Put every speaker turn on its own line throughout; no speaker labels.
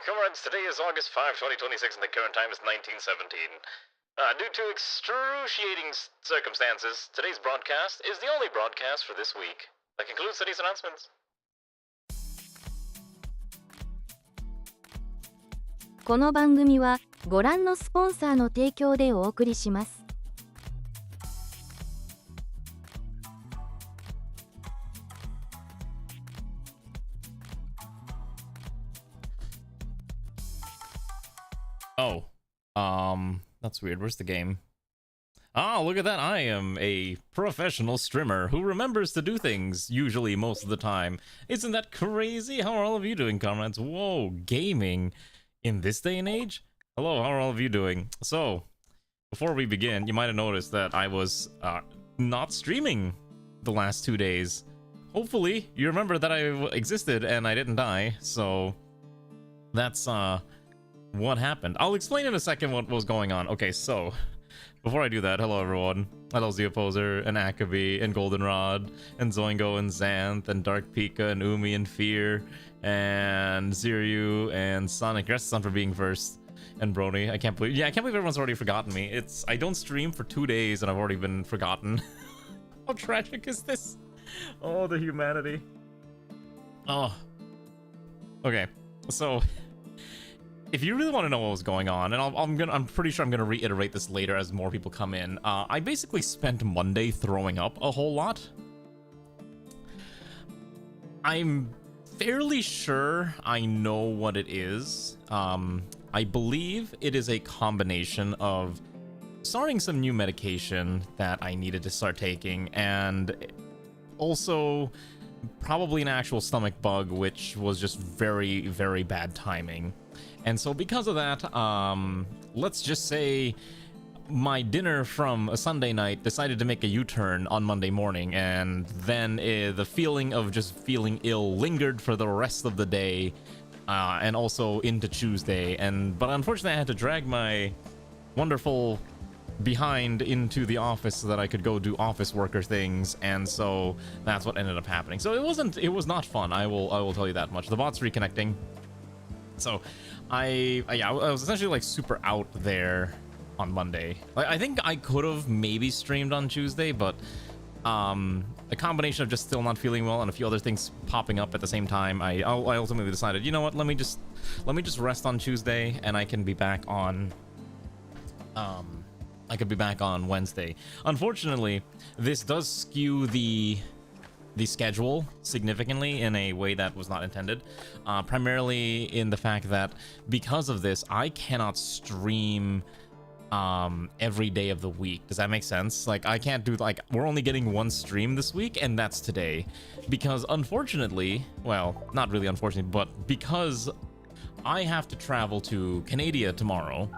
comrades, today is August 5, 2026, and the current time is 1917. Due to excruciating circumstances, today's broadcast is the only broadcast for this week. That concludes today's announcements.
この番組はご覧のスポンサーの提供でお送りします。
Oh, that's weird. Where's the game? Ah, look at that. I am a professional streamer who remembers to do things, usually most of the time. Isn't that crazy? How are all of you doing, comrades? Whoa, gaming in this day and age? Hello, how are all of you doing? So, before we begin, you might have noticed that I was not streaming the last 2 days. Hopefully, you remember that I existed and I didn't die, so that's what happened. I'll explain in a second what was going on. Okay, so before I do that, hello everyone. Hello Zeoposer and Akabi and Goldenrod and Zoingo and Xanth and Dark Pika and Umi and Fear and Ziryu and Sonic. Rest Sun for being first. And Brony. I can't believe everyone's already forgotten me. I don't stream for 2 days and I've already been forgotten. How tragic is this? Oh, the humanity. Oh. Okay, so if you really want to know what was going on, and I'm pretty sure I'm gonna reiterate this later as more people come in. I basically spent Monday throwing up a whole lot. I'm fairly sure I know what it is. I believe it is a combination of starting some new medication that I needed to start taking, and also probably an actual stomach bug, which was just very, very bad timing. And so because of that, let's just say my dinner from a Sunday night decided to make a U-turn on Monday morning, and then the feeling of just feeling ill lingered for the rest of the day, and also into Tuesday. But unfortunately, I had to drag my wonderful behind into the office so that I could go do office worker things, and so that's what ended up happening. So it was not fun. I will tell you that much. The bot's reconnecting. So I was essentially like super out there on Monday. Like, I think I could have maybe streamed on Tuesday, but a combination of just still not feeling well and a few other things popping up at the same time, I ultimately decided, you know what, let me just rest on Tuesday and I can be back on Wednesday. Unfortunately, this does skew the schedule significantly in a way that was not intended, primarily in the fact that because of this, I cannot stream every day of the week. Does that make sense? Like, I can't do, like, we're only getting one stream this week, and that's today, because unfortunately, well, not really unfortunately, but because I have to travel to Canada tomorrow.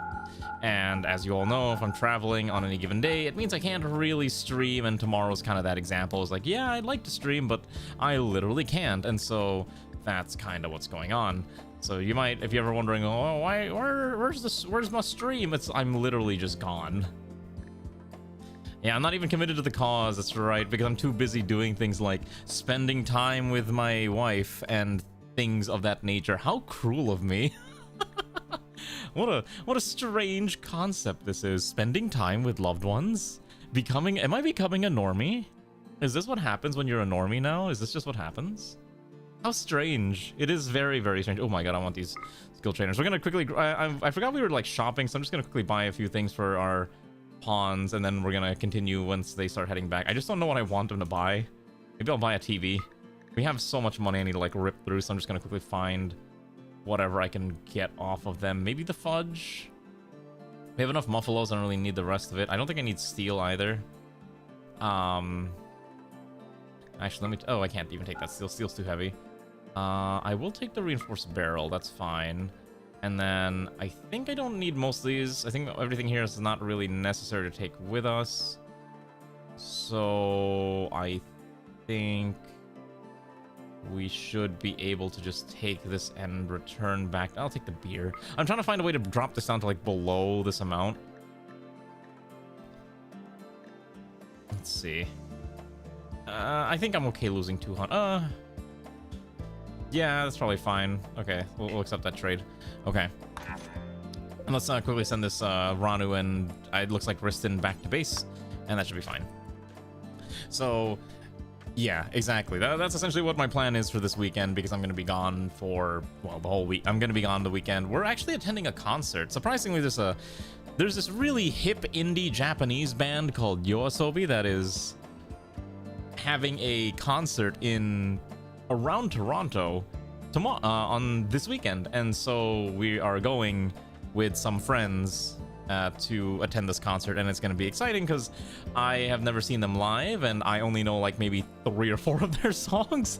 And as you all know, if I'm traveling on any given day, it means I can't really stream, and tomorrow's kind of that example. It's like, yeah, I'd like to stream, but I literally can't, and so that's kind of what's going on. So you might, if you're ever wondering, oh, where's my stream? I'm literally just gone. Yeah, I'm not even committed to the cause, that's right, because I'm too busy doing things like spending time with my wife and things of that nature. How cruel of me. What a strange concept this is. Spending time with loved ones? Am I becoming a normie? Is this what happens when you're a normie now? Is this just what happens? How strange. It is very, very strange. Oh my god, I want these skill trainers. We're gonna quickly, I forgot we were like shopping, so I'm just gonna quickly buy a few things for our pawns, and then we're gonna continue once they start heading back. I just don't know what I want them to buy. Maybe I'll buy a TV. We have so much money I need to like rip through, so I'm just gonna quickly find whatever I can get off of them. Maybe the fudge. We have enough muffalos. I don't really need the rest of it. I don't think I need steel either. Actually, let me. Oh, I can't even take that steel. Steel's too heavy. I will take the reinforced barrel. That's fine. And then I think I don't need most of these. I think everything here is not really necessary to take with us. So I think we should be able to just take this and return back. I'll take the beer. I'm trying to find a way to drop this down to like below this amount. Let's see. I think I'm okay losing 200. Yeah, that's probably fine. Okay, we'll accept that trade. Okay. And let's quickly send this Ranu and it looks like Riston back to base, and that should be fine. So, yeah, exactly. That's essentially what my plan is for this weekend, because I'm going to be gone for, well, the whole week. I'm going to be gone the weekend. We're actually attending a concert. Surprisingly, there's this really hip indie Japanese band called Yoasobi that is having a concert around Toronto tomorrow on this weekend, and so we are going with some friends to attend this concert, and it's going to be exciting because I have never seen them live, and I only know like maybe 3 or 4 of their songs.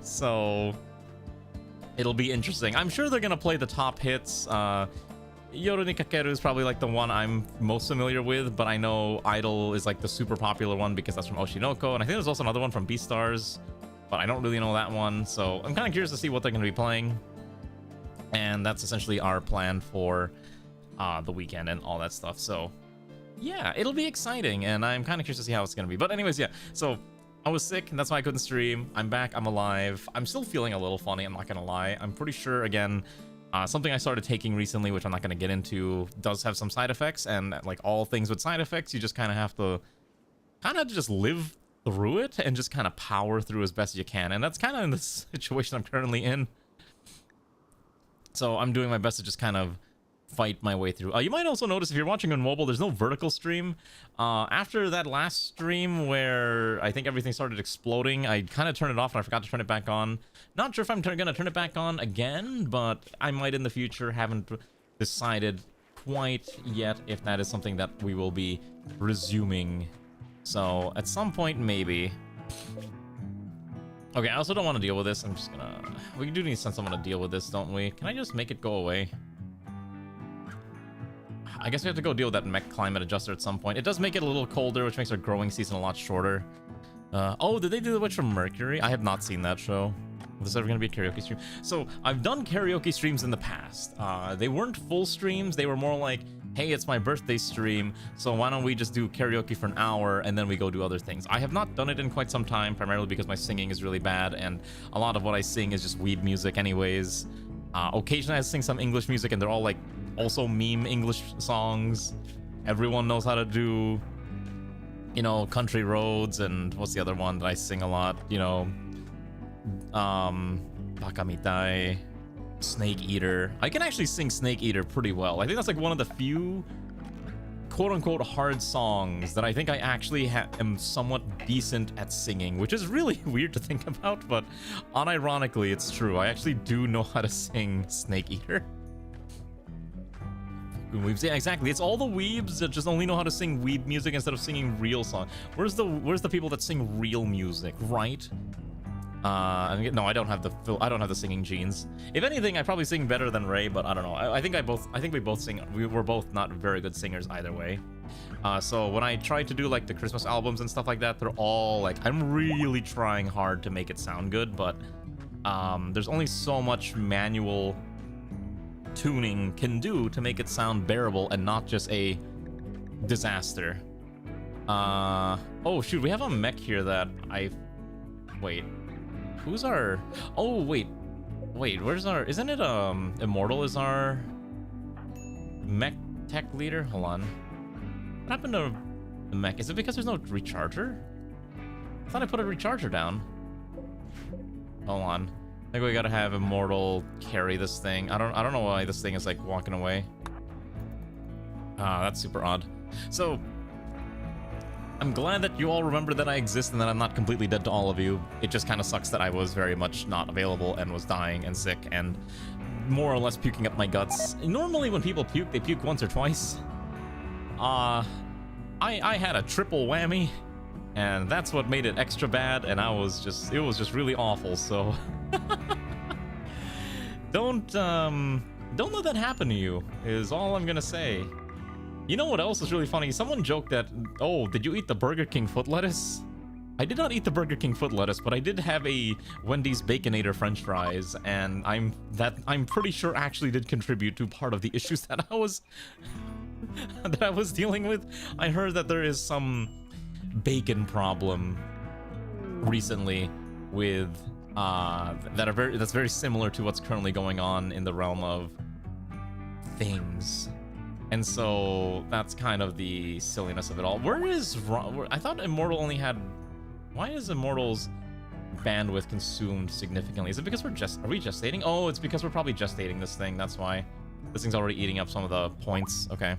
So it'll be interesting. I'm sure they're going to play the top hits. Yoru ni Kakeru is probably like the one I'm most familiar with, but I know Idol is like the super popular one because that's from Oshinoko, and I think there's also another one from Beastars, but I don't really know that one, so I'm kind of curious to see what they're going to be playing. And that's essentially our plan for the weekend and all that stuff. So yeah, it'll be exciting, and I'm kind of curious to see how it's going to be. But anyways, yeah, so I was sick, and that's why I couldn't stream. I'm back, I'm alive. I'm still feeling a little funny, I'm not going to lie. I'm pretty sure, again, something I started taking recently, which I'm not going to get into, does have some side effects, and like all things with side effects, you just kind of have to just live through it and just kind of power through as best you can. And that's kind of in the situation I'm currently in. So I'm doing my best to just kind of fight my way through. You might also notice if you're watching on mobile, there's no vertical stream. After that last stream where I think everything started exploding, I kind of turned it off and I forgot to turn it back on. Not sure if I'm gonna turn it back on again, but I might in the future. Haven't decided quite yet if that is something that we will be resuming. So at some point, maybe. Okay, I also don't want to deal with this. I'm just gonna... We do need to send someone to deal with this, don't we? Can I just make it go away? I guess we have to go deal with that MECH climate adjuster at some point. It does make it a little colder, which makes our growing season a lot shorter. Oh, did they do the Witch from Mercury? I have not seen that show. Is this ever going to be a karaoke stream? So, I've done karaoke streams in the past. They weren't full streams. They were more like, hey, it's my birthday stream, so why don't we just do karaoke for an hour and then we go do other things. I have not done it in quite some time, primarily because my singing is really bad, and a lot of what I sing is just weed music anyways. Occasionally I sing some English music, and they're all like also meme English songs. Everyone knows how to do, you know, Country Roads, and what's the other one that I sing a lot, you know, Baka Mitai, Snake Eater. I can actually sing Snake Eater pretty well. I think that's like one of the few quote-unquote hard songs that I think I actually am somewhat decent at singing, which is really weird to think about, but unironically it's true. I actually do know how to sing Snake Eater. Weebs, yeah, exactly. It's all the weebs that just only know how to sing weeb music instead of singing real songs. Where's the people that sing real music, right? No, I don't have the singing genes. If anything, I probably sing better than Ray, but I don't know. I think we both sing. We're both not very good singers either way. So when I try to do like the Christmas albums and stuff like that, they're all like, I'm really trying hard to make it sound good, but there's only so much manual tuning can do to make it sound bearable and not just a disaster. Oh shoot, we have a mech here that wait. Who's our... Oh, wait, where's our... Isn't it, Immortal is our mech tech leader? Hold on. What happened to the mech? Is it because there's no recharger? I thought I put a recharger down. Hold on. I think we gotta have Immortal carry this thing. I don't know why this thing is, like, walking away. That's super odd. So... I'm glad that you all remember that I exist and that I'm not completely dead to all of you. It just kind of sucks that I was very much not available and was dying and sick and more or less puking up my guts. Normally when people puke, they puke once or twice. I had a triple whammy, and that's what made it extra bad, and it was just really awful, so... Don't let that happen to you, is all I'm gonna say. You know what else is really funny? Someone joked that, oh, did you eat the Burger King foot lettuce? I did not eat the Burger King foot lettuce, but I did have a Wendy's Baconator French fries, and I'm pretty sure actually did contribute to part of the issues that I was dealing with. I heard that there is some bacon problem recently with that's very similar to what's currently going on in the realm of things. And so that's kind of the silliness of it all. I thought Immortal only had... Why is Immortal's bandwidth consumed significantly? Is it because are we gestating? Oh, it's because we're probably gestating this thing. That's why. This thing's already eating up some of the points. Okay.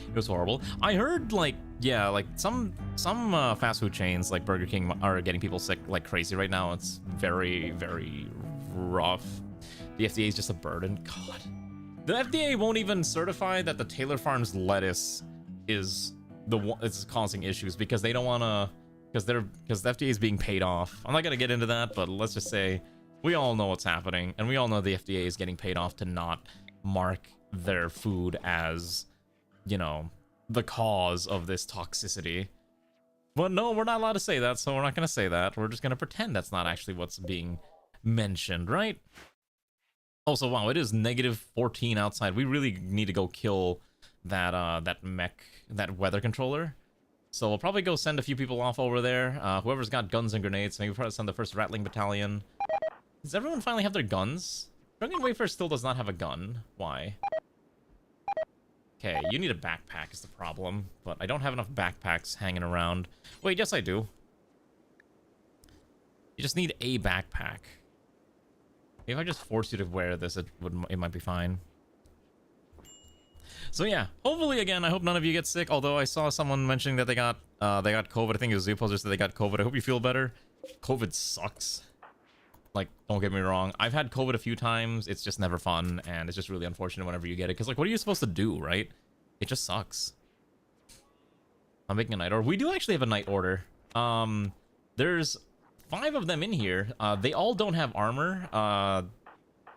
It was horrible. I heard, like, yeah, like some fast food chains like Burger King are getting people sick like crazy right now. It's very, very rough. The FDA is just a burden. God. The FDA won't even certify that the Taylor Farms lettuce is it's causing issues because they don't want to, because the FDA is being paid off. I'm not gonna get into that, but let's just say we all know what's happening, and we all know the FDA is getting paid off to not mark their food as, you know, the cause of this toxicity. But no, we're not allowed to say that, so we're not gonna say that. We're just gonna pretend that's not actually what's being mentioned, right? Also, wow, it is -14 outside. We really need to go kill that mech, that weather controller. So we'll probably go send a few people off over there. Whoever's got guns and grenades, maybe probably send the first Rattling Battalion. Does everyone finally have their guns? Drunken Wafer still does not have a gun. Why? Okay, you need a backpack is the problem, but I don't have enough backpacks hanging around. Wait, yes I do. You just need a backpack. If I just force you to wear this, it might be fine. So yeah, hopefully again, I hope none of you get sick. Although I saw someone mentioning that they got COVID. I think it was Zooposter said they got COVID. I hope you feel better. COVID sucks. Like, don't get me wrong. I've had COVID a few times. It's just never fun, and it's just really unfortunate whenever you get it. Because like, what are you supposed to do, right? It just sucks. I'm making a night order. We do actually have a night order. There's 5 of them in here. They all don't have armor.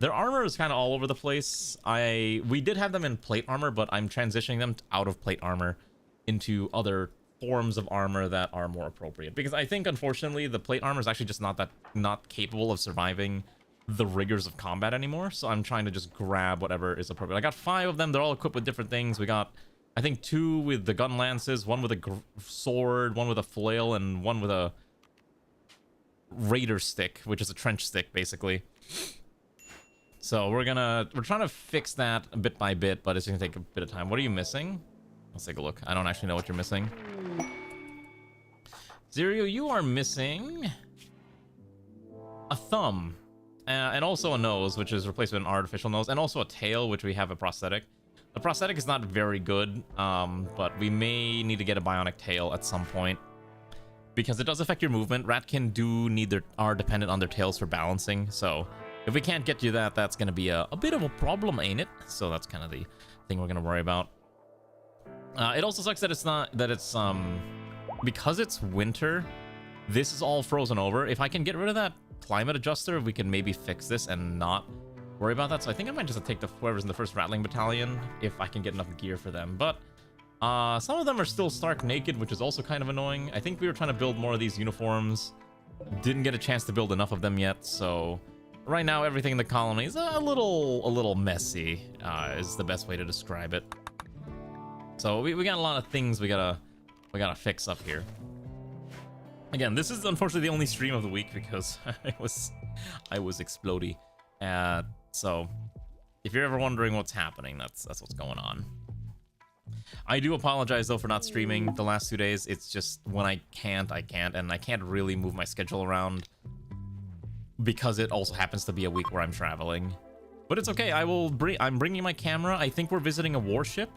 Their armor is kind of all over the place. We did have them in plate armor, but I'm transitioning them out of plate armor into other forms of armor that are more appropriate. Because I think, unfortunately, the plate armor is actually just not capable of surviving the rigors of combat anymore. So I'm trying to just grab whatever is appropriate. I got 5 of them. They're all equipped with different things. We got, I think, 2 with the gun lances, 1 with a sword, 1 with a flail, and 1 with a raider stick, which is a trench stick, basically. So we're trying to fix that bit by bit, but it's gonna take a bit of time. What are you missing? Let's take a look. I don't actually know what you're missing. Zerio, you are missing a thumb, and also a nose, which is replaced with an artificial nose, and also a tail, which we have a prosthetic. The prosthetic is not very good, but we may need to get a bionic tail at some point, because it does affect your movement. Ratkin are dependent on their tails for balancing, so if we can't get you that, that's going to be a bit of a problem, ain't it? So that's kind of the thing we're going to worry about. It also sucks that because it's winter, this is all frozen over. If I can get rid of that climate adjuster, we can maybe fix this and not worry about that. So I think I might just take whoever's in the first Rattling Battalion if I can get enough gear for them. But some of them are still stark naked, which is also kind of annoying. I think we were trying to build more of these uniforms. Didn't get a chance to build enough of them yet, so right now everything in the colony is a little messy, is the best way to describe it. So we got a lot of things we gotta fix up here. Again, this is unfortunately the only stream of the week because I was explodey. So if you're ever wondering what's happening, that's what's going on. I do apologize though for not streaming the last 2 days. It's just when I can't, and I can't really move my schedule around because it also happens to be a week where I'm traveling. But it's okay. I'm bringing my camera. I think we're visiting a warship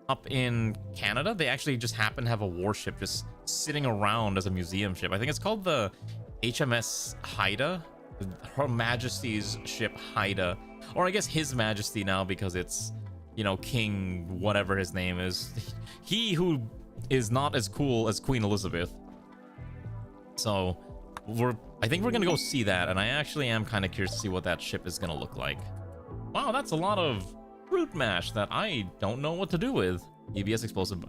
up in Canada. They actually just happen to have a warship just sitting around as a museum ship. I think it's called the HMS Haida, Her Majesty's ship Haida, or I guess His Majesty now because it's, you know, King whatever his name is, he who is not as cool as Queen Elizabeth. So I think we're gonna go see that, and I actually am kind of curious to see what that ship is gonna look like. Wow, that's a lot of fruit mash that I don't know what to do with. EBS explosive.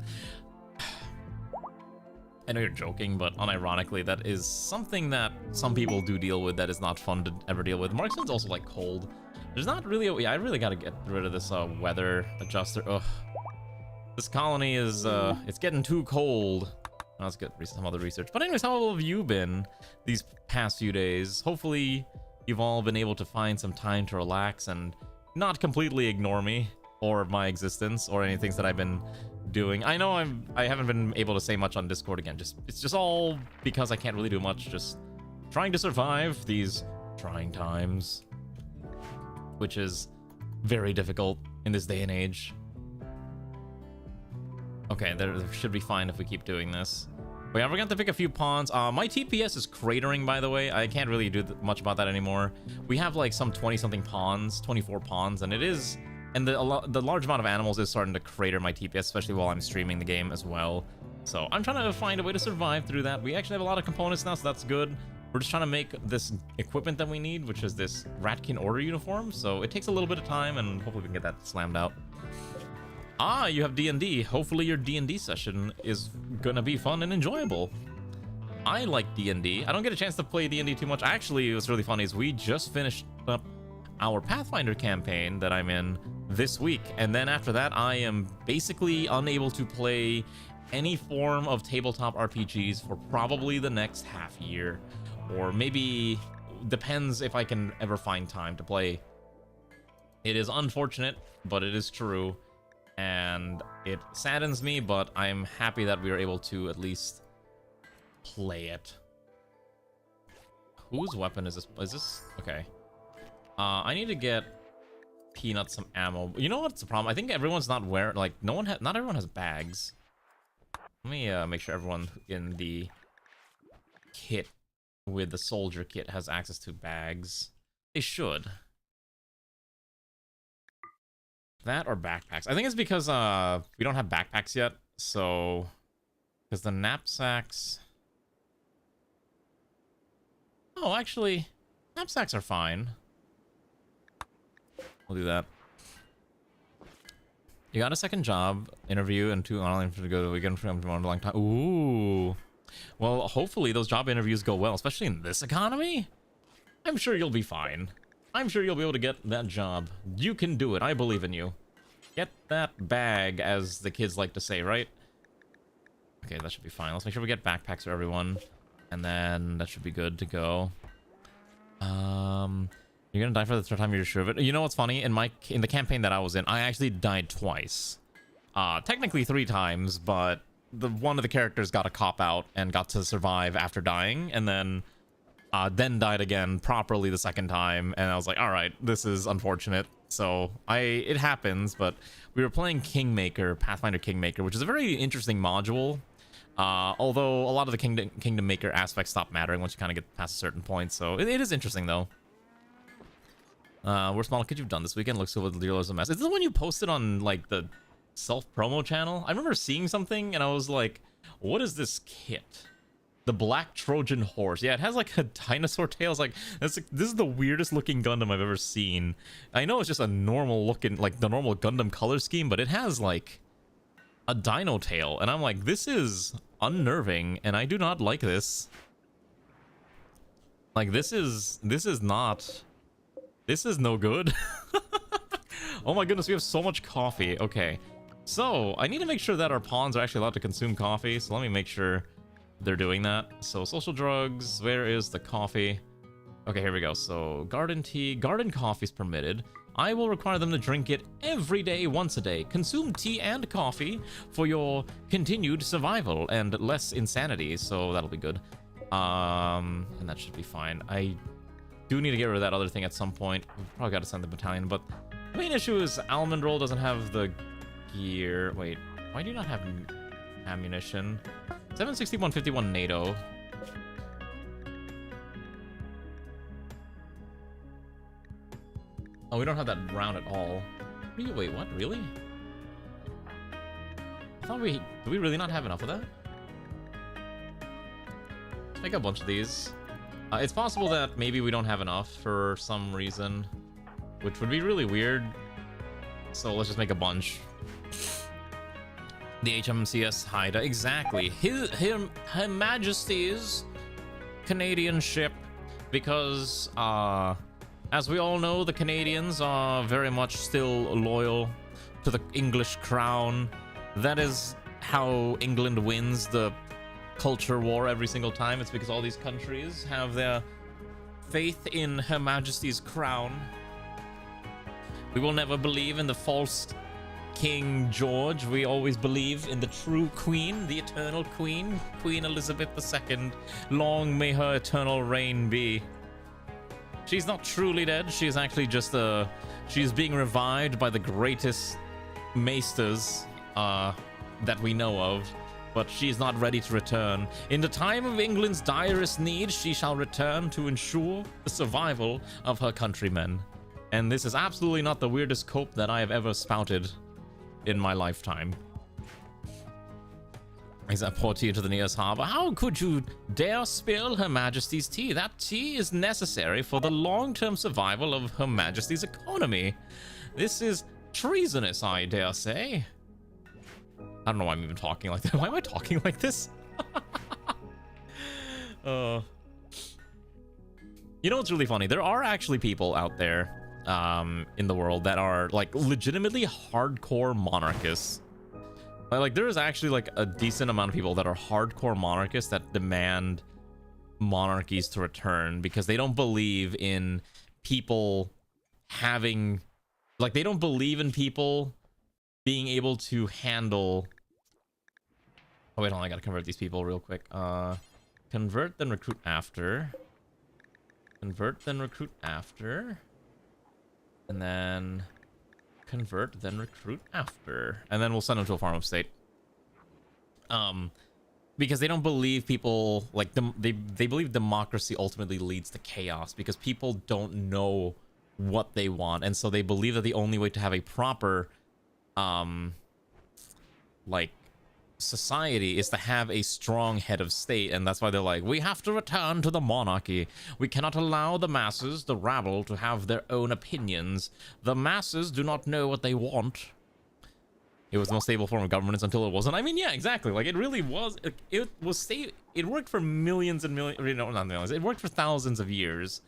I know you're joking, but unironically, that is something that some people do deal with that is not fun to ever deal with. Marksman's also like cold. There's not really yeah, I really gotta get rid of this weather adjuster. Ugh. This colony is it's getting too cold. That's good. Some other research. But anyways, how have you been these past few days? Hopefully, you've all been able to find some time to relax and not completely ignore me or my existence or any things that I've been doing. I know I haven't been able to say much on Discord again. It's just all because I can't really do much. Just trying to survive these trying times, which is very difficult in this day and age. Okay, there should be fine if we keep doing this. But yeah, we're gonna have to pick a few pawns. My TPS is cratering, by the way. I can't really do much about that anymore. We have like some 20-something pawns, 24 pawns, and it is... And the large amount of animals is starting to crater my TPS, especially while I'm streaming the game as well. So I'm trying to find a way to survive through that. We actually have a lot of components now, so that's good. We're just trying to make this equipment that we need, which is this Ratkin Order uniform. So it takes a little bit of time, and hopefully we can get that slammed out. Ah, you have D&D. Hopefully your D&D session is gonna be fun and enjoyable. I like D&D. I don't get a chance to play D&D too much. Actually, what's really funny is we just finished up our Pathfinder campaign that I'm in this week. And then after that, I am basically unable to play any form of tabletop RPGs for probably the next half year. Or maybe, depends if I can ever find time to play. It is unfortunate, but it is true. And it saddens me, but I'm happy that we were able to at least play it. Whose weapon is this? Is this? Okay. I need to get Peanut some ammo. You know what's the problem? I think everyone's not wearing, like, not everyone has bags. Let me make sure everyone in the kit with the soldier kit has access to bags. They should. That or backpacks. I think it's because we don't have backpacks yet, so because the knapsacks. Oh, actually, knapsacks are fine. We'll do that. You got a second job interview and 2 online to go to weekend from a long time. Ooh. Well, hopefully those job interviews go well, especially in this economy. I'm sure you'll be fine. I'm sure you'll be able to get that job. You can do it. I believe in you. Get that bag, as the kids like to say, right? Okay, that should be fine. Let's make sure we get backpacks for everyone. And then that should be good to go. You're gonna die for the third time, you're sure of it. You know what's funny? In the campaign that I was in, I actually died twice. Technically 3 times, but one of the characters got a cop-out and got to survive after dying, and then died again properly the second time, and I was like, all right, this is unfortunate. So it happens, but we were playing Kingmaker, Pathfinder Kingmaker, which is a very interesting module. Although a lot of the Kingdom Maker aspects stop mattering once you kind of get past a certain point. So it is interesting though. Worst model kit you've done this weekend looks so dealer's a mess. Is this the one you posted on like the self-promo channel? I remember seeing something and I was like, what is this kit? The Black Trojan Horse. Yeah, it has like a dinosaur tail. It's like, this is the weirdest looking Gundam I've ever seen. I know it's just a normal looking, like the normal Gundam color scheme, but it has like a dino tail. And I'm like, this is unnerving and I do not like this. Like this is no good. Oh my goodness, we have so much coffee. Okay, so I need to make sure that our pawns are actually allowed to consume coffee. So let me make sure they're doing that. So social drugs, where is the coffee? Okay, here we go. So garden tea, garden coffee is permitted. I will require them to drink it every day, once a day. Consume tea and coffee for your continued survival and less insanity. So that'll be good. And that should be fine. I do need to get rid of that other thing at some point. We've probably got to send the battalion, but the main issue is Almond Roll doesn't have the gear. Wait, why do you not have ammunition? 76151 NATO. Oh, we don't have that round at all. Wait, what? Really? I thought do we really not have enough of that? Let's make a bunch of these. It's possible that maybe we don't have enough for some reason, which would be really weird. So let's just make a bunch. The HMCS Haida, exactly. Her Majesty's Canadian ship, because as we all know, the Canadians are very much still loyal to the English crown. That is how England wins the culture war every single time. It's because all these countries have their faith in Her Majesty's crown. We will never believe in the false King George. We always believe in the true queen, the eternal queen, Queen Elizabeth II. Long may her eternal reign be. She's not truly dead. She's actually just she's being revived by the greatest maesters that we know of, but she's not ready to return. In the time of England's direst need, she shall return to ensure the survival of her countrymen. And this is absolutely not the weirdest cope that I have ever spouted in my lifetime. Is that port tea to the nearest harbor? How could you dare spill Her Majesty's tea? That tea is necessary for the long-term survival of Her Majesty's economy. This is treasonous, I dare say. I don't know why I'm even talking like that. Why am I talking like this? You know what's really funny? There are actually people out there in the world that are like legitimately hardcore monarchists. Like there is actually like a decent amount of people that are hardcore monarchists that demand monarchies to return because they don't believe in people having, like they don't believe in people being able to handle. Oh wait, hold on, I gotta convert these people real quick. Convert then recruit after. Convert then recruit after. And then convert then recruit after, and then we'll send them to a farm upstate. Because they don't believe people like them. They believe democracy ultimately leads to chaos because people don't know what they want, and so they believe that the only way to have a proper like society is to have a strong head of state, and that's why they're like, we have to return to the monarchy. We cannot allow the masses, the rabble, to have their own opinions. The masses do not know what they want. It was the most stable form of governance until it wasn't. I mean, yeah, exactly. Like it really was. It was it worked for millions and millions. No, not millions. It worked for thousands of years.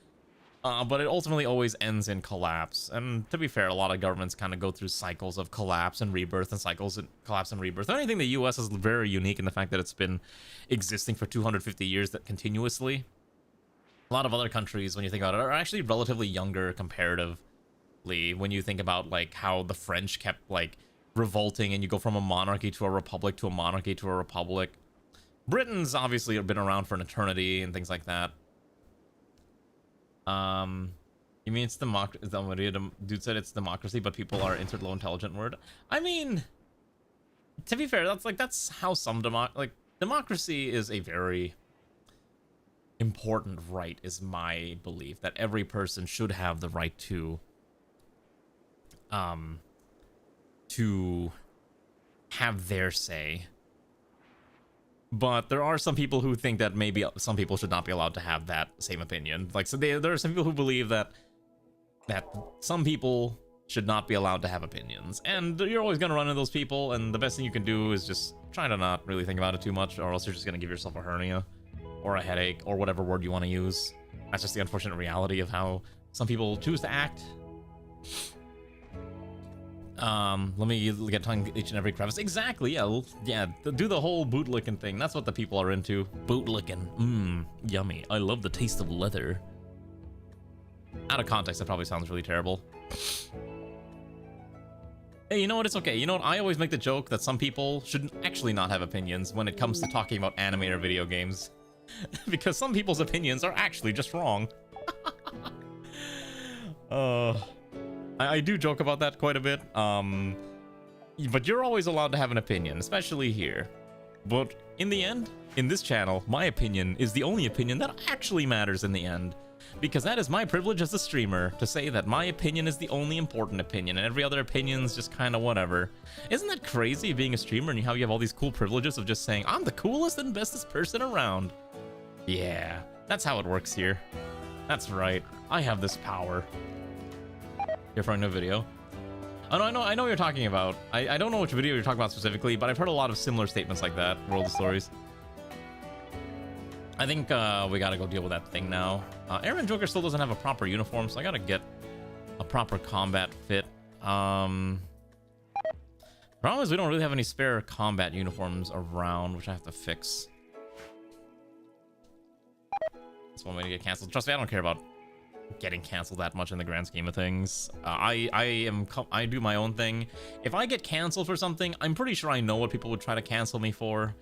But it ultimately always ends in collapse. And to be fair, a lot of governments kind of go through cycles of collapse and rebirth and cycles of collapse and rebirth. The only thing the US is very unique in the fact that it's been existing for 250 years that continuously. A lot of other countries, when you think about it, are actually relatively younger comparatively. When you think about like how the French kept like revolting and you go from a monarchy to a republic to a monarchy to a republic. Britain's obviously been around for an eternity and things like that. You mean it's democracy? Dude said it's democracy, but people are entered low intelligent word. I mean, to be fair, that's how some democracy is a very important right, is my belief, that every person should have the right to have their say. But there are some people who think that maybe some people should not be allowed to have that same opinion. Like, so there are some people who believe that some people should not be allowed to have opinions. And you're always going to run into those people, and the best thing you can do is just try to not really think about it too much, or else you're just going to give yourself a hernia or a headache or whatever word you want to use. That's just the unfortunate reality of how some people choose to act. Let me get tongue each and every crevice. Exactly, yeah, do the whole bootlicking thing. That's what the people are into. Bootlicking. Yummy. I love the taste of leather. Out of context, that probably sounds really terrible. Hey, you know what? It's okay. You know what? I always make the joke that some people should actually not have opinions when it comes to talking about anime or video games. Because some people's opinions are actually just wrong. I do joke about that quite a bit, but you're always allowed to have an opinion, especially here. But in the end, in this channel, my opinion is the only opinion that actually matters in the end, because that is my privilege as a streamer, to say that my opinion is the only important opinion, and every other opinion's just kind of whatever. Isn't that crazy, being a streamer and how you have all these cool privileges of just saying, I'm the coolest and bestest person around? Yeah, that's how it works here. That's right, I have this power. You're from a video. Oh, no, I know what you're talking about. I don't know which video you're talking about specifically, but I've heard a lot of similar statements like that. World of Stories. I think we gotta go deal with that thing now. Aaron Joker still doesn't have a proper uniform, so I gotta get a proper combat fit. Problem is we don't really have any spare combat uniforms around, which I have to fix. That's one way to get canceled. Trust me, I don't care about getting canceled that much in the grand scheme of things. I do my own thing. If I get canceled for something, I'm pretty sure I know what people would try to cancel me for,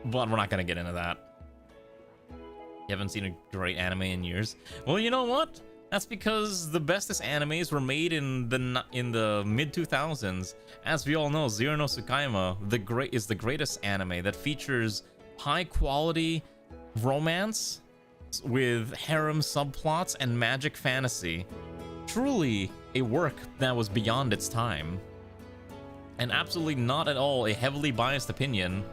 but we're not gonna get into that. You haven't seen a great anime in years. Well, you know what? That's because the bestest animes were made in the mid 2000s. As we all know, Zero no Tsukaima is the greatest anime that features high quality romance with harem subplots and magic fantasy. Truly a work that was beyond its time. And absolutely not at all a heavily biased opinion.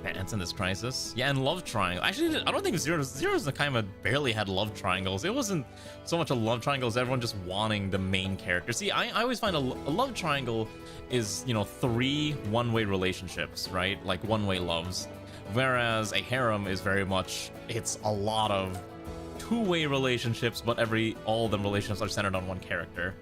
Dance in this crisis. Yeah, and love triangle. Actually, I don't think Zero Tsukaima barely had love triangles. It wasn't so much a love triangle as everyone just wanting the main character. See, I always find a love triangle is, you know, 3 one-way relationships, right? Like one-way loves. Whereas a harem is very much, it's a lot of 2-way relationships, but all the relationships are centered on one character.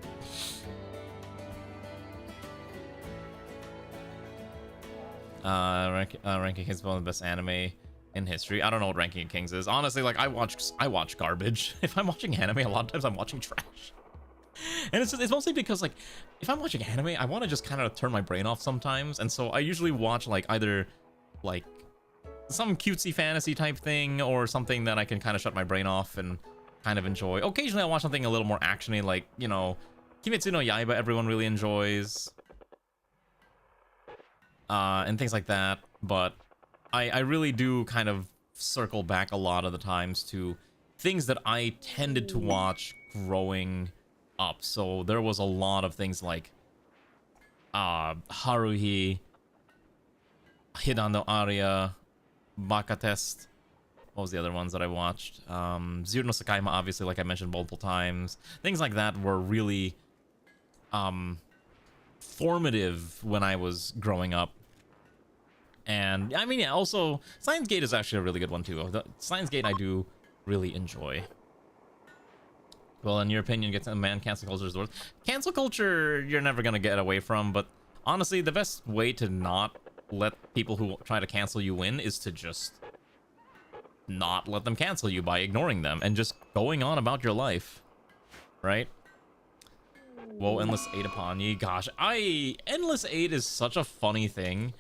Ranking Kings is one of the best anime in history. I don't know what Ranking Kings is. Honestly, like I watch garbage. If I'm watching anime, a lot of times I'm watching trash. And it's mostly because, like, if I'm watching anime, I want to just kind of turn my brain off sometimes, and so I usually watch like either like some cutesy fantasy type thing or something that I can kind of shut my brain off and kind of enjoy. Occasionally I'll watch something a little more actiony, like, you know, Kimetsu no Yaiba everyone really enjoys. And things like that, but I really do kind of circle back a lot of the times to things that I tended to watch growing up. So there was a lot of things like Haruhi, Hidan no Aria, Baka Test. What was the other ones that I watched? Zero no Tsukaima, obviously, like I mentioned multiple times. Things like that were really formative when I was growing up. And I mean, yeah, also Science Gate is actually a really good one too. Science Gate I do really enjoy. Well, in your opinion, gets a man cancel culture is worth. Cancel culture you're never gonna get away from, but honestly, the best way to not let people who try to cancel you win is to just not let them cancel you by ignoring them and just going on about your life, right? Whoa, Endless 8 upon ye. Gosh, Endless 8 is such a funny thing.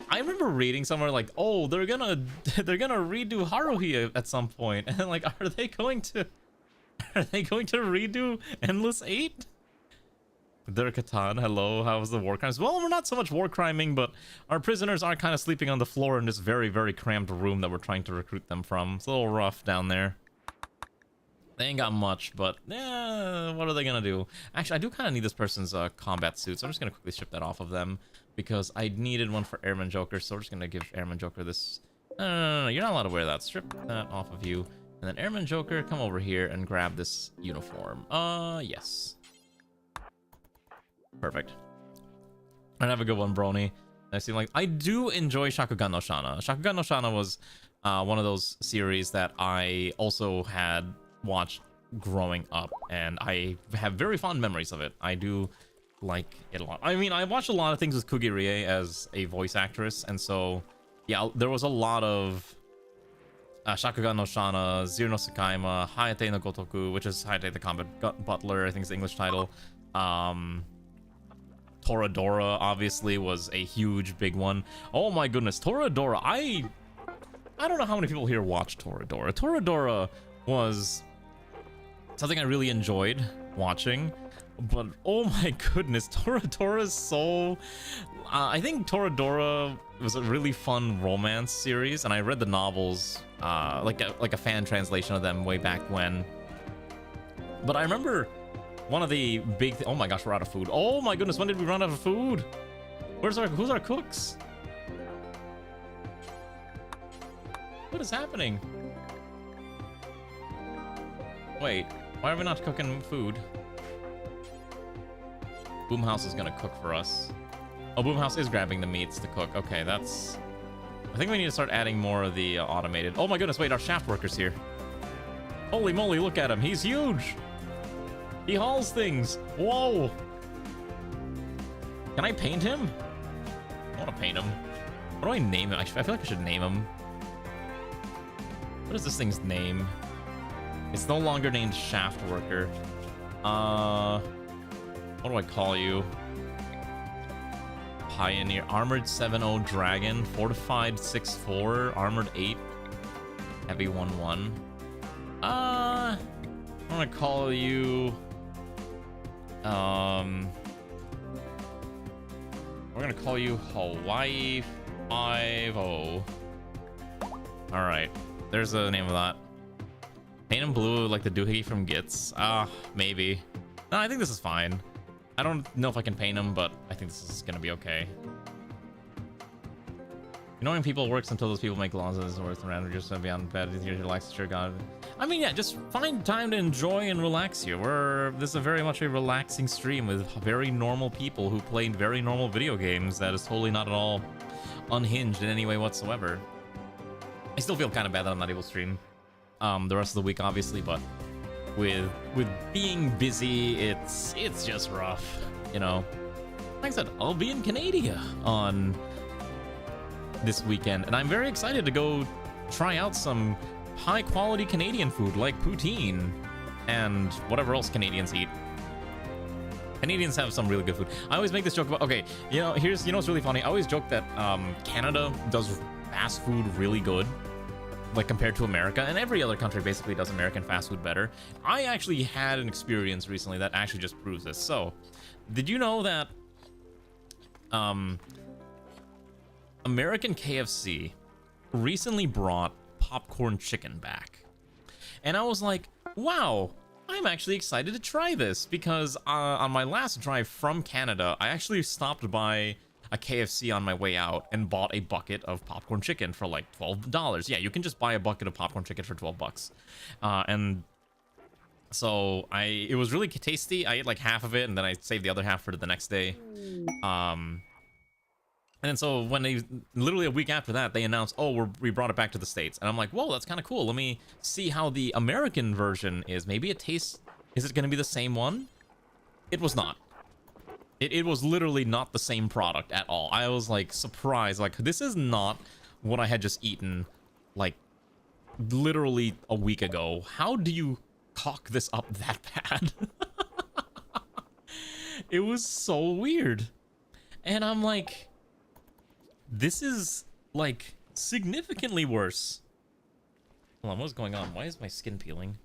I remember reading somewhere like, oh, they're gonna redo Haruhi at some point, and like, are they going to redo Endless 8? Durkatan, hello, how's the war crimes? Well, we're not so much war criming, but our prisoners are kind of sleeping on the floor in this very, very cramped room that we're trying to recruit them from. It's a little rough down there. They ain't got much, but yeah, what are they gonna do? Actually, I do kind of need this person's combat suit, so I'm just gonna quickly ship that off of them because I needed one for Airman Joker, so we're just gonna give Airman Joker this. No, you're not allowed to wear that. Strip that off of you, and then Airman Joker, come over here and grab this uniform. Yes. Perfect. I'd have a good one, Brony. I seem like I do enjoy Shakugan no Shana. Shakugan no Shana was one of those series that I also had watched growing up, and I have very fond memories of it. I do like it a lot. I mean, I watched a lot of things with Kugirie as a voice actress, and so yeah, there was a lot of Shakugan no Shana, Zero no Tsukaima, Hayate no Gotoku, which is Hayate the Combat Butler, I think is the English title. Toradora obviously was a huge big one. Oh my goodness, Toradora. I don't know how many people here watched Toradora. Toradora was something I really enjoyed watching, but oh my goodness, Toradora is so... I think Toradora was a really fun romance series, and I read the novels, like a fan translation of them way back when. But I remember one of the big... oh my gosh, we're out of food. Oh my goodness, when did we run out of food? Who's our cooks? What is happening? Wait, why are we not cooking food? Boomhouse is gonna cook for us. Oh, Boomhouse is grabbing the meats to cook. Okay, that's... I think we need to start adding more of the automated... oh my goodness, wait, our shaft worker's here. Holy moly, look at him. He's huge. He hauls things. Whoa. Can I paint him? I want to paint him. What do I name him? I feel like I should name him. What is this thing's name? It's no longer named Shaft Worker. What do I call you? Pioneer. Armored 7-0 Dragon. Fortified 6-4. Armored 8. Heavy 1-1. I'm gonna call you... We're gonna call you Hawaii 5-0. Alright. There's the name of that. Paint him blue like the doohickey from Gits. Maybe. No, I think this is fine. I don't know if I can paint him, but I think this is gonna be okay. Ignoring people works until those people make laws as worth around just to be on bed. You relax, sure, God. I mean, yeah, just find time to enjoy and relax here. This is very much a relaxing stream with very normal people who play very normal video games that is totally not at all unhinged in any way whatsoever. I still feel kind of bad that I'm not able to stream the rest of the week, obviously, but with being busy, it's just rough, you know. Like I said, I'll be in Canada on this weekend, and I'm very excited to go try out some high-quality Canadian food like poutine and whatever else Canadians eat. Canadians have some really good food. I always make this joke about, okay, you know what's really funny? I always joke that Canada does fast food really good, like compared to America, and every other country basically does American fast food better. I actually had an experience recently that actually just proves this. So, did you know that American KFC recently brought popcorn chicken back? And I was like, wow, I'm actually excited to try this, because on my last drive from Canada, I actually stopped by a KFC on my way out and bought a bucket of popcorn chicken for like $12. Yeah, you can just buy a bucket of popcorn chicken for 12 bucks. And so it was really tasty. I ate like half of it, and then I saved the other half for the next day. And then so when they, literally a week after that, they announced, oh, we brought it back to the States. And I'm like, whoa, that's kind of cool. Let me see how the American version is. Maybe it tastes, is it going to be the same one? It was not. It was literally not the same product at all. I was like surprised, like this is not what I had just eaten like literally a week ago. How do you cock this up that bad? It was so weird. And I'm like, this is like significantly worse. Hold on, what's going on? Why is my skin peeling?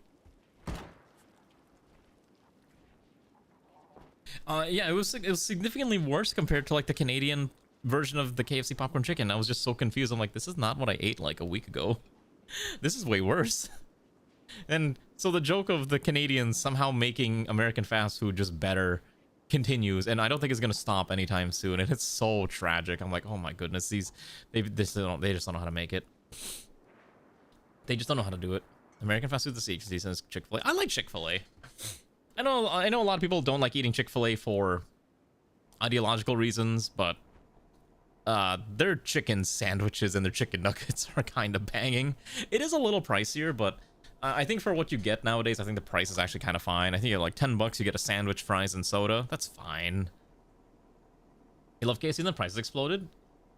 Yeah, it was significantly worse compared to like the Canadian version of the KFC popcorn chicken. I was just so confused. I'm like, this is not what I ate like a week ago. This is way worse. And so the joke of the Canadians somehow making American fast food just better continues, and I don't think it's gonna stop anytime soon. And it's so tragic. I'm like, oh my goodness, they just don't know how to make it. They just don't know how to do it. American fast food the secret is Chick-fil-A. I like Chick-fil-A. I know a lot of people don't like eating Chick-fil-A for ideological reasons, but their chicken sandwiches and their chicken nuggets are kind of banging. It is a little pricier, but I think for what you get nowadays, I think the price is actually kind of fine. I think you're like $10, you get a sandwich, fries, and soda. That's fine. You love KFC and the prices exploded?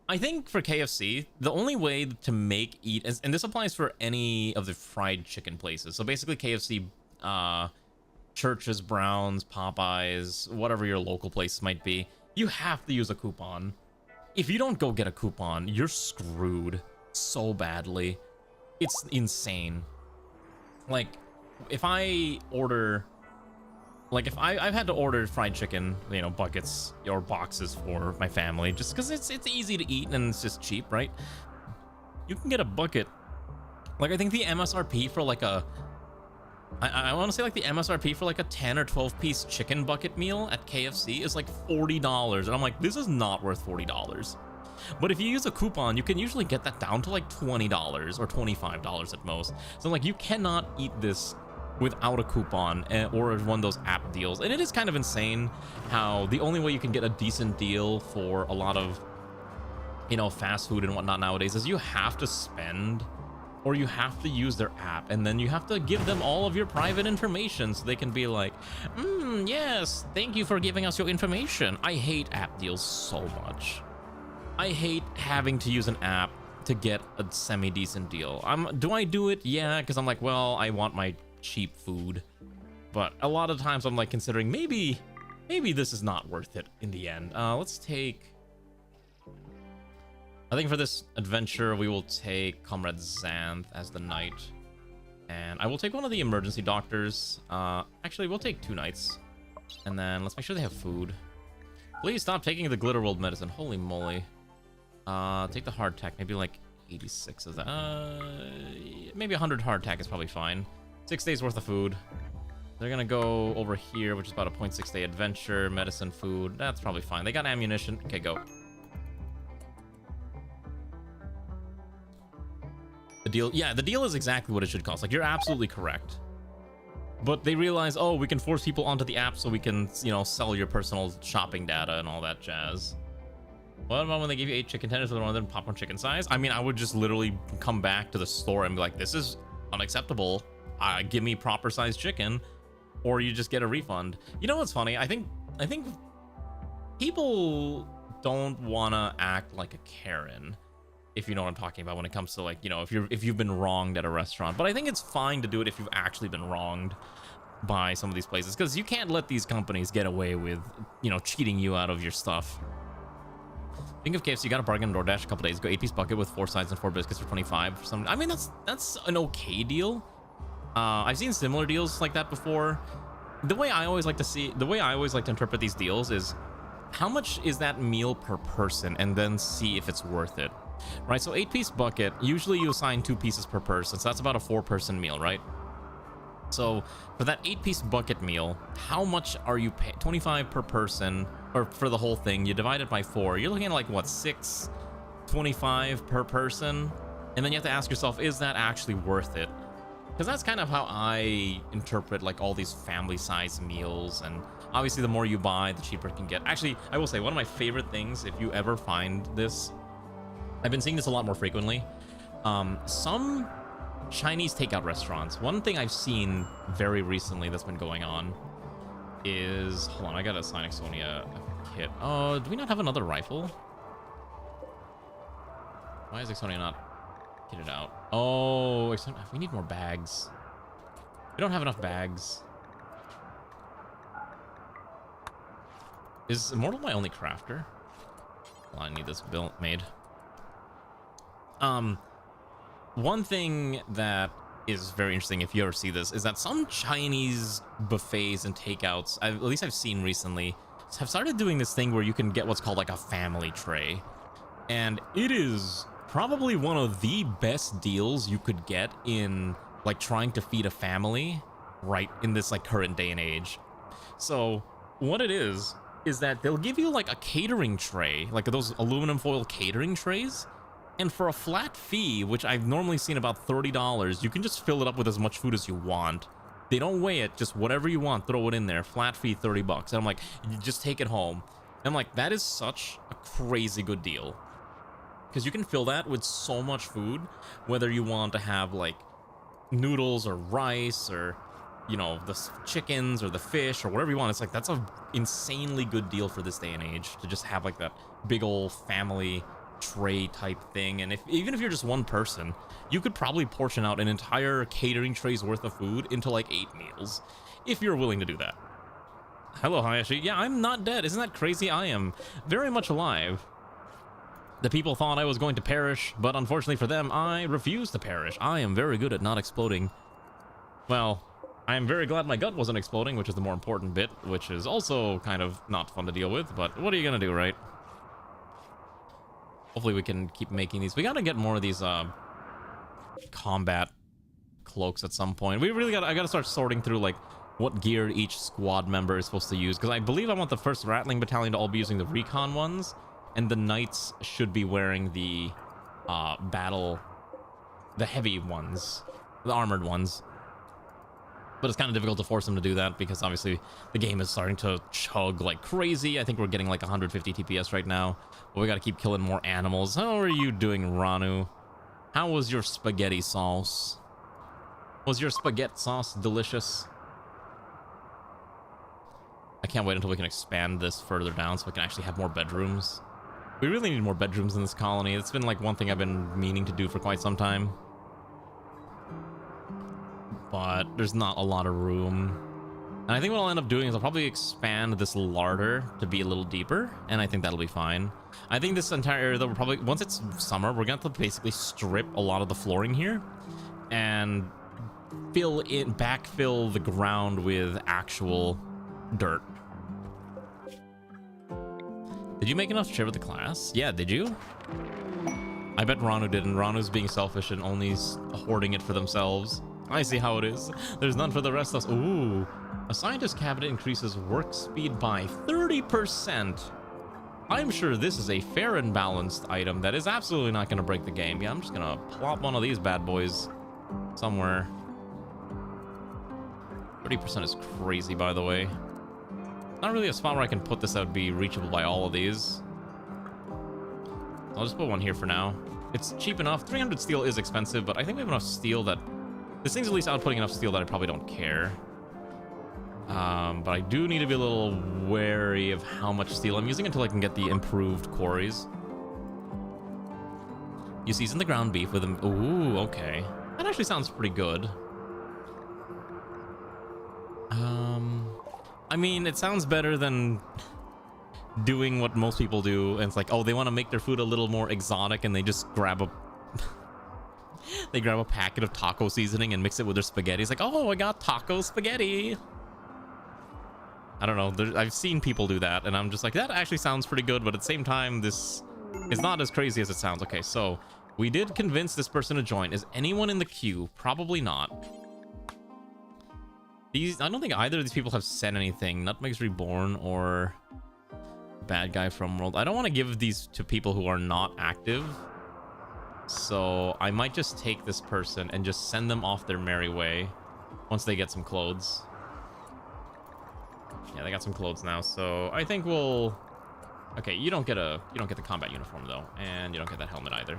I think for KFC, the only way to and this applies for any of the fried chicken places. So basically KFC, Church's, Brown's, Popeyes, whatever your local place might be, you have to use a coupon. If you don't go get a coupon, you're screwed so badly. It's insane. Like, if I order, like if I've had to order fried chicken, you know, buckets or boxes for my family, just because it's easy to eat and it's just cheap, right? You can get a bucket, like I think the MSRP for like I want to say like the MSRP for like a 10 or 12 piece chicken bucket meal at KFC is like $40, and I'm like, this is not worth $40. But if you use a coupon, you can usually get that down to like $20 or $25 at most. So like, you cannot eat this without a coupon or one of those app deals. And it is kind of insane how the only way you can get a decent deal for a lot of, you know, fast food and whatnot nowadays is you have to spend, or you have to use their app, and then you have to give them all of your private information so they can be like, yes, thank you for giving us your information. I hate app deals so much. I hate having to use an app to get a semi-decent deal. Do I do it? Yeah, because I'm like, well, I want my cheap food. But a lot of times I'm like considering maybe this is not worth it in the end. Let's take... I think for this adventure, we will take Comrade Xanth as the knight. And I will take one of the emergency doctors. Actually, we'll take 2 knights. And then let's make sure they have food. Please stop taking the Glitter World medicine. Holy moly. Take the hardtack. Maybe like 86 of that. Maybe 100 hardtack is probably fine. 6 days worth of food. They're gonna go over here, which is about a 0.6 day adventure. Medicine, food. That's probably fine. They got ammunition. Okay, go. The deal, yeah, the deal is exactly what it should cost. Like, you're absolutely correct. But they realize, oh, we can force people onto the app so we can, you know, sell your personal shopping data and all that jazz. What about when they give you 8 chicken tenders with one of them popcorn chicken size? I mean, I would just literally come back to the store and be like, this is unacceptable. Give me proper sized chicken, or you just get a refund. You know what's funny? I think people don't want to act like a Karen, if you know what I'm talking about, when it comes to, like, you know, if you've been wronged at a restaurant. But I think it's fine to do it if you've actually been wronged by some of these places, because you can't let these companies get away with, you know, cheating you out of your stuff. Think of KFC, you got a bargain on DoorDash a couple days ago, 8-piece bucket with 4 sides and 4 biscuits for 25 or something. I mean, that's an okay deal. I've seen similar deals like that before. The way I always like to interpret these deals is, how much is that meal per person, and then see if it's worth it. Right, so 8-piece bucket, usually you assign 2 pieces per person, so that's about a 4-person meal, right? So for that 8-piece bucket meal, how much are you paying? 25 per person, or for the whole thing, you divide it by 4, you're looking at like, what, 6.25 per person? And then you have to ask yourself, is that actually worth it? Because that's kind of how I interpret, like, all these family-sized meals. And obviously the more you buy, the cheaper it can get. Actually, I will say, one of my favorite things, if you ever find this, I've been seeing this a lot more frequently. Some Chinese takeout restaurants, one thing I've seen very recently that's been going on is... Hold on, I gotta assign Exonia a kit. Oh, do we not have another rifle? Why is Exonia not kitted out? Oh, we need more bags. We don't have enough bags. Is Immortal my only crafter? Well, I need this built made. One thing that is very interesting, if you ever see this, is that some Chinese buffets and takeouts, at least I've seen recently, have started doing this thing where you can get what's called like a family tray. And it is probably one of the best deals you could get in, like, trying to feed a family right in this, like, current day and age. So what it is that they'll give you like a catering tray, like those aluminum foil catering trays. And for a flat fee, which I've normally seen about $30, you can just fill it up with as much food as you want. They don't weigh it, just whatever you want, throw it in there. Flat fee, $30. And I'm like, you just take it home. And I'm like, that is such a crazy good deal. Because you can fill that with so much food, whether you want to have like noodles or rice or, you know, the chickens or the fish or whatever you want. It's like, that's a insanely good deal for this day and age, to just have like that big old family tray type thing. And even if you're just one person, you could probably portion out an entire catering tray's worth of food into like 8 meals, if you're willing to do that. Hello, Hayashi. Yeah, I'm not dead. Isn't that crazy? I am very much alive. The people thought I was going to perish, but unfortunately for them, I refuse to perish. I am very good at not exploding. Well, I am very glad my gut wasn't exploding, which is the more important bit, which is also kind of not fun to deal with, but what are you gonna do, right? Hopefully we can keep making these. We gotta get more of these combat cloaks at some point. I gotta start sorting through like what gear each squad member is supposed to use, because I believe I want the 1st Rattling Battalion to all be using the recon ones, and the knights should be wearing the the heavy ones, the armored ones. But it's kind of difficult to force them to do that, because obviously the game is starting to chug like crazy. I think we're getting like 150 TPS right now. But we gotta keep killing more animals. How are you doing, Ranu? How was your spaghetti sauce? Was your spaghetti sauce delicious? I can't wait until we can expand this further down so we can actually have more bedrooms. We really need more bedrooms in this colony. It's been like one thing I've been meaning to do for quite some time. But there's not a lot of room. And I think what I'll end up doing is I'll probably expand this larder to be a little deeper, and I think that'll be fine. I think this entire area, though, we're probably, once it's summer, we're going to have to basically strip a lot of the flooring here and backfill the ground with actual dirt. Did you make enough to share with the class? Yeah, did you? I bet Ranu didn't. Ranu's being selfish and only hoarding it for themselves. I see how it is. There's none for the rest of us. Ooh. A scientist cabinet increases work speed by 30%. I'm sure this is a fair and balanced item that is absolutely not going to break the game. Yeah, I'm just going to plop one of these bad boys somewhere. 30% is crazy, by the way. Not really a spot where I can put this that would be reachable by all of these. I'll just put one here for now. It's cheap enough. 300 steel is expensive, but I think we have enough steel that... This thing's at least outputting enough steel that I probably don't care. But I do need to be a little wary of how much steel I'm using until I can get the improved quarries. You season the ground beef with them. Ooh, okay. That actually sounds pretty good. I mean, it sounds better than doing what most people do. And it's like, oh, they want to make their food a little more exotic and they just grab a... they grab a packet of taco seasoning and mix it with their spaghetti. It's like, oh, I got taco spaghetti. I don't know. I've seen people do that, and I'm just like, that actually sounds pretty good, but at the same time, this is not as crazy as it sounds. Okay, so we did convince this person to join. Is anyone in the queue? Probably not. I don't think either of these people have said anything. Nutmeg's Reborn or Bad Guy from World. I don't want to give these to people who are not active. So I might just take this person and just send them off their merry way once they get some clothes. Yeah, they got some clothes now, so I think we'll... Okay, you don't get the combat uniform though, and you don't get that helmet either.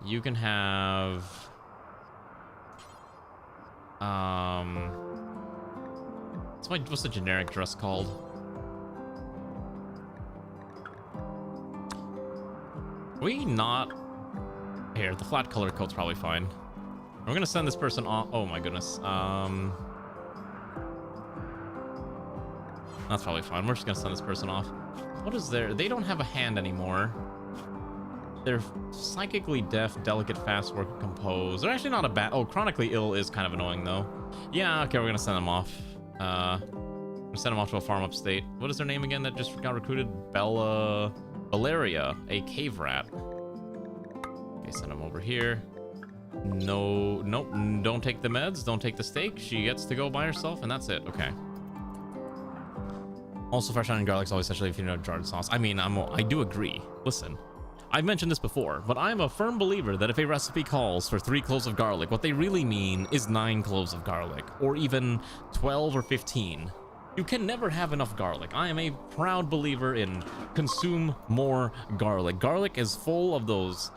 You can have... What's the generic dress called? We not... Here, the flat color coat's probably fine. We're gonna send this person off... Oh my goodness. That's probably fine. We're just gonna send this person off. What is their... They don't have a hand anymore. They're psychically deaf, delicate, fast work, composed. They're actually not a bad... Oh, chronically ill is kind of annoying, though. Yeah, okay, we're gonna send them off. We're gonna send them off to a farm upstate. What is their name again that just got recruited? Valeria, a cave rat. Okay, send them over here. No, nope, don't take the meds, don't take the steak. She gets to go by herself, and that's it. Okay. Also, fresh onion garlic is always especially if you know jarred sauce. I mean, I do agree. Listen, I've mentioned this before, but I'm a firm believer that if a recipe calls for 3 cloves of garlic, what they really mean is 9 cloves of garlic, or even 12 or 15. You can never have enough garlic. I am a proud believer in consume more garlic. Garlic is full of those,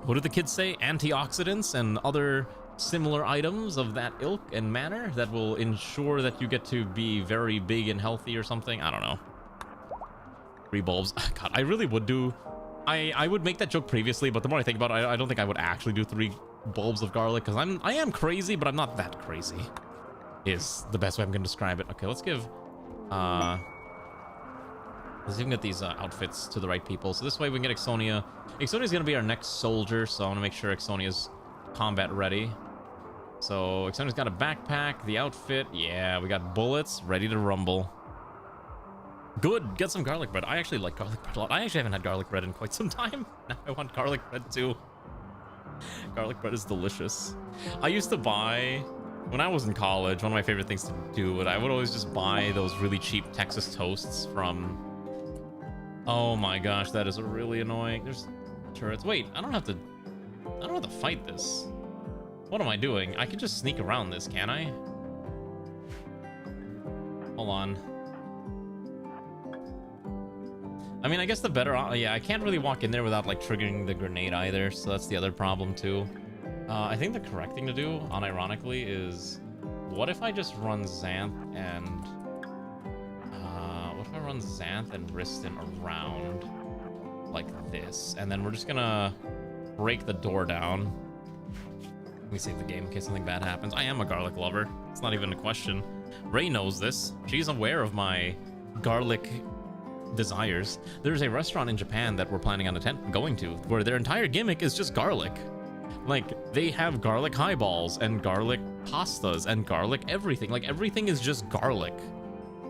what do the kids say? Antioxidants and other similar items of that ilk and manner that will ensure that you get to be very big and healthy or something. I don't know. 3 bulbs. God, I really would do... I would make that joke previously, but the more I think about it, I don't think I would actually do 3 bulbs of garlic, because I am crazy, but I'm not that crazy. Is the best way I'm going to describe it. Okay, let's give... Let's even get these outfits to the right people. So this way we can get Ixonia. Ixonia's going to be our next soldier, so I want to make sure Ixonia's combat ready. So Ixonia's got a backpack, the outfit. Yeah, we got bullets ready to rumble. Good, get some garlic bread. I actually like garlic bread a lot. I actually haven't had garlic bread in quite some time. Now I want garlic bread too. Garlic bread is delicious. I used to buy, when I was in college, one of my favorite things to do, and I would always just buy those really cheap Texas toasts from... Oh my gosh, that is really annoying. There's turrets. Wait, I don't have to fight this. What am I doing? I can just sneak around this, can I? Hold on. I mean, I guess the better... Yeah, I can't really walk in there without, like, triggering the grenade either, so that's the other problem, too. I think the correct thing to do, unironically, is... What if I just run Xanth and... what if I run Xanth and Riston around like this, and then we're just gonna break the door down. Let me save the game in case something bad happens. I am a garlic lover. It's not even a question. Ray knows this. She's aware of my garlic desires. There's a restaurant in Japan that we're planning on going to where their entire gimmick is just garlic. Like, they have garlic highballs and garlic pastas and garlic everything. Like, everything is just garlic.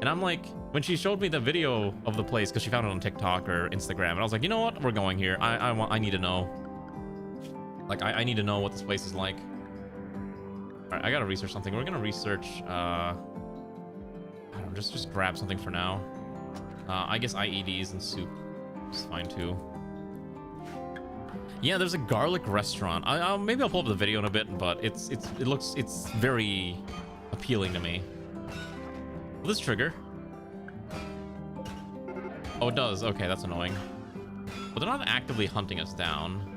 And I'm like, when she showed me the video of the place, because she found it on TikTok or Instagram, and I was like, you know what? We're going here. I need to know. Like, I need to know what this place is like. All right, I gotta research something. We're gonna research, I don't know, just grab something for now. I guess IEDs and soup is fine too. Yeah, there's a garlic restaurant. Maybe I'll pull up the video in a bit, but it's very appealing to me. Will this trigger? Oh, it does. Okay, that's annoying. But they're not actively hunting us down.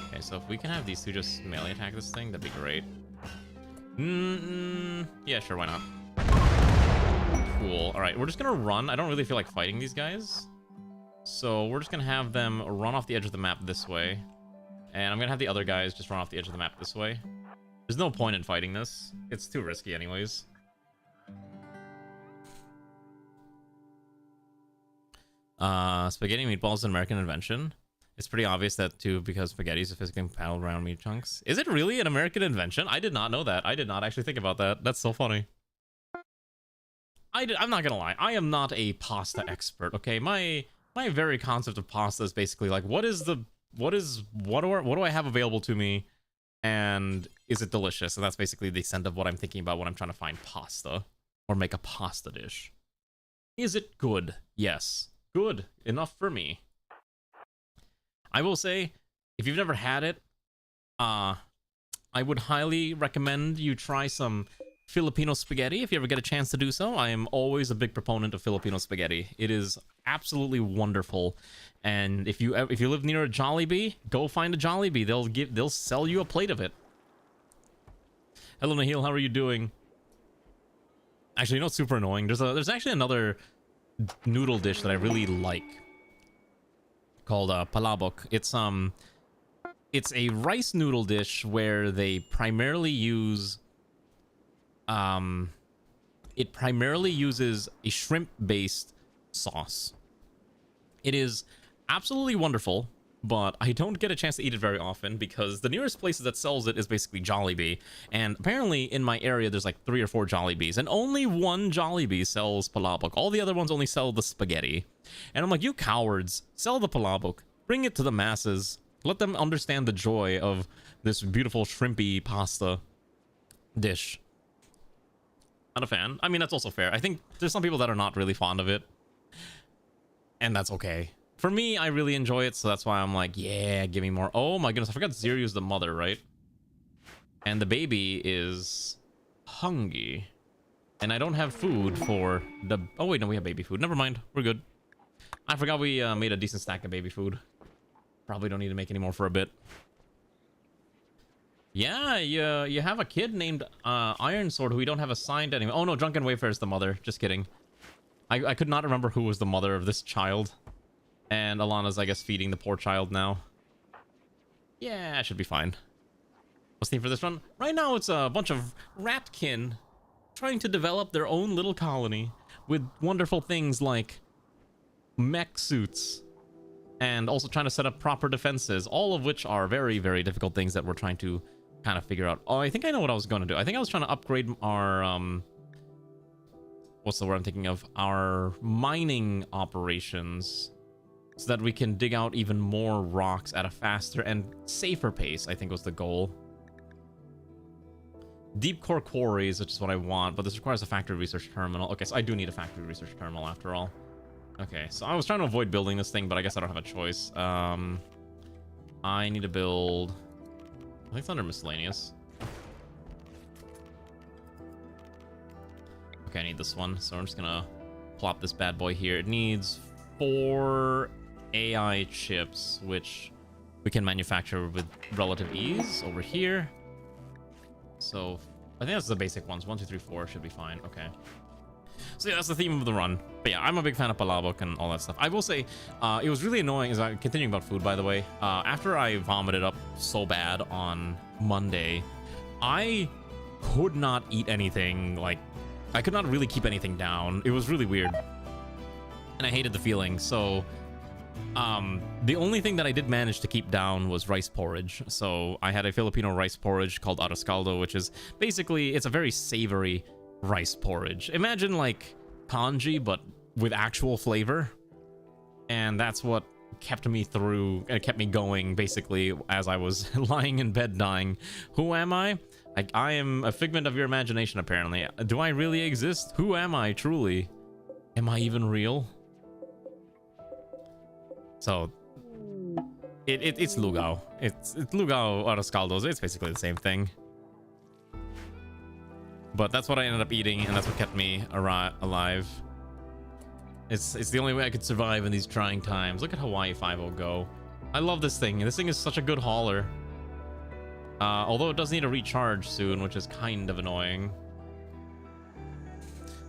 Okay, so if we can have these two just melee attack this thing, that'd be great. Yeah, sure, why not? Cool. All right, we're just gonna run. I don't really feel like fighting these guys, so we're just gonna have them run off the edge of the map this way, and I'm gonna have the other guys just run off the edge of the map this way. There's no point in fighting this. It's too risky anyways. Spaghetti meatballs is an American invention. It's pretty obvious that too, because spaghetti is a physically compatible round meat chunks. Is it really an American invention? I did not know that. I did not actually think about that. That's so funny. I'm not gonna lie. I am not a pasta expert. Okay, my very concept of pasta is basically like, what do I have available to me, and is it delicious? And that's basically the extent of what I'm thinking about when I'm trying to find pasta or make a pasta dish. Is it good? Yes, good enough for me. I will say, if you've never had it, I would highly recommend you try some Filipino spaghetti if you ever get a chance to do so. I am always a big proponent of Filipino spaghetti. It is absolutely wonderful. And if you live near a Jollibee, go find a Jollibee. They'll sell you a plate of it. Hello Nahil, how are you doing? Actually, you know what's super annoying? There's actually another noodle dish that I really like called palabok. It's a rice noodle dish where they primarily use it primarily uses a shrimp-based sauce. It is absolutely wonderful, but I don't get a chance to eat it very often because the nearest places that sells it is basically Jollibee, and apparently in my area there's like 3 or 4 Jollibees, and only one Jollibee sells palabok. All the other ones only sell the spaghetti. And I'm like, you cowards, sell the palabok, bring it to the masses, let them understand the joy of this beautiful shrimpy pasta dish. Not a fan. I mean, that's also fair. I think there's some people that are not really fond of it, and that's okay. For me, I really enjoy it, so that's why I'm like, yeah, give me more. Oh my goodness, I forgot Ziryu is the mother, right? And the baby is hungry, and I don't have food for the... Oh wait, no, we have baby food. Never mind, we're good. I forgot we made a decent stack of baby food. Probably don't need to make any more for a bit. Yeah, you have a kid named Iron Sword who we don't have assigned anyway. Oh no, Drunken Wayfair is the mother. Just kidding. I could not remember who was the mother of this child. And Alana's, I guess, feeding the poor child now. Yeah, should be fine. What's the theme for this run? Right now it's a bunch of ratkin trying to develop their own little colony with wonderful things like mech suits. And also trying to set up proper defenses, all of which are very, very difficult things that we're trying to kind of figure out. Oh, I think I know what I was going to do. I think I was trying to upgrade our, what's the word I'm thinking of? Our mining operations so that we can dig out even more rocks at a faster and safer pace, I think was the goal. Deep core quarries, which is what I want, but this requires a factory research terminal. Okay, so I do need a factory research terminal after all. Okay, so I was trying to avoid building this thing, but I guess I don't have a choice. I need to build... I think it's under miscellaneous. Okay, I need this one, so I'm just gonna plop this bad boy here. It needs 4 AI chips, which we can manufacture with relative ease over here. So I think that's the basic ones. 1, 2, 3, 4 should be fine. Okay. So yeah, that's the theme of the run. But yeah, I'm a big fan of palabok and all that stuff. I will say, it was really annoying, continuing about food, by the way, after I vomited up so bad on Monday, I could not eat anything, like, I could not really keep anything down. It was really weird. And I hated the feeling, so the only thing that I did manage to keep down was rice porridge. So I had a Filipino rice porridge called arroz caldo, which is basically, it's a very savory rice porridge. Imagine like kanji, but with actual flavor. And that's what kept me through, kept me going, basically, as I was lying in bed dying. Who am I? I am a figment of your imagination, apparently. Do I really exist? Who am I, truly? Am I even real? So, it's lugao. It's lugao arroz caldos. It's basically the same thing. But that's what I ended up eating, and that's what kept me alive. It's the only way I could survive in these trying times. Look at Hawaii 5-0 go. I love this thing. This thing is such a good hauler. Although it does need a recharge soon, which is kind of annoying.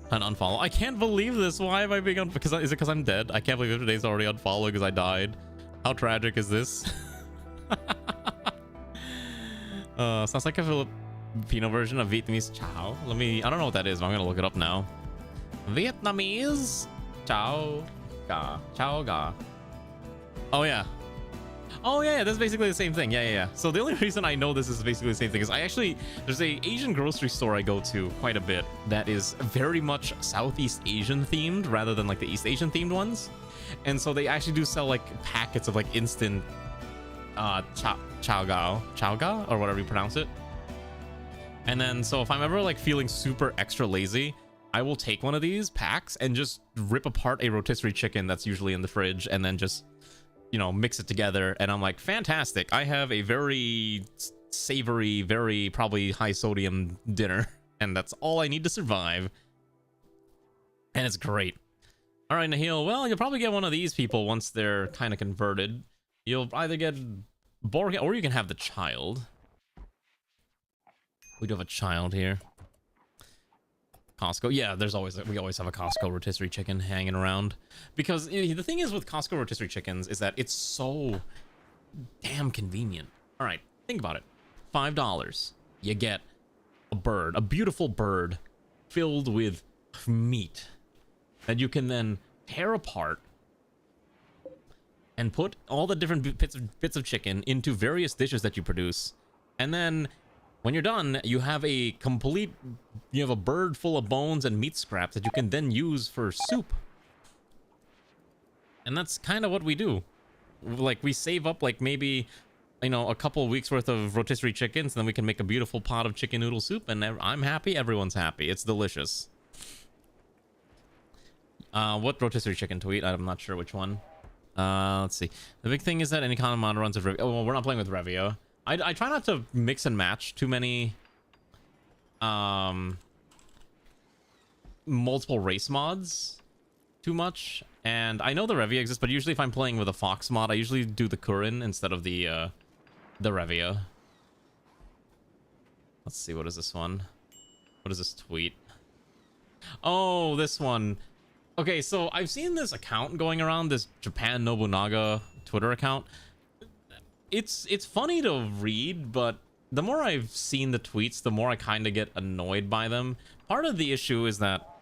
An unfollow. I can't believe this. Why am I being is it because I'm dead? I can't believe today's already unfollowed because I died. How tragic is this? Sounds like a Filipino version of Vietnamese ciao. I don't know what that is, but I'm gonna look it up now. Vietnamese ciao ga. Ciao ga. Oh yeah. Oh yeah, that's basically the same thing. Yeah. So the only reason I know this is basically the same thing is there's a Asian grocery store I go to quite a bit that is very much Southeast Asian themed rather than like the East Asian themed ones. And so they actually do sell like packets of like instant chao ga or whatever you pronounce it. And then so if I'm ever like feeling super extra lazy, I will take one of these packs and just rip apart a rotisserie chicken that's usually in the fridge and then just, you know, mix it together, and I'm like, fantastic, I have a very savory, very probably high sodium dinner, and that's all I need to survive, and it's great. All right, Nahil, well, you'll probably get one of these people once they're kind of converted. You'll either get Borg, or you can have the child. We do have a child here. Costco, yeah, we always have a Costco rotisserie chicken hanging around, because the thing is with Costco rotisserie chickens is that it's so damn convenient. All right, think about it. $5, you get a bird, a beautiful bird filled with meat that you can then tear apart and put all the different bits of chicken into various dishes that you produce, and then when you're done, you have a bird full of bones and meat scraps that you can then use for soup. And that's kind of what we do. Like, we save up like maybe, you know, a couple weeks worth of rotisserie chickens, and then we can make a beautiful pot of chicken noodle soup, and I'm happy, everyone's happy. It's delicious. What rotisserie chicken to eat? I'm not sure which one. Let's see. The big thing is that any kind of mod runs of Revio. Oh, well, we're not playing with Revio. I try not to mix and match too many multiple race mods too much, and I know the Revia exists, but usually if I'm playing with a Fox mod, I usually do the Kurin instead of the Revia. Let's see, what is this one? What is this tweet? Oh, this one. Okay, so I've seen this account going around, this Japan Nobunaga Twitter account. It's funny to read, but the more I've seen the tweets, the more I kind of get annoyed by them. Part of the issue is that,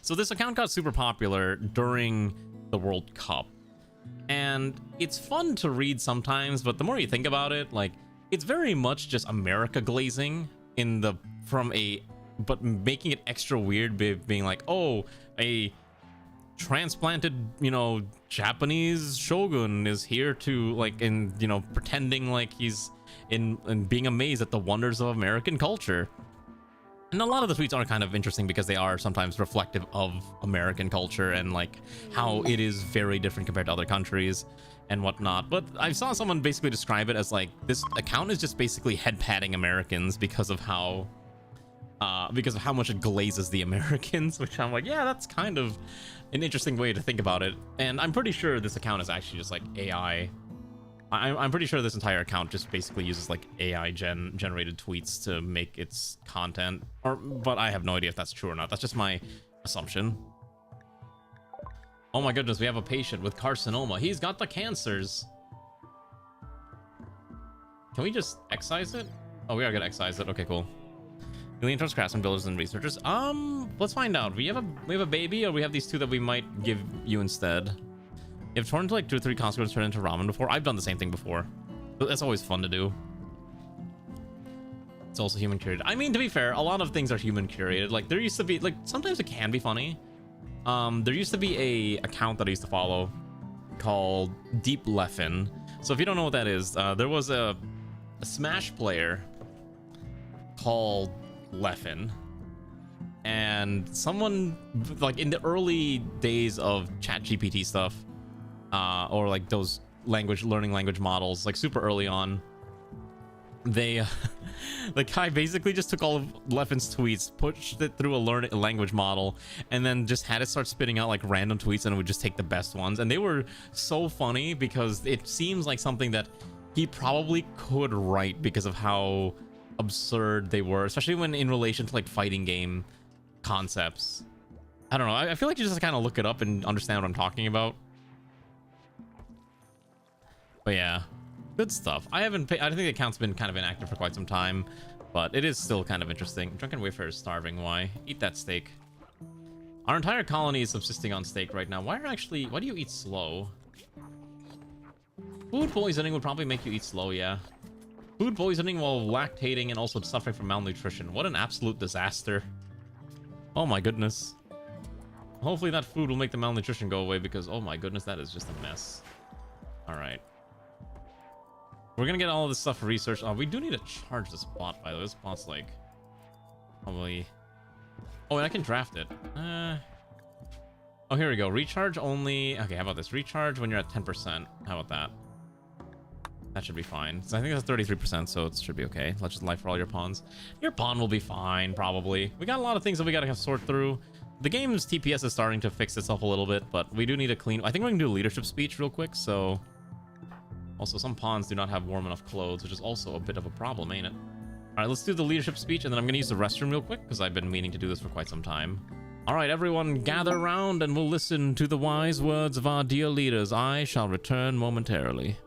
so this account got super popular during the World Cup, and it's fun to read sometimes, but the more you think about it, like, it's very much just America glazing but making it extra weird, being like, oh, a transplanted, you know, Japanese shogun is here to, like, and, you know, pretending like he's in being amazed at the wonders of American culture. And a lot of the tweets are kind of interesting because they are sometimes reflective of American culture and like how it is very different compared to other countries and whatnot. But I saw someone basically describe it as like, this account is just basically head patting Americans because of how much it glazes the Americans, which I'm like, yeah, that's kind of an interesting way to think about it. And I'm pretty sure this account is actually just like AI. I'm pretty sure this entire account just basically uses like AI generated tweets to make its content, but I have no idea if that's true or not. That's just my assumption. Oh my goodness, we have a patient with carcinoma. He's got the cancers. Can we just excise it? Oh, we are gonna excise it. Okay, cool. Alien trust craftsmen, builders, and researchers. Let's find out. We have a baby, or we have these two that we might give you instead. You've turned into like 2 or 3 consequences turned into ramen before. I've done the same thing before. But that's always fun to do. It's also human curated. I mean, to be fair, a lot of things are human curated. Like there used to be, like sometimes it can be funny. There used to be a account that I used to follow called Deep Leffen. So if you don't know what that is, there was a Smash player called Leffen, and someone like in the early days of ChatGPT stuff, or like those learning language models, like super early on, they the guy basically just took all of Leffen's tweets, pushed it through a language model, and then just had it start spitting out like random tweets, and it would just take the best ones. And they were so funny because it seems like something that he probably could write because of how absurd they were, especially when in relation to like fighting game concepts. I don't know. I feel like you just kind of look it up and understand what I'm talking about. But yeah, good stuff. I think the account's been kind of inactive for quite some time, but it is still kind of interesting. Drunken Wayfarer is starving. Why? Eat that steak. Our entire colony is subsisting on steak right now. Why do you eat slow? Food poisoning would probably make you eat slow, yeah. Food poisoning while lactating and also suffering from malnutrition. What an absolute disaster. Oh my goodness. Hopefully that food will make the malnutrition go away because, oh my goodness, that is just a mess. Alright. We're gonna get all of this stuff researched. Oh, we do need to charge this bot, by the way. This bot's like... probably... Oh, and I can draft it. Oh, here we go. Recharge only... Okay, how about this? Recharge when you're at 10%. How about that? That should be fine. So I think that's 33%, so it should be okay. Let's just life for all your pawns. Your pawn will be fine, probably. We got a lot of things that we gotta sort through. The game's TPS is starting to fix itself a little bit, but we do need a clean... I think we're gonna do a leadership speech real quick, so... Also, some pawns do not have warm enough clothes, which is also a bit of a problem, ain't it? Alright, let's do the leadership speech, and then I'm gonna use the restroom real quick, because I've been meaning to do this for quite some time. Alright, everyone, gather round, and we'll listen to the wise words of our dear leaders. I shall return momentarily.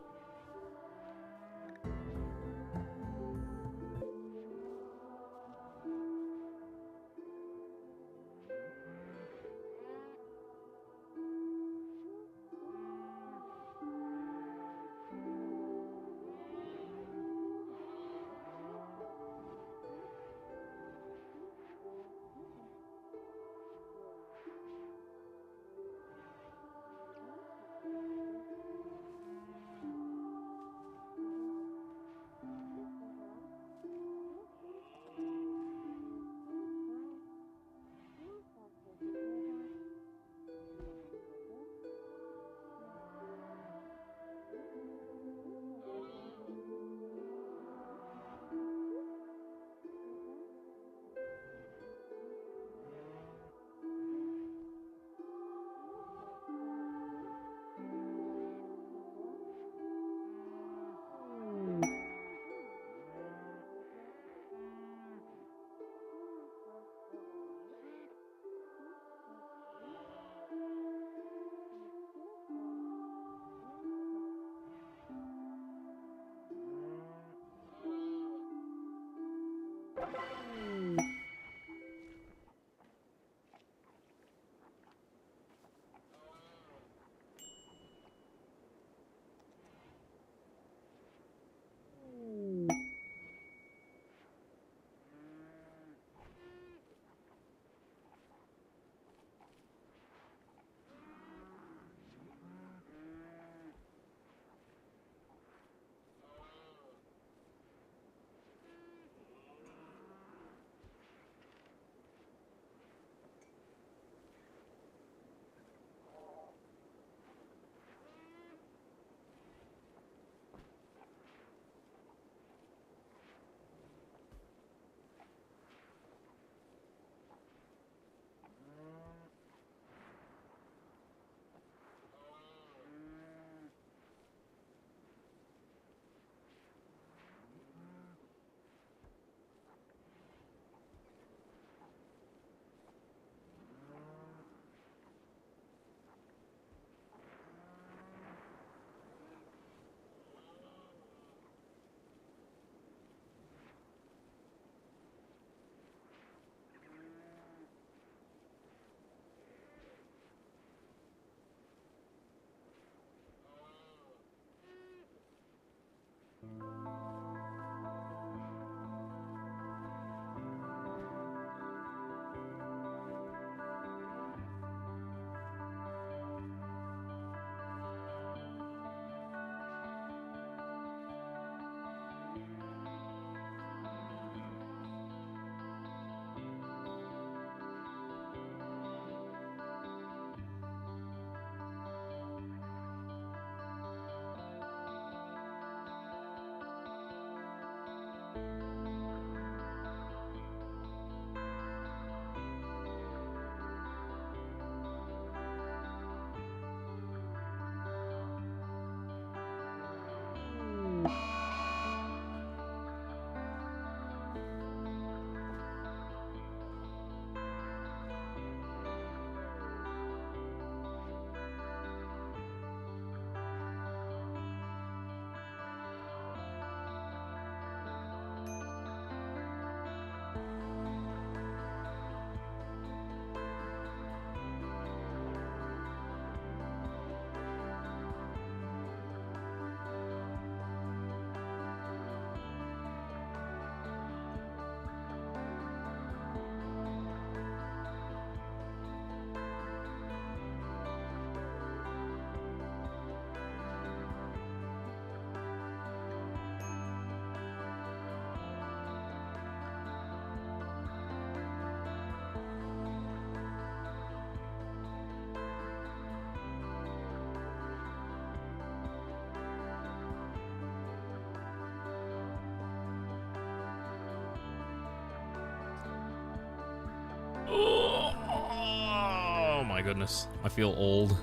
goodness. I feel old.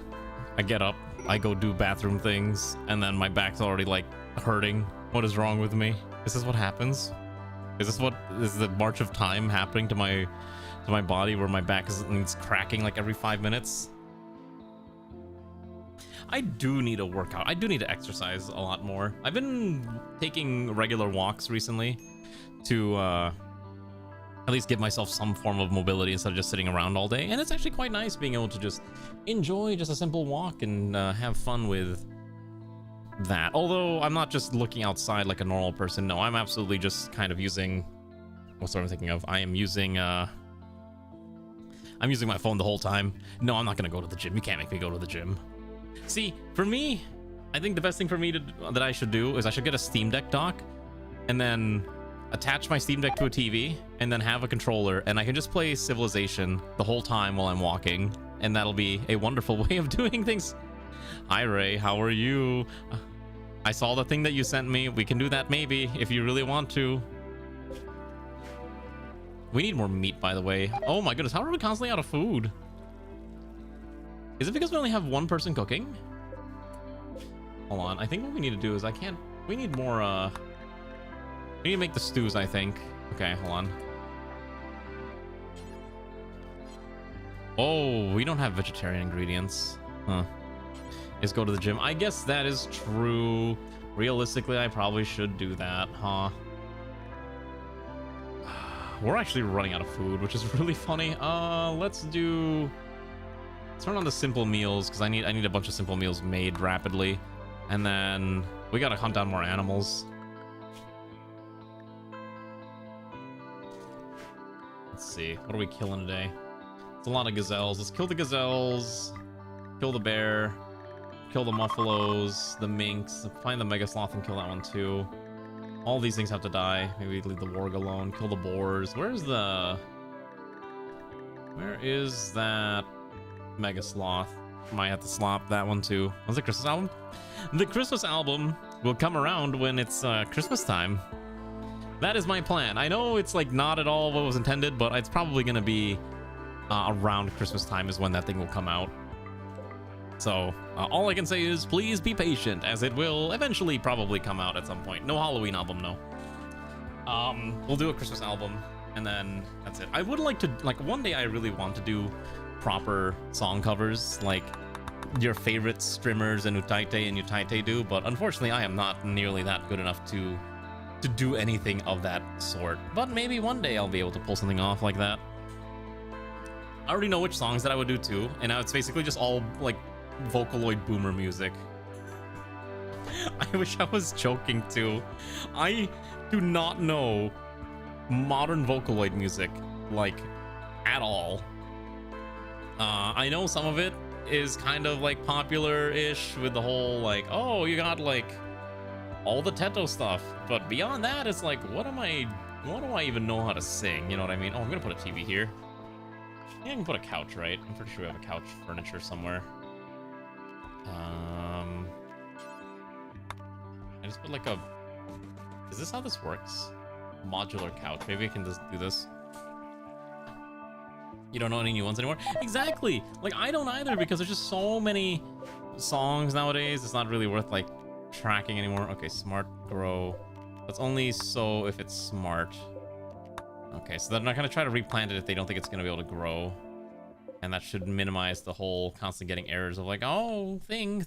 I get up, I go do bathroom things, and then my back's already like hurting. What is wrong with me? Is this what happens? Is the march of time happening to my body where my back is cracking like every 5 minutes? I do need a workout. I do need to exercise a lot more. I've been taking regular walks recently to at least give myself some form of mobility instead of just sitting around all day. And it's actually quite nice being able to just enjoy just a simple walk and have fun with that. Although I'm not just looking outside like a normal person. No, I'm absolutely just kind of using... What's what I'm thinking of? I'm using my phone the whole time. No, I'm not going to go to the gym. You can't make me go to the gym. See, for me, I think the best thing for me that I should do is I should get a Steam Deck dock and then attach my Steam Deck to a TV and then have a controller, and I can just play Civilization the whole time while I'm walking, and that'll be a wonderful way of doing things. Hi Ray, how are you? I saw the thing that you sent me. We can do that maybe if you really want to. We need more meat, by the way. Oh my goodness, how are we constantly out of food? Is it because we only have one person cooking? Hold on, I think what we need to do is we need more, we need to make the stews, I think. Okay, hold on. Oh, we don't have vegetarian ingredients. Huh. Let's go to the gym. I guess that is true. Realistically, I probably should do that, huh? We're actually running out of food, which is really funny. Let's turn on the simple meals, because I need a bunch of simple meals made rapidly. And then we gotta hunt down more animals. Let's see, what are we killing today? It's a lot of gazelles. Let's kill the gazelles, kill the bear, kill the muffalos, the minks, find the mega sloth and kill that one too. All these things have to die. Maybe leave the warg alone, kill the boars. Where is that mega sloth? Might have to slop that one too. What's the Christmas album? The Christmas album will come around when it's Christmas time. That is my plan. I know it's like not at all what was intended, but it's probably gonna be around Christmas time is when that thing will come out. So all I can say is please be patient, as it will eventually probably come out at some point. No Halloween album, no. We'll do a Christmas album, and then that's it. I would like to, like, one day I really want to do proper song covers, like your favorite streamers and Utaite and Utaite do, but unfortunately I am not nearly that good enough to do anything of that sort. But maybe one day I'll be able to pull something off like that. I already know which songs that I would do too, and now it's basically just all like Vocaloid boomer music. I wish I was joking too. I do not know modern Vocaloid music, like, at all. I know some of it is kind of like popular-ish with the whole like, oh, you got like all the Teto stuff, but beyond that it's like, what do I even know how to sing? You know what I mean? Oh, I'm gonna put a TV here. Yeah, I can put a couch, right? I'm pretty sure we have a couch furniture somewhere. I just put like a... Is this how this works? Modular couch. Maybe I can just do this. You don't know any new ones anymore? Exactly! Like, I don't either, because there's just so many songs nowadays. It's not really worth, like, tracking anymore. Okay, smart grow. That's only so if it's smart. Okay, so they're not going to try to replant it if they don't think it's going to be able to grow. And that should minimize the whole constant getting errors of like, oh, thing.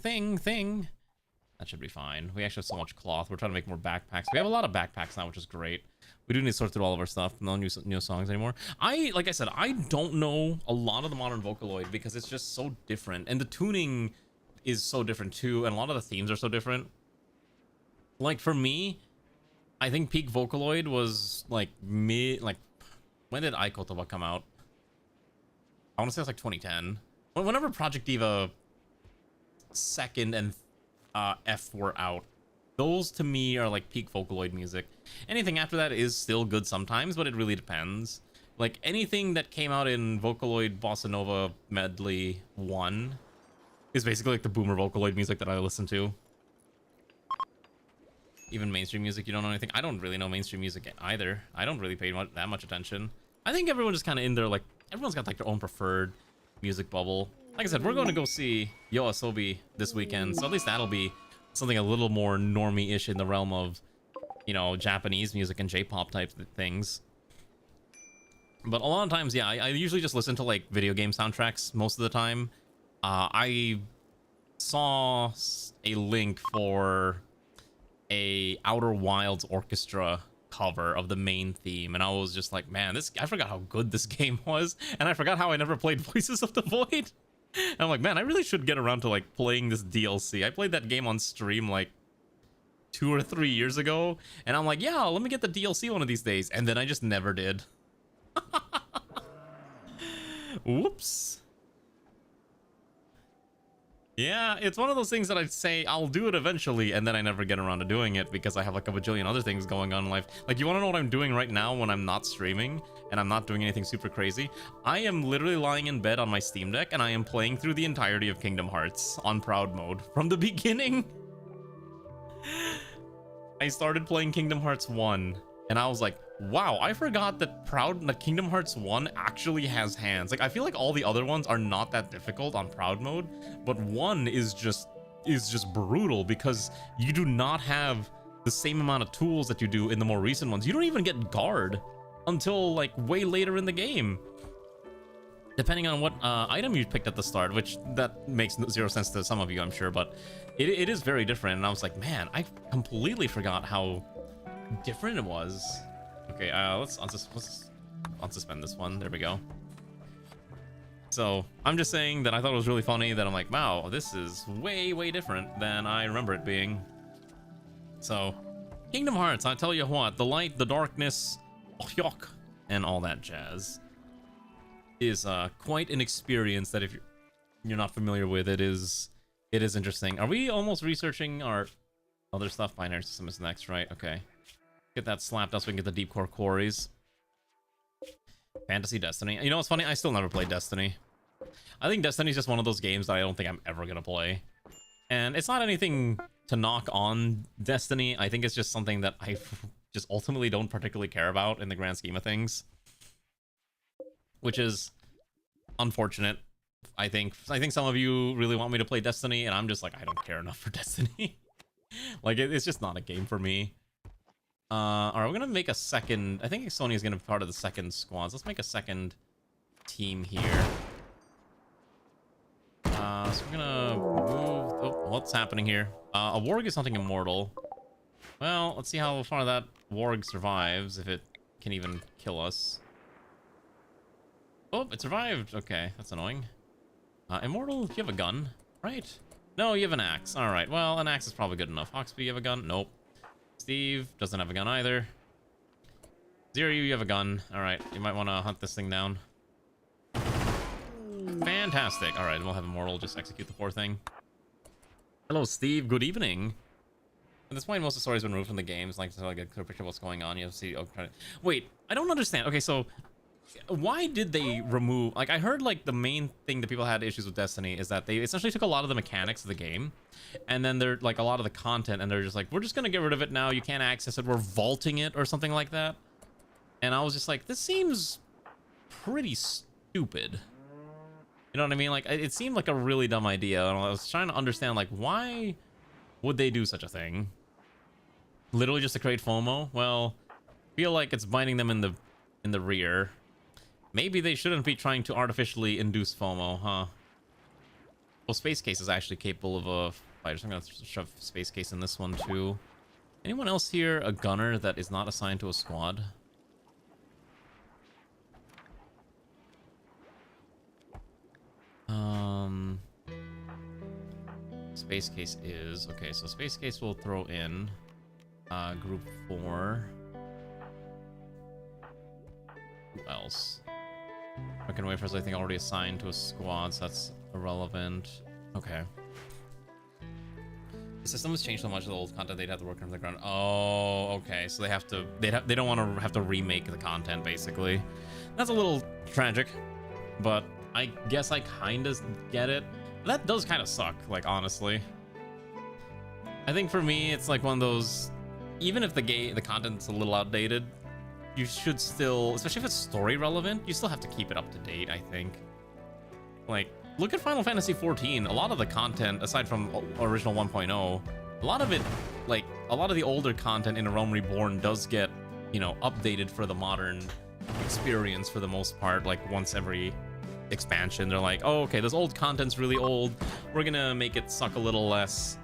That should be fine. We actually have so much cloth. We're trying to make more backpacks. We have a lot of backpacks now, which is great. We do need to sort through all of our stuff. No new songs anymore. Like I said, I don't know a lot of the modern Vocaloid because it's just so different. And the tuning is so different too. And a lot of the themes are so different. Like for me, I think peak Vocaloid was like when did Aikotoba come out? I want to say it's like 2010. Whenever Project Diva 2nd and F were out, those to me are like peak Vocaloid music. Anything after that is still good sometimes, but it really depends. Like anything that came out in Vocaloid Bossa Nova Medley 1 is basically like the boomer Vocaloid music that I listen to. Even mainstream music, you don't know anything? I don't really know mainstream music either. I don't really pay that much attention. I think everyone just kind of in there, like, everyone's got like their own preferred music bubble. like I said, we're going to go see Yoasobi this weekend, so at least that'll be something a little more normie-ish in the realm of, you know, Japanese music and J-pop type things. But a lot of times, yeah, I usually just listen to, like, video game soundtracks most of the time. I saw a link for a Outer Wilds orchestra cover of the main theme, and I was just like, man, I forgot how good this game was, and I forgot how I never played Voices of the Void. And I'm like, man, I really should get around to, like, playing this DLC. I played that game on stream, like, 2 or 3 years ago, and I'm like, yeah, let me get the DLC one of these days, and then I just never did. Whoops. Yeah, it's one of those things that I'd say I'll do it eventually, and then I never get around to doing it because I have like a bajillion other things going on in life. Like, you want to know what I'm doing right now when I'm not streaming and I'm not doing anything super crazy? I am literally lying in bed on my Steam Deck and I am playing through the entirety of Kingdom Hearts on proud mode from the beginning. I started playing Kingdom Hearts 1 and I was like, wow, I forgot that Kingdom Hearts 1 actually has hands. Like, I feel like all the other ones are not that difficult on proud mode, but 1 is just brutal because you do not have the same amount of tools that you do in the more recent ones. You don't even get guard until like way later in the game, depending on what item you picked at the start, which that makes zero sense to some of you, I'm sure, but it is very different. And I was like, man, I completely forgot how different it was. Okay, let's unsuspend this one. There we go. So I'm just saying that I thought it was really funny that I'm like, wow, this is way, way different than I remember it being. So Kingdom Hearts, I tell you what, the light, the darkness, and all that jazz is quite an experience that if you're not familiar with, it is interesting. Are we almost researching our other stuff? Binary system is next, right? Okay. Get that slapped up so we can get the deep core quarries. Fantasy Destiny. You know what's funny? I still never played Destiny. I think Destiny's just one of those games that I don't think I'm ever gonna play. And it's not anything to knock on Destiny. I think it's just something that I just ultimately don't particularly care about in the grand scheme of things. Which is unfortunate. I think some of you really want me to play Destiny, and I'm just like, I don't care enough for Destiny. Like, it's just not a game for me. Alright, we're gonna make a second. I think Sony is gonna be part of the second squads. Let's make a second team here. So we're gonna move. Oh, what's happening here? A warg is hunting immortal. Well, let's see how far that warg survives, if it can even kill us. Oh, it survived. Okay, that's annoying. Immortal, you have a gun, right? No, you have an axe. Alright, well, an axe is probably good enough. Hawksby, you have a gun? Nope. Steve doesn't have a gun either. Zero, you have a gun. Alright, you might want to hunt this thing down. Fantastic. Alright, we'll have Immortal just execute the poor thing. Hello, Steve. Good evening. At this point, most of the stories have been removed from the games. Like, to get a clear picture of what's going on, you have to see... Oh, wait, I don't understand. Okay, so... why did they remove... Like, I heard, like, the main thing that people had issues with Destiny is that they essentially took a lot of the mechanics of the game, and then they're, like, a lot of the content, and they're just like, we're just gonna get rid of it now, you can't access it, we're vaulting it, or something like that. And I was just like, this seems pretty stupid. You know what I mean? Like, it seemed like a really dumb idea, and I was trying to understand, like, why would they do such a thing? Literally just to create FOMO? Well, I feel like it's biting them in the rear. Maybe they shouldn't be trying to artificially induce FOMO, huh? Well, Space Case is actually capable of a fighter, so I'm gonna shove Space Case in this one too. Anyone else here a gunner that is not assigned to a squad? Space Case is... Okay, so Space Case will throw in Group 4. Who else? Fucking wafers, I think, already assigned to a squad, so that's irrelevant. Okay. The system has changed so much of the old content they'd have to work on the ground. Oh, okay. So they have to... They don't want to have to remake the content, basically. That's a little tragic, but I guess I kind of get it. That does kind of suck, like, honestly. I think for me, it's like one of those... Even if the content's a little outdated, you should still, especially if it's story relevant, you still have to keep it up to date, I think. Like, look at Final Fantasy XIV. A lot of the content, aside from original 1.0, a lot of it, like a lot of the older content in A Realm Reborn does get, you know, updated for the modern experience for the most part. Like once every expansion, they're like, oh, okay, this old content's really old. We're gonna make it suck a little less.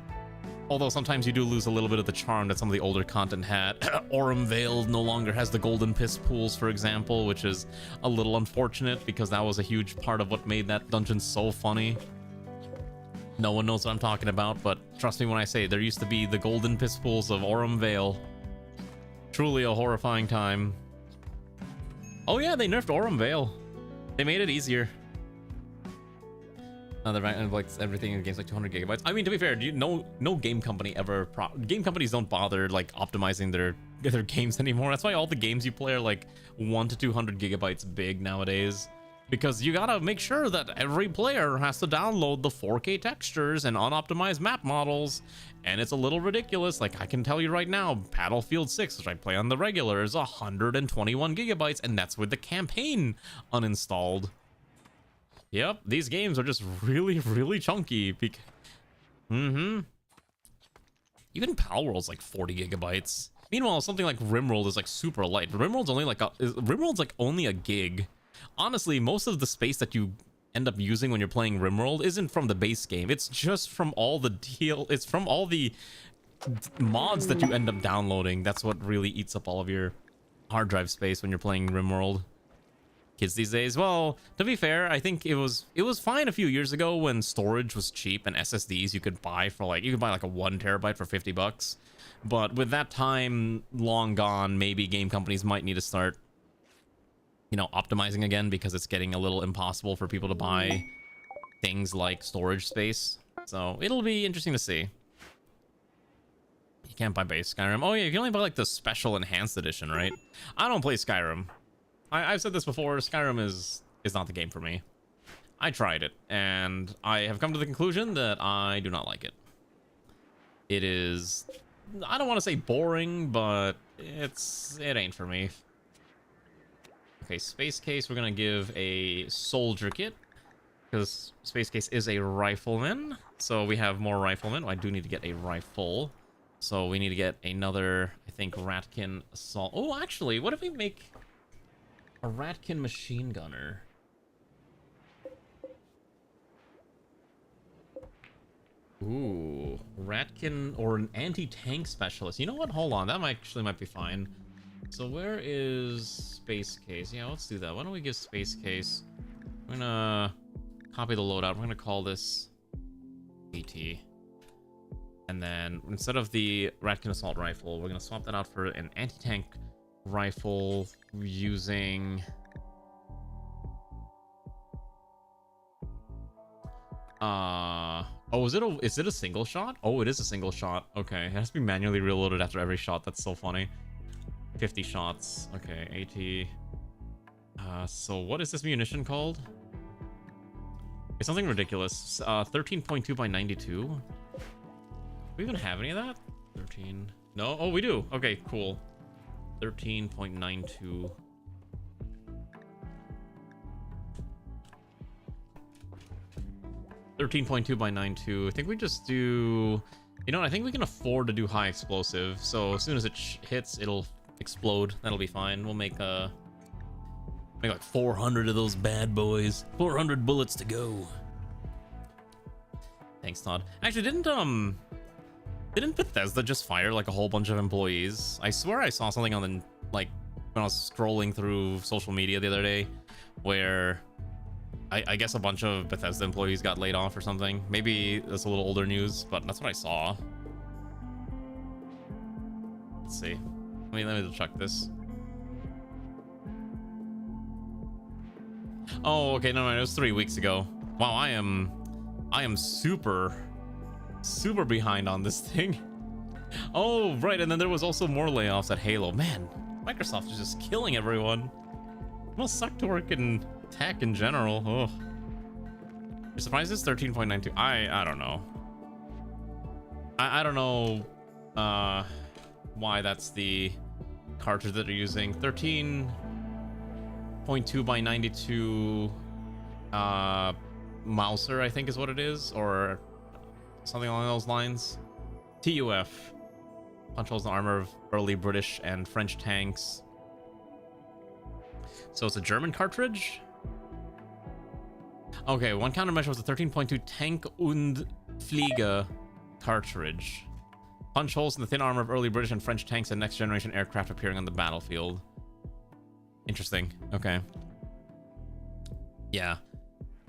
Although sometimes you do lose a little bit of the charm that some of the older content had. Aurum Vale no longer has the golden piss pools, for example, which is a little unfortunate because that was a huge part of what made that dungeon so funny. No one knows what I'm talking about, but trust me when I say there used to be the golden piss pools of Aurum Vale. Truly a horrifying time. Oh yeah, they nerfed Aurum Vale. They made it easier. The right like everything in the game's like 200 gigabytes. I mean, to be fair, no game company ever game companies don't bother like optimizing their games anymore. That's why all the games you play are like 1 to 200 gigabytes big nowadays, because you gotta make sure that every player has to download the 4K textures and unoptimized map models, and it's a little ridiculous. Like I can tell you right now, Battlefield 6, which I play on the regular, is 121 gigabytes, and that's with the campaign uninstalled. Yep, these games are just really, really chunky. Even Palworld's like 40 gigabytes. Meanwhile, something like Rimworld is like super light. Rimworld's only a gig. Honestly, most of the space that you end up using when you're playing Rimworld isn't from the base game. It's just from all the it's from all the mods that you end up downloading. That's what really eats up all of your hard drive space when you're playing Rimworld. Kids these days, well, to be fair, I think it was fine a few years ago when storage was cheap and SSDs you could buy for like a 1 terabyte for $50. But with that time long gone, maybe game companies might need to start, you know, optimizing again, because it's getting a little impossible for people to buy things like storage space. So it'll be interesting to see. You can't buy base Skyrim. Oh yeah, you can only buy like the special enhanced edition, right? I don't play Skyrim. I've said this before, Skyrim is not the game for me. I tried it, and I have come to the conclusion that I do not like it. It is, I don't want to say boring, but it ain't for me. Okay, Space Case, we're gonna give a soldier kit, because Space Case is a rifleman, so we have more riflemen. I do need to get a rifle, so we need to get another, I think, Ratkin assault. Oh, actually, what if we make a Ratkin machine gunner? Ooh, Ratkin or an anti-tank specialist. You know what? Hold on, that might be fine. So where is Space Case? Yeah, let's do that. Why don't we give Space Case? We're gonna copy the loadout. We're gonna call this AT. And then instead of the Ratkin assault rifle, we're gonna swap that out for an anti-tank rifle using oh, is it a single shot? Oh, it is a single shot. Okay, it has to be manually reloaded after every shot. That's so funny. 50 shots. Okay, AT. So what is this munition called? It's something ridiculous. 13.2 by 92. Do we even have any of that? 13. No? Oh, we do. Okay, cool. 13.92. .2 by 92. I think we just do, you know what, I think we can afford to do high explosive, so as soon as it hits, it'll explode. That'll be fine. We'll make like 400 of those bad boys. 400 bullets to go. Thanks, Todd. Actually, didn't Bethesda just fire like a whole bunch of employees? I swear I saw something on the, like, when I was scrolling through social media the other day, where I guess a bunch of Bethesda employees got laid off or something. Maybe that's a little older news, but that's what I saw. Let's see. Let me check this. Oh, okay, no, it was 3 weeks ago. Wow, I am super behind on this thing. Oh, right, and then there was also more layoffs at Halo. Man, Microsoft is just killing everyone. It must suck to work in tech in general. Oh, you're surprised it's 13.92. I don't know. I don't know why that's the cartridge that they're using. 13.2 by 92. Mauser, I think is what it is, or something along those lines. TUF. Punch holes in the armor of early British and French tanks. So it's a German cartridge? Okay, one countermeasure was a 13.2 Tank und Flieger cartridge. Punch holes in the thin armor of early British and French tanks and next generation aircraft appearing on the battlefield. Interesting. Okay. Yeah.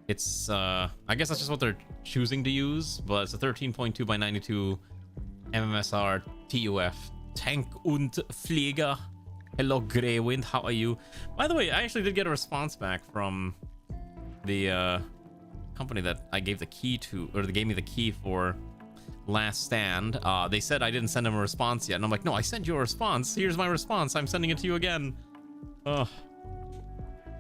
It's, I guess that's just what they're choosing to use, but it's a 13.2 by 92 MMSR TUF. Tank und Flieger. Hello, Greywind. How are you? By the way, I actually did get a response back from the company that I gave the key to, or they gave me the key for Last Stand. They said I didn't send them a response yet, and I'm like, no, I sent you a response. Here's my response. I'm sending it to you again. Ugh.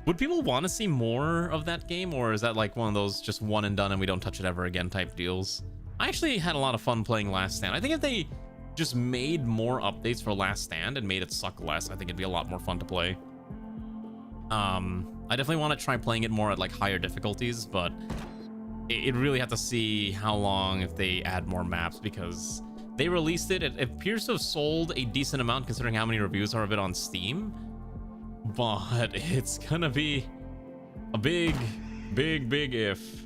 Would people want to see more of that game, or is that like one of those just one and done and we don't touch it ever again type deals? I actually had a lot of fun playing Last Stand. I think if they just made more updates for Last Stand and made it suck less, I think it'd be a lot more fun to play. I definitely want to try playing it more at like higher difficulties, but it really had to see how long if they add more maps, because they released it. It appears to have sold a decent amount considering how many reviews are of it on Steam, but it's gonna be a big if.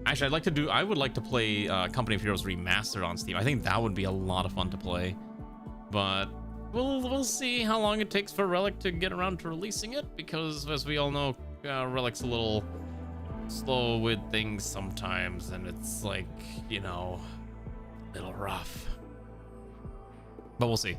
Actually, I would like to play Company of Heroes Remastered on Steam. I think that would be a lot of fun to play, but we'll see how long it takes for Relic to get around to releasing it, because as we all know, Relic's a little slow with things sometimes, and it's like, you know, a little rough. But we'll see.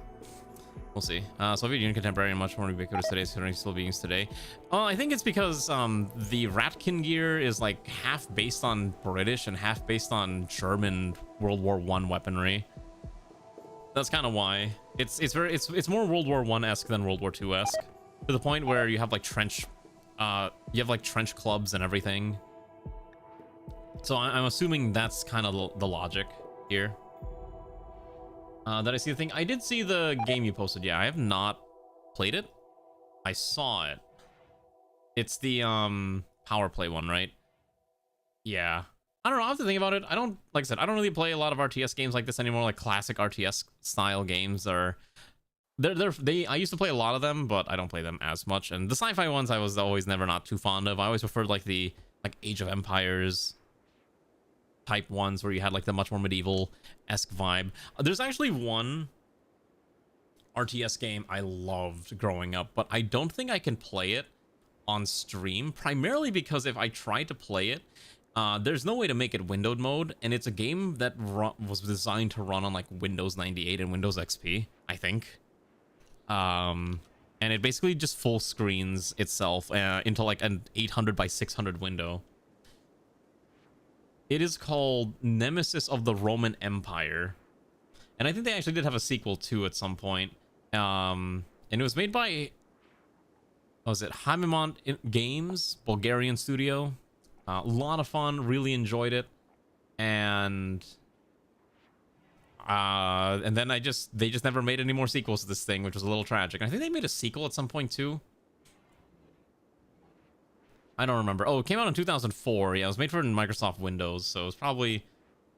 We'll see. Soviet Union contemporary and much more ubiquitous today, considering still being used today. I think it's because the Ratkin gear is like half based on British and half based on German World War I weaponry. That's kind of why. It's more World War I-esque than World War II-esque, to the point where you have like trench clubs and everything. So I'm assuming that's kind of the logic here. Did I see the thing? I did see the game you posted. Yeah, I have not played it. I saw it. It's the power play one, right? Yeah. I don't know. I have to think about it. Like I said, I don't really play a lot of RTS games like this anymore. Like classic RTS style games are. I used to play a lot of them, but I don't play them as much. And the sci-fi ones I was always never not too fond of. I always preferred like the Age of Empires type ones where you had like the much more medieval-esque vibe. There's actually one RTS game I loved growing up, but I don't think I can play it on stream, primarily because if I try to play it, there's no way to make it windowed mode, and it's a game that was designed to run on like Windows 98 and Windows XP, I think. And it basically just full screens itself into like an 800 by 600 window. It is called Nemesis of the Roman Empire, and I think they actually did have a sequel too at some point. And it was made by, what was it, Hamimont Games, Bulgarian studio. A lot of fun, really enjoyed it, and then they just never made any more sequels to this thing, which was a little tragic. And I think they made a sequel at some point too. I don't remember. Oh, it came out in 2004. Yeah, it was made for Microsoft Windows, so it's probably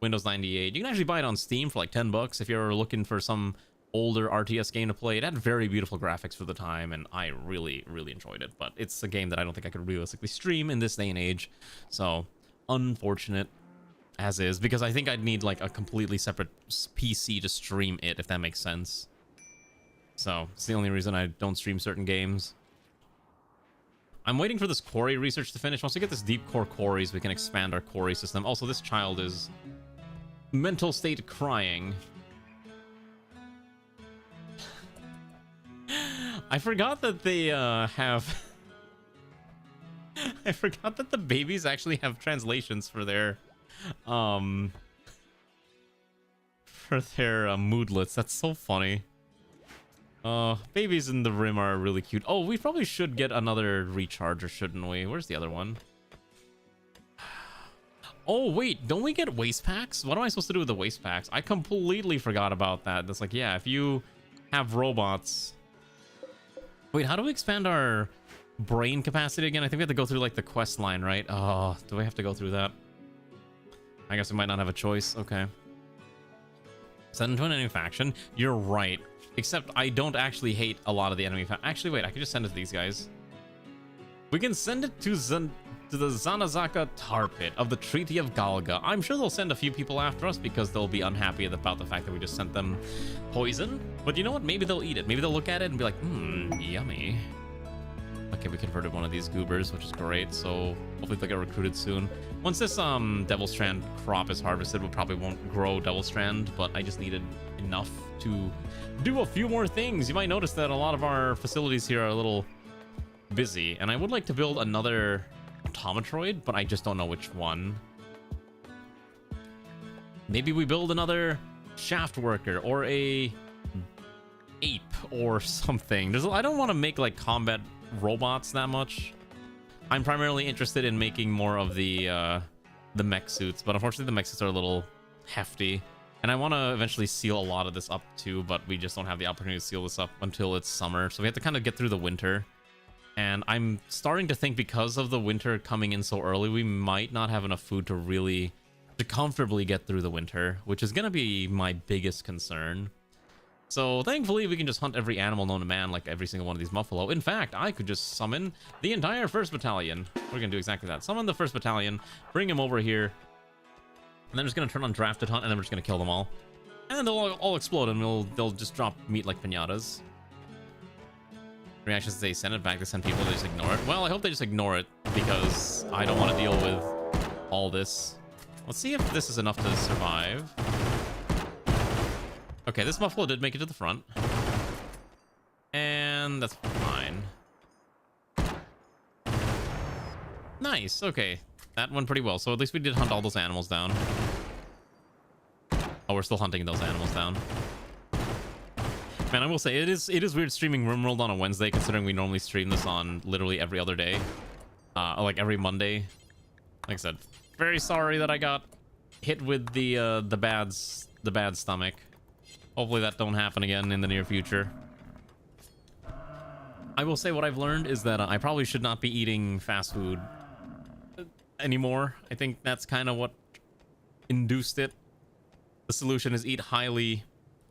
Windows 98. You can actually buy it on Steam for like $10 if you're looking for some older RTS game to play. It had very beautiful graphics for the time, and I really enjoyed it. But it's a game that I don't think I could realistically stream in this day and age. So, unfortunate as is, because I think I'd need like a completely separate PC to stream it, if that makes sense. So, it's the only reason I don't stream certain games. I'm waiting for this quarry research to finish. Once we get this deep core quarries, we can expand our quarry system. Also, this child is mental state crying. I forgot that they have... I forgot that the babies actually have translations for their moodlets. That's so funny. Babies in the Rim are really cute. Oh, we probably should get another recharger, shouldn't we? Where's the other one? Oh, wait, don't we get waste packs? What am I supposed to do with the waste packs? I completely forgot about that. That's like, yeah, if you have robots... Wait, how do we expand our brain capacity again. I think we have to go through like the quest line, right? Oh, do I have to go through that? I guess we might not have a choice. Okay. Send into an enemy faction. You're right. Except I don't actually hate a lot of the enemy actually, wait, I can just send it to these guys. We can send it to the Zanazaka Tar Pit of the Treaty of Galga. I'm sure they'll send a few people after us because they'll be unhappy about the fact that we just sent them poison. But you know what? Maybe they'll eat it. Maybe they'll look at it and be like, yummy. Okay, we converted one of these goobers, which is great. So hopefully they'll get recruited soon. Once this Devil Strand crop is harvested, we probably won't grow Devil Strand, but I just needed enough to do a few more things. You might notice that a lot of our facilities here are a little busy, and I would like to build another automatroid, but I just don't know which one. Maybe we build another shaft worker or a ape or something. I don't want to make like combat robots that much. I'm primarily interested in making more of the mech suits, but unfortunately the mech suits are a little hefty, and I want to eventually seal a lot of this up too, but we just don't have the opportunity to seal this up until it's summer, so we have to kind of get through the winter. And I'm starting to think because of the winter coming in so early, we might not have enough food to comfortably get through the winter, which is going to be my biggest concern. So thankfully, we can just hunt every animal known to man, like every single one of these Muffalo. In fact, I could just summon the entire 1st Battalion. We're going to do exactly that. Summon the 1st Battalion, bring them over here, and then just going to turn on Drafted Hunt, and then we're just going to kill them all. And they'll all explode, and they'll just drop meat like piñatas. Reactions say send it back to send people, they just ignore it. Well, I hope they just ignore it, because I don't want to deal with all this. Let's see if this is enough to survive. Okay, this Muffalo did make it to the front. And that's fine. Nice, okay. That went pretty well. So at least we did hunt all those animals down. Oh, we're still hunting those animals down. Man, I will say, it is weird streaming Rimworld on a Wednesday, considering we normally stream this on literally every other day. Like every Monday. Like I said, very sorry that I got hit with the bad stomach. Hopefully that don't happen again in the near future. I will say what I've learned is that I probably should not be eating fast food anymore. I think that's kind of what induced it. The solution is eat highly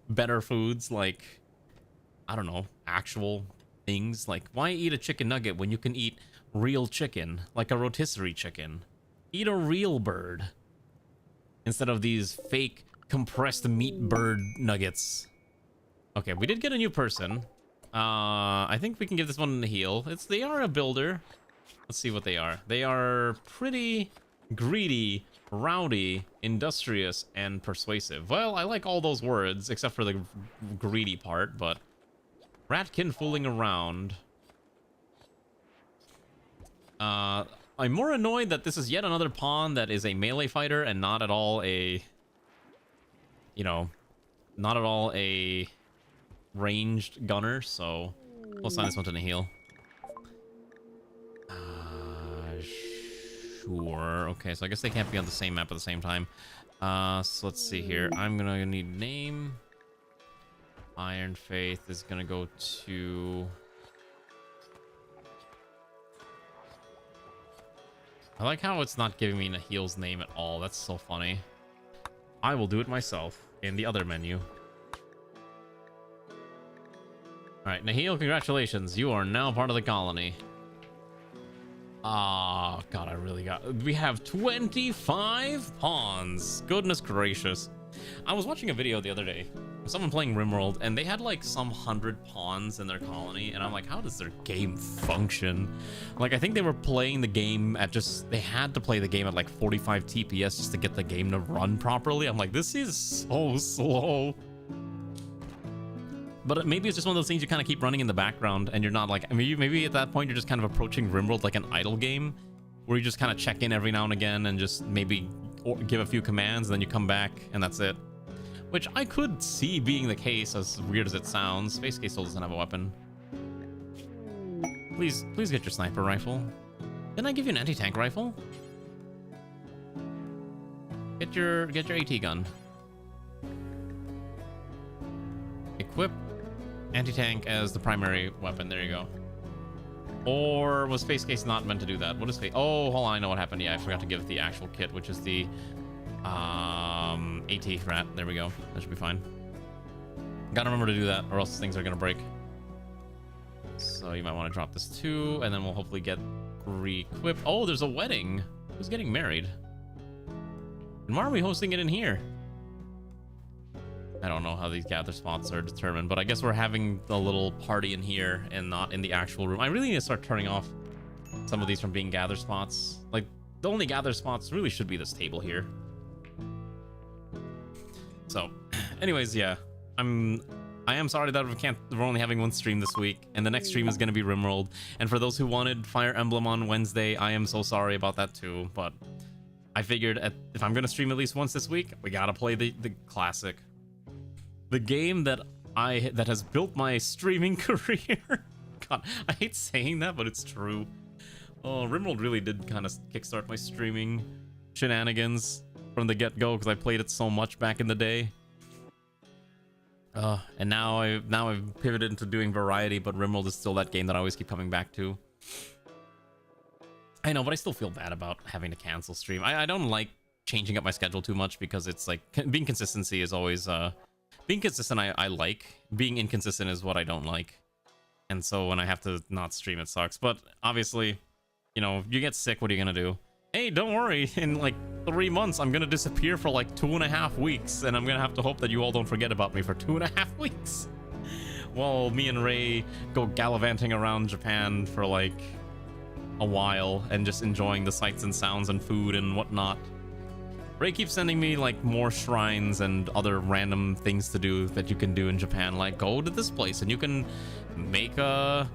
better foods, like, I don't know, actual things. Like, why eat a chicken nugget when you can eat real chicken, like a rotisserie chicken? Eat a real bird instead of these fake compressed meat bird nuggets. Okay, we did get a new person. I think we can give this one a heal. They are a builder. Let's see what they are. They are pretty greedy, rowdy, industrious, and persuasive. Well, I like all those words except for the greedy part, but Ratkin fooling around. I'm more annoyed that this is yet another pawn that is a melee fighter and not at all a, you know, not at all a ranged gunner, so we'll assign this one to the heal. Sure. Okay, so I guess they can't be on the same map at the same time. So let's see here. I'm gonna need name. Iron Faith is gonna go to... I like how it's not giving me Nahil's name at all. That's so funny. I will do it myself in the other menu. Alright, Nahil, congratulations. You are now part of the colony. Ah, God, I really got... We have 25 pawns. Goodness gracious. I was watching a video the other day. Someone playing Rimworld, and they had like some 100 pawns in their colony, and I'm like, how does their game function? Like, I think they were playing the game at just... They had to play the game at like 45 TPS just to get the game to run properly. I'm like, this is so slow. But maybe it's just one of those things you kind of keep running in the background, and you're not like... I mean, maybe at that point you're just kind of approaching Rimworld like an idle game, where you just kind of check in every now and again and just maybe give a few commands, and then you come back, and that's it. Which I could see being the case, as weird as it sounds. Space Case still doesn't have a weapon. Please get your sniper rifle. Didn't I give you an anti-tank rifle? Get your AT gun. Equip anti-tank as the primary weapon. There you go. Or was Face Case not meant to do that? What is Face? Oh, hold on, I know what happened. Yeah, I forgot to give it the actual kit, which is the AT rat. There we go. That should be fine. Gotta remember to do that, or else things are gonna break. So you might want to drop this too, and then we'll hopefully get re-equipped. Oh, there's a wedding. Who's getting married? And why are we hosting it in here? I don't know how these gather spots are determined, but I guess we're having a little party in here and not in the actual room. I really need to start turning off some of these from being gather spots. Like, the only gather spots really should be this table here. So, anyways, yeah. I am sorry that we're only having one stream this week, and the next stream is going to be Rimworld. And for those who wanted Fire Emblem on Wednesday, I am so sorry about that too, but I figured if I'm going to stream at least once this week, we got to play the classic. The game that has built my streaming career. God, I hate saying that, but it's true. Oh, Rimworld really did kind of kickstart my streaming shenanigans from the get-go, because I played it so much back in the day. And now I've pivoted into doing variety, but Rimworld is still that game that I always keep coming back to. I know, but I still feel bad about having to cancel stream. I don't like changing up my schedule too much, because it's like being consistency is always being consistent. I like being inconsistent is what I don't like, and so when I have to not stream, it sucks. But obviously, you know, you get sick, what are you gonna do? Hey, don't worry, in like 3 months I'm gonna disappear for like 2.5 weeks, and I'm gonna have to hope that you all don't forget about me for 2.5 weeks while me and Ray go gallivanting around Japan for like a while and just enjoying the sights and sounds and food and whatnot. Ray keeps sending me like more shrines and other random things to do that you can do in Japan, like go to this place and you can make a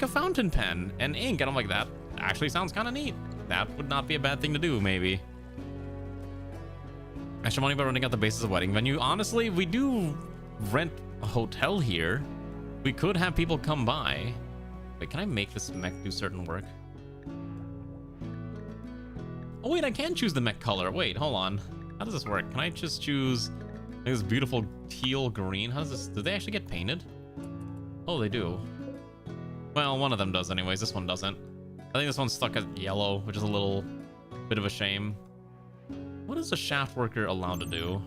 fountain pen and ink, and I'm like, that actually sounds kind of neat. That would not be a bad thing to do, maybe. Extra money by renting out the base as a wedding venue. Honestly, we do rent a hotel here. We could have people come by. Wait, can I make this mech do certain work? Oh wait, I can choose the mech color. Wait, hold on. How does this work? Can I just choose like this beautiful teal green? How does this? Do they actually get painted? Oh, they do. Well, one of them does anyways. This one doesn't. I think this one's stuck at yellow, which is a little bit of a shame. What is a shaft worker allowed to do?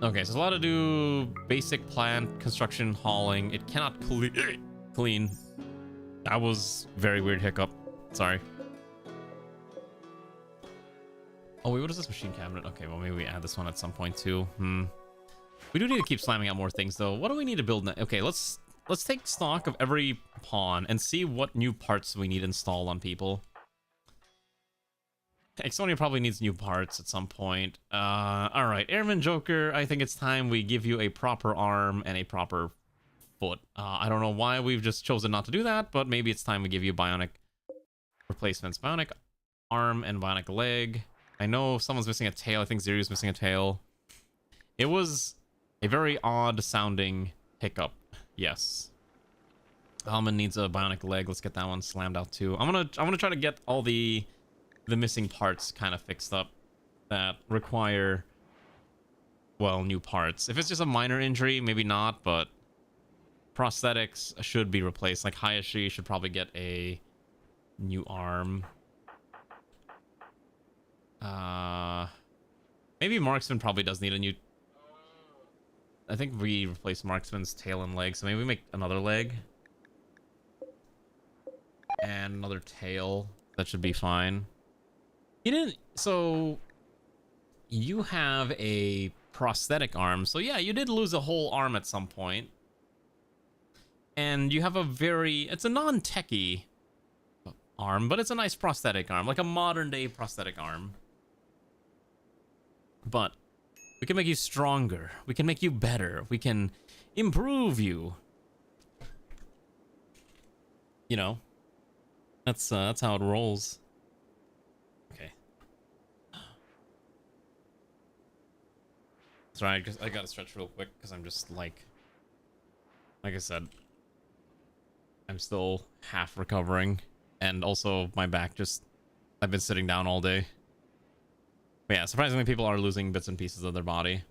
Okay, so it's allowed to do basic plant construction hauling. It cannot clean. That was very weird hiccup. Sorry. Oh wait, what is this machine cabinet? Okay, well maybe we add this one at some point too. We do need to keep slamming out more things though. What do we need to build now? Okay, let's take stock of every pawn and see what new parts we need installed on people. Exonia probably needs new parts at some point. All right, Airman Joker, I think it's time we give you a proper arm and a proper foot. I don't know why we've just chosen not to do that, but maybe it's time we give you bionic replacements. Bionic arm and bionic leg. I know someone's missing a tail. I think Zirio's missing a tail. It was a very odd sounding hiccup. Yes. Almond needs a bionic leg. Let's get that one slammed out too. I'm gonna try to get all the missing parts kind of fixed up that require, well, new parts. If it's just a minor injury, maybe not, but prosthetics should be replaced. Like Hayashi should probably get a new arm. Maybe Marksman probably does need a new... I think we replaced Marksman's tail and leg, so maybe we make another leg. And another tail. That should be fine. You didn't... So... You have a prosthetic arm. So yeah, you did lose a whole arm at some point. And you have a very... It's a non-techie arm, but it's a nice prosthetic arm. Like a modern-day prosthetic arm. But we can make you stronger. We can make you better. We can improve you. You know, that's how it rolls. Okay. Sorry, I gotta stretch real quick because I'm just like I said, I'm still half recovering, and also my back I've been sitting down all day. But yeah, surprisingly, people are losing bits and pieces of their body.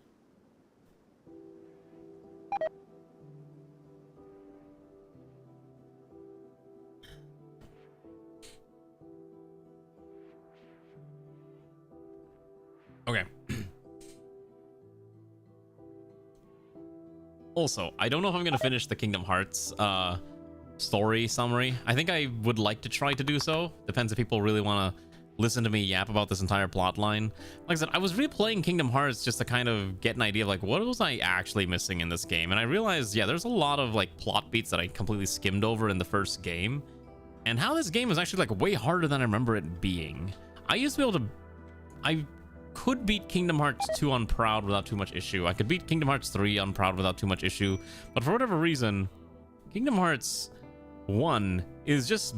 Okay. Also, I don't know if I'm gonna finish the Kingdom Hearts story summary. I think I would like to try to do so. Depends if people really want to listen to me yap about this entire plot line. Like I said, I was replaying Kingdom Hearts just to kind of get an idea of like what was I actually missing in this game, and I realized, yeah, there's a lot of like plot beats that I completely skimmed over in the first game, and how this game is actually like way harder than I remember it being. I used to be able to, I could beat Kingdom Hearts 2 on Proud without too much issue. I could beat Kingdom Hearts 3 on Proud without too much issue, but for whatever reason, Kingdom Hearts 1 is just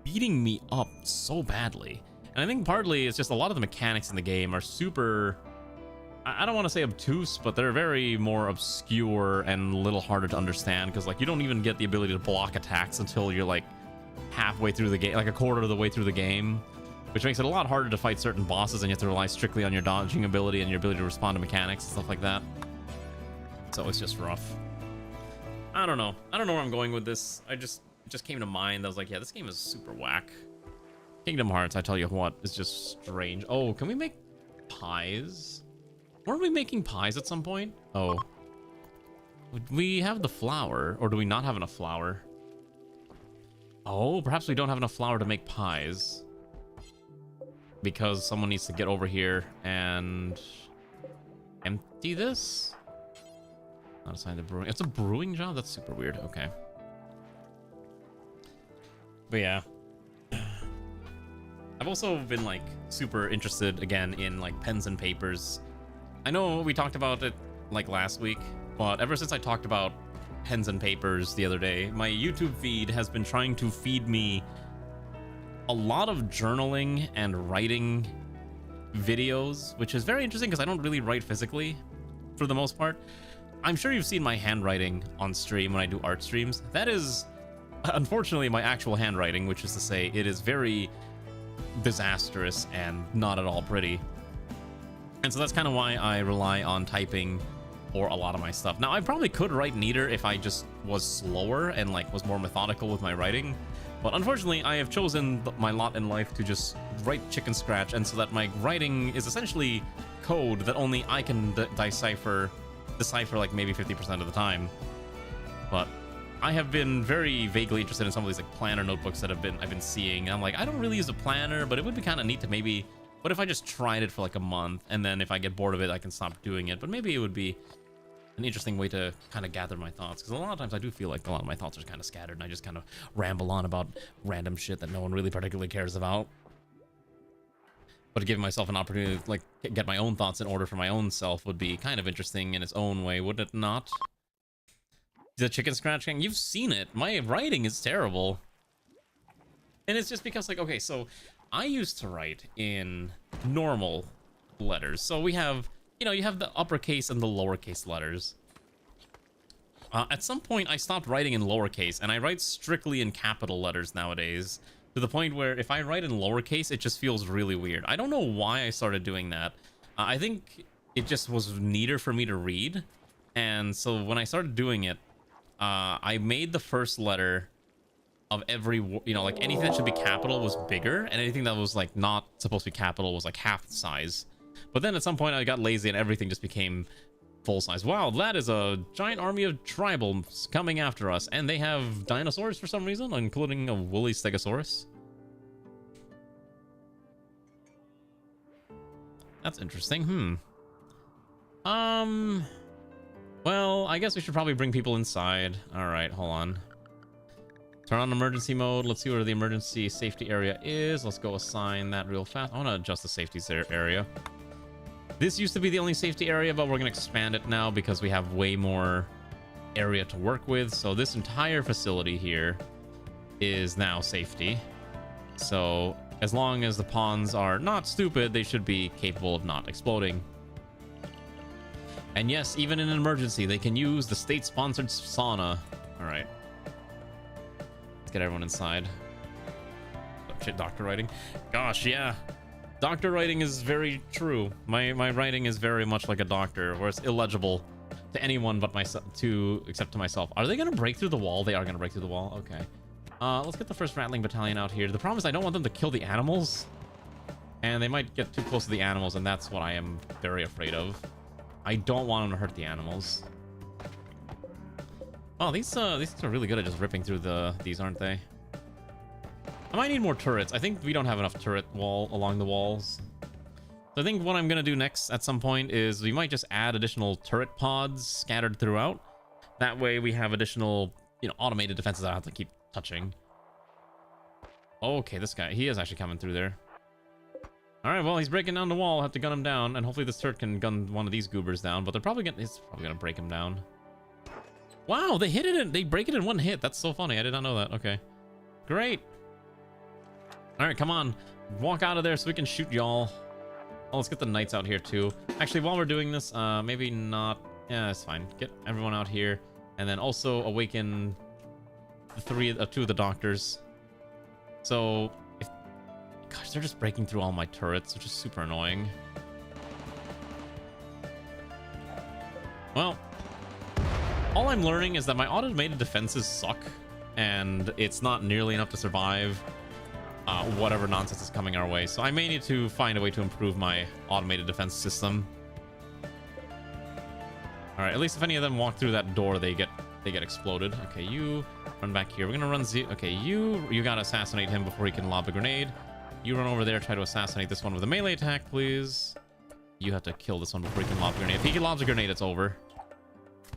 beating me up so badly. And I think partly it's just a lot of the mechanics in the game are super, I don't want to say obtuse, but they're very more obscure and a little harder to understand, because like you don't even get the ability to block attacks until you're like halfway through the game, like a quarter of the way through the game, which makes it a lot harder to fight certain bosses, and you have to rely strictly on your dodging ability and your ability to respond to mechanics and stuff like that. So it's just rough. I don't know where I'm going with this. It just came to mind. I was like, yeah, this game is super whack. Kingdom Hearts, I tell you what, is just strange. Oh, can we make pies? Weren't we making pies at some point? Oh. We have the flour, or do we not have enough flour? Oh, perhaps we don't have enough flour to make pies. Because someone needs to get over here and empty this? Not assign the brewing. It's a brewing job? That's super weird. Okay. But yeah. I've also been like super interested again in like pens and papers. I know we talked about it like last week, but ever since I talked about pens and papers the other day, my YouTube feed has been trying to feed me a lot of journaling and writing videos, which is very interesting because I don't really write physically for the most part. I'm sure you've seen my handwriting on stream when I do art streams. That is unfortunately my actual handwriting, which is to say it is very disastrous and not at all pretty. And so that's kind of why I rely on typing for a lot of my stuff. Now, I probably could write neater if I just was slower and like was more methodical with my writing. But unfortunately, I have chosen my lot in life to just write chicken scratch, and so that my writing is essentially code that only I can decipher like maybe 50% of the time. But I have been very vaguely interested in some of these like planner notebooks that I've been seeing. I'm like, I don't really use a planner, but it would be kind of neat to maybe, what if I just tried it for like a month, and then if I get bored of it, I can stop doing it. But maybe it would be an interesting way to kind of gather my thoughts, because a lot of times I do feel like a lot of my thoughts are kind of scattered, and I just kind of ramble on about random shit that no one really particularly cares about. But giving myself an opportunity to like get my own thoughts in order for my own self would be kind of interesting in its own way, wouldn't it not? The chicken scratching, you've seen it. My writing is terrible. And it's just because like, okay, so I used to write in normal letters. So we have, you know, you have the uppercase and the lowercase letters. At some point, I stopped writing in lowercase, and I write strictly in capital letters nowadays, to the point where if I write in lowercase, it just feels really weird. I don't know why I started doing that. I think it just was neater for me to read. And so when I started doing it, I made the first letter of every, you know, like anything that should be capital was bigger, and anything that was like not supposed to be capital was like half the size. But then at some point I got lazy and everything just became full size. Wow, that is a giant army of tribals coming after us, and they have dinosaurs for some reason, including a woolly stegosaurus. That's interesting. Well, I guess we should probably bring people inside. All right, hold on. Turn on emergency mode. Let's see where the emergency safety area is. Let's go assign that real fast. I want to adjust the safety area. This used to be the only safety area, but we're going to expand it now because we have way more area to work with. So this entire facility here is now safety. So as long as the pawns are not stupid, they should be capable of not exploding. And yes, even in an emergency, they can use the state-sponsored sauna. All right. Let's get everyone inside. Oh, shit, doctor writing. Gosh, yeah. Doctor writing is very true. My writing is very much like a doctor, where it's illegible to anyone but myself, except to myself. Are they going to break through the wall? They are going to break through the wall. Okay. Let's get the first rattling battalion out here. The problem is I don't want them to kill the animals. And they might get too close to the animals, and that's what I am very afraid of. I don't want them to hurt the animals. Oh, these are really good at just ripping through these, aren't they? I might need more turrets. I think we don't have enough turret wall along the walls. So I think what I'm gonna do next at some point is we might just add additional turret pods scattered throughout. That way we have additional, automated defenses I don't have to keep touching. Okay, this guy, he is actually coming through there. All right, well, he's breaking down the wall. I'll have to gun him down, and hopefully this turret can gun one of these goobers down, but it's probably gonna break him down. Wow, they hit it they break it in one hit. That's so funny. I did not know that. Okay. Great. All right, come on. Walk out of there so we can shoot y'all. Oh, let's get the knights out here too. Actually, while we're doing this, maybe not. Yeah, that's fine. Get everyone out here, and then also awaken the two of the doctors. So, gosh, they're just breaking through all my turrets, which is super annoying. Well, all I'm learning is that my automated defenses suck, and it's not nearly enough to survive whatever nonsense is coming our way. So I may need to find a way to improve my automated defense system. All right, at least if any of them walk through that door, they get exploded. Okay, you run back here. We're gonna run Z. Okay, you gotta assassinate him before he can lob a grenade. You run over there, try to assassinate this one with a melee attack, please. You have to kill this one before he can lob a grenade. If he can lob a grenade, it's over.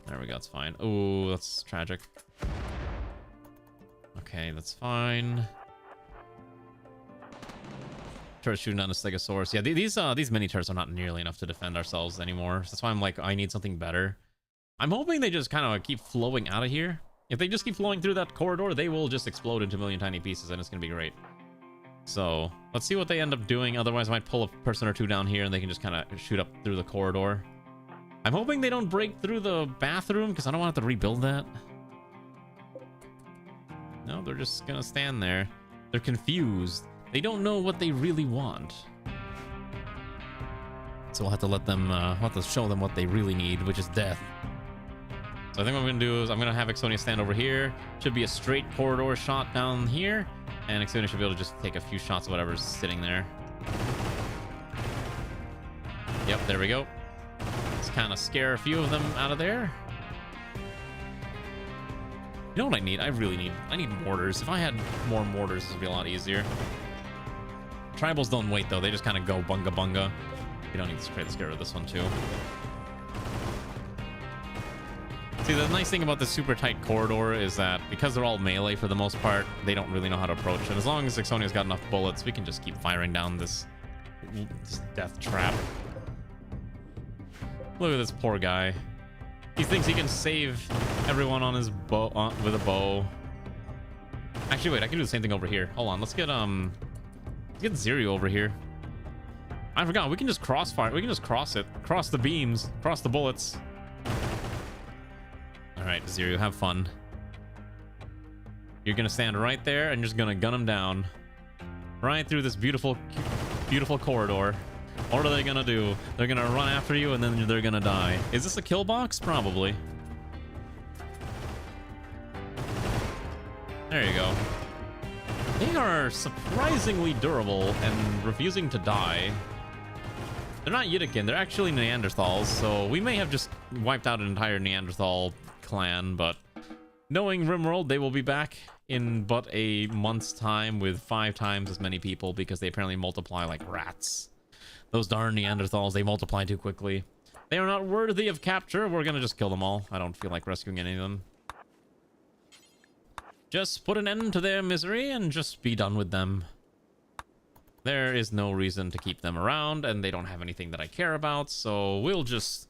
There we go, it's fine. Oh, that's tragic. Okay, that's fine. Turret shooting down a Stegosaurus. Yeah, these mini turrets are not nearly enough to defend ourselves anymore. So that's why I'm like, I need something better. I'm hoping they just kind of keep flowing out of here. If they just keep flowing through that corridor, they will just explode into a million tiny pieces, and it's gonna be great. So let's see what they end up doing. Otherwise, I might pull a person or two down here, and they can just kind of shoot up through the corridor. I'm hoping they don't break through the bathroom, because I don't want to have to rebuild that. No, they're just gonna stand there. They're confused. They don't know what they really want. So we'll have to let them, we'll have to show them what they really need, which is death. So I think what I'm gonna do is I'm gonna have Общение stand over here. Should be a straight corridor shot down here, and Общение should be able to just take a few shots of whatever's sitting there. Yep, there we go. Let's kind of scare a few of them out of there. You know what I need? I need mortars. If I had more mortars, this would be a lot easier. Tribals don't wait though, they just kind of go bunga bunga. You don't need to spray. Let's get rid of this one too. See, the nice thing about the super tight corridor is that because they're all melee for the most part, they don't really know how to approach. And as long as Общenie's got enough bullets, we can just keep firing down this death trap. Look at this poor guy. He thinks he can save everyone on his bow with a bow. Actually, wait, I can do the same thing over here. Hold on, let's get Zero over here. I forgot, we can just crossfire. We can just cross it. Cross the beams. Cross the bullets. Alright, Zero, have fun. You're gonna stand right there and you're just gonna gun him down. Right through this beautiful, beautiful corridor. What are they gonna do? They're gonna run after you and then they're gonna die. Is this a kill box? Probably. There you go. They are surprisingly durable and refusing to die. They're not Yiddikin, they're actually Neanderthals, so we may have just wiped out an entire Neanderthal clan, but knowing Rimworld, they will be back in but a month's time with 5 times as many people because they apparently multiply like rats. Those darn Neanderthals, they multiply too quickly. They are not worthy of capture. We're gonna just kill them all. I don't feel like rescuing any of them. Just put an end to their misery and just be done with them. There is no reason to keep them around, and they don't have anything that I care about, so we'll just...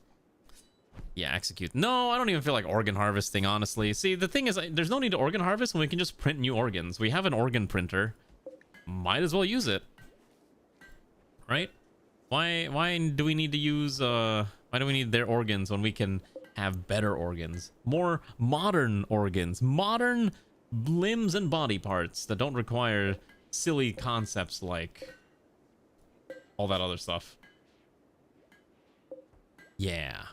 yeah, execute. No, I don't even feel like organ harvesting, honestly. See, the thing is, there's no need to organ harvest when we can just print new organs. We have an organ printer. Might as well use it. Right? Why do we need to use, why do we need their organs when we can have better organs? More modern organs. Modern limbs and body parts that don't require silly concepts like all that other stuff. Yeah.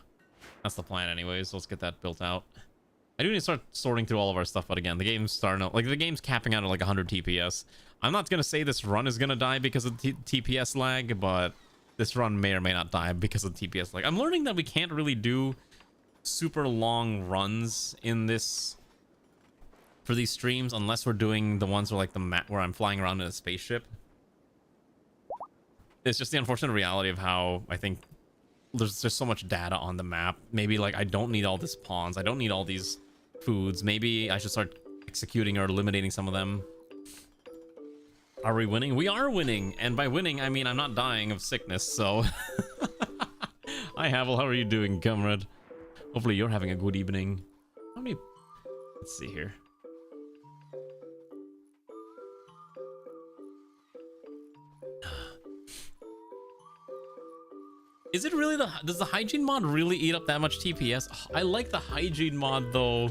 That's the plan anyways. Let's get that built out. I do need to start sorting through all of our stuff, but again, the game's starting out, like the game's capping out at like 100 TPS. I'm not gonna say this run is gonna die because of TPS lag, but this run may or may not die because of TPS lag. I'm learning that we can't really do super long runs in this for these streams unless we're doing the ones where like the map where I'm flying around in a spaceship. It's just the unfortunate reality of how I think there's just so much data on the map. Maybe like I don't need all these pawns, I don't need all these foods. Maybe I should start executing or eliminating some of them. Are we winning? We are winning, and by winning I mean I'm not dying of sickness, so hi Havel, how are you doing, comrade? Hopefully you're having a good evening. How many? Let's see here. Is it really does the hygiene mod really eat up that much TPS? Oh, I like the hygiene mod though.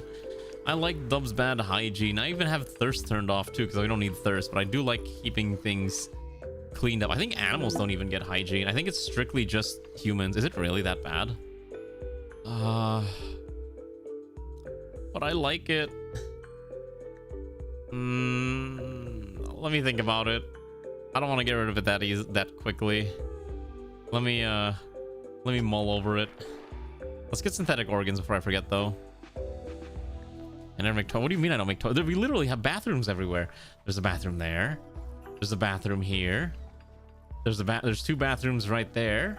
I like Dub's bad hygiene. I even have thirst turned off too because I don't need thirst, but I do like keeping things cleaned up. I think animals don't even get hygiene. I think it's strictly just humans. Is it really that bad? But I like it. Let me think about it. I don't want to get rid of it that quickly. Let me mull over it. Let's get synthetic organs before I forget though. I never make toilet. What do you mean I don't make toilet? We literally have bathrooms everywhere. There's a bathroom there. There's a bathroom here. There's two bathrooms right there.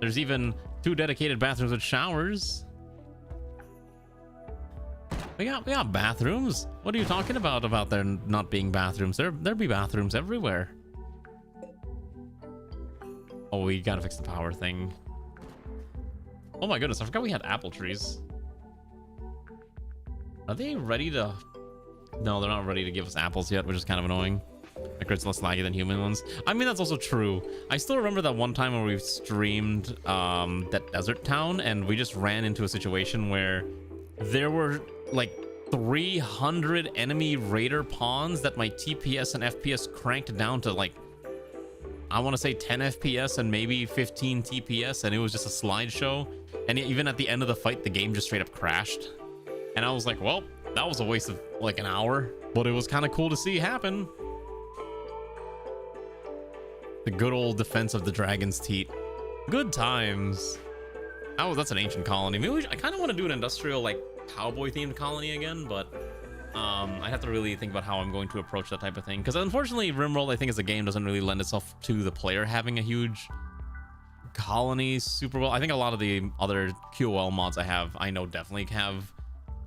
There's even 2 dedicated bathrooms with showers. We got bathrooms. What are you talking about there not being bathrooms? There be bathrooms everywhere. Oh, we gotta fix the power thing. Oh my goodness, I forgot we had apple trees. Are they ready to... No, they're not ready to give us apples yet, which is kind of annoying. Like, it's less laggy than human ones. I mean, that's also true. I still remember that one time where we streamed that desert town, and we just ran into a situation where there were like 300 enemy raider pawns that my TPS and FPS cranked down to like, I want to say 10 FPS and maybe 15 TPS, and it was just a slideshow. And even at the end of the fight, the game just straight up crashed. And I was like, well, that was a waste of like an hour, but it was kind of cool to see happen. The good old defense of the dragon's teat. Good times. Oh, that's an ancient colony. Maybe I kind of want to do an industrial, like, cowboy-themed colony again, but I have to really think about how I'm going to approach that type of thing. Because unfortunately, Rimworld, I think, as a game, doesn't really lend itself to the player having a huge colony super well. I think a lot of the other QOL mods I know definitely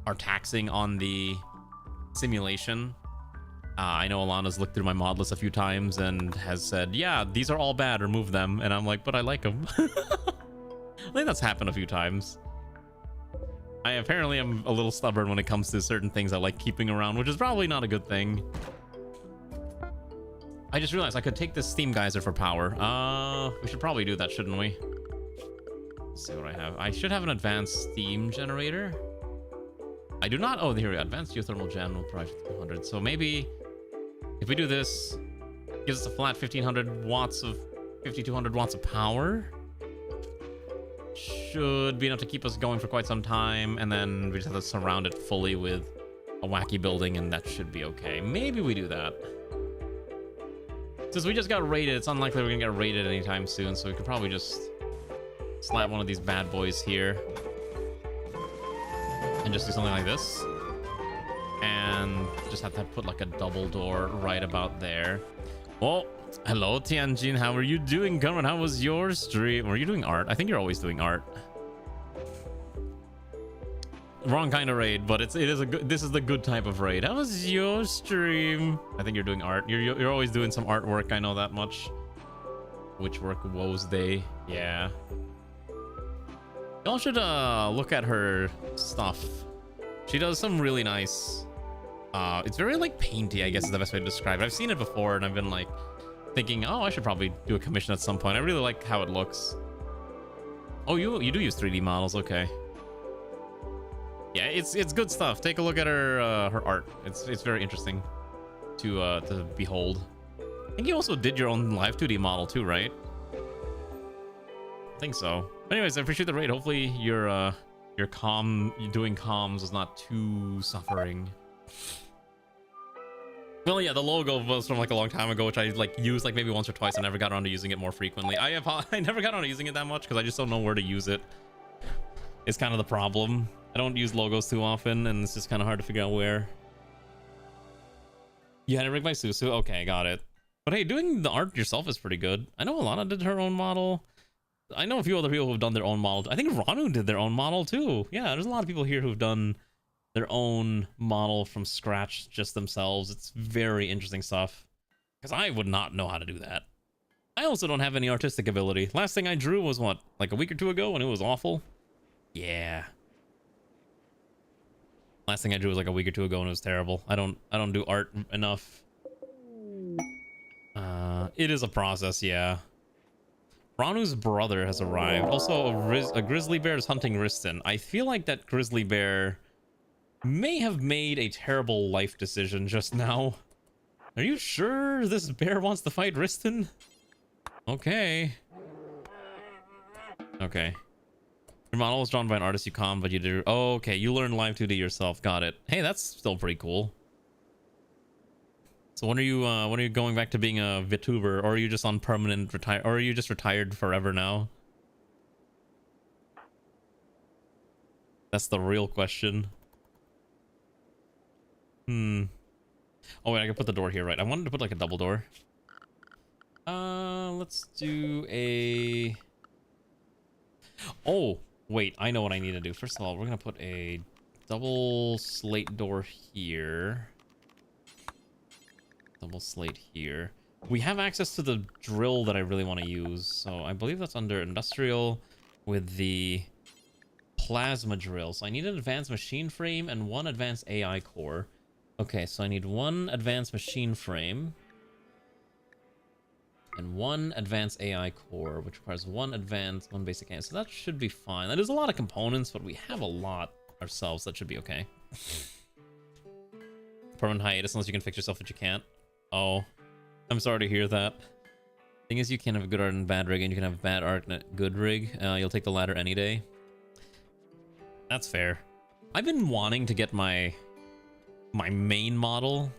are taxing on the simulation. I know Alana's looked through my mod list a few times and has said, yeah, these are all bad, remove them. And I'm like, but I like them. I think that's happened a few times. I apparently am a little stubborn when it comes to certain things I like keeping around, which is probably not a good thing. I just realized I could take this steam geyser for power. We should probably do that, shouldn't we? Let's see what I have. I should have an advanced steam generator. I do not. Oh, here we go. Advanced geothermal gen will provide 200. So maybe if we do this, gives us a flat 5200 watts of power. Should be enough to keep us going for quite some time, and then we just have to surround it fully with a wacky building, and that should be okay. Maybe we do that. Since we just got raided, it's unlikely we're gonna get raided anytime soon, so we could probably just slap one of these bad boys here and just do something like this, and just have to put like a double door right about there. Well, hello Tianjin, how are you doing? Cameron, how was your stream? Were you doing art? I think you're always doing art. Wrong kind of raid, but this is the good type of raid. How was your stream? I think you're doing art. You're always doing some artwork, I know that much. Which work woes they? Yeah. Y'all should look at her stuff. She does some really nice, it's very like painty, I guess is the best way to describe it. I've seen it before and I've been like thinking, oh, I should probably do a commission at some point. I really like how it looks. Oh, you do use 3D models, okay. Yeah, it's good stuff. Take a look at her her art. It's very interesting to behold. I think you also did your own live 2D model too, right? I think so. Anyways, I appreciate the raid. Hopefully you're You're doing comms is not too suffering. Well, yeah, the logo was from like a long time ago, which I like used like maybe once or twice. I never got around to using it more frequently. I never got around to using it that much because I just don't know where to use it. It's kind of the problem. I don't use logos too often, and it's just kind of hard to figure out where. You had to rig by Susu. Okay, got it. But hey, doing the art yourself is pretty good. I know Alana did her own model. I know a few other people who've done their own model. I think Ranu did their own model too. Yeah, there's a lot of people here who've done their own model from scratch just themselves. It's very interesting stuff because I would not know how to do that. I also don't have any artistic ability. Last thing I drew was what, like a week or two ago, and it was awful. Yeah. Last thing I drew was like a week or two ago, and it was terrible. I don't do art enough. It is a process, yeah. Ranu's brother has arrived. Also, a grizzly bear is hunting Riston. I feel like that grizzly bear may have made a terrible life decision just now. Are you sure this bear wants to fight Riston? Okay. Okay. Your model was drawn by an artist you com, but you do. Oh, okay, you learned live 2D yourself. Got it. Hey, that's still pretty cool. So when are you going back to being a VTuber, or are you just on permanent retire, or are you just retired forever now? That's the real question. Oh wait, I can put the door here, right? I wanted to put like a double door. Let's do a... Oh, wait, I know what I need to do. First of all, we're gonna put a double slate door here. Double slate here. We have access to the drill that I really want to use, so I believe that's under industrial with the plasma drill. So I need an advanced machine frame and one advanced AI core. Okay, so I need one advanced machine frame and one advanced AI core, which requires one basic AI. So that should be fine. That is a lot of components, but we have a lot ourselves. That should be okay. Permanent hiatus unless you can fix yourself, but you can't. Oh, I'm sorry to hear that. Thing is, you can have a good art and bad rig, and you can have bad art and a good rig. You'll take the latter any day. That's fair. I've been wanting to get my main model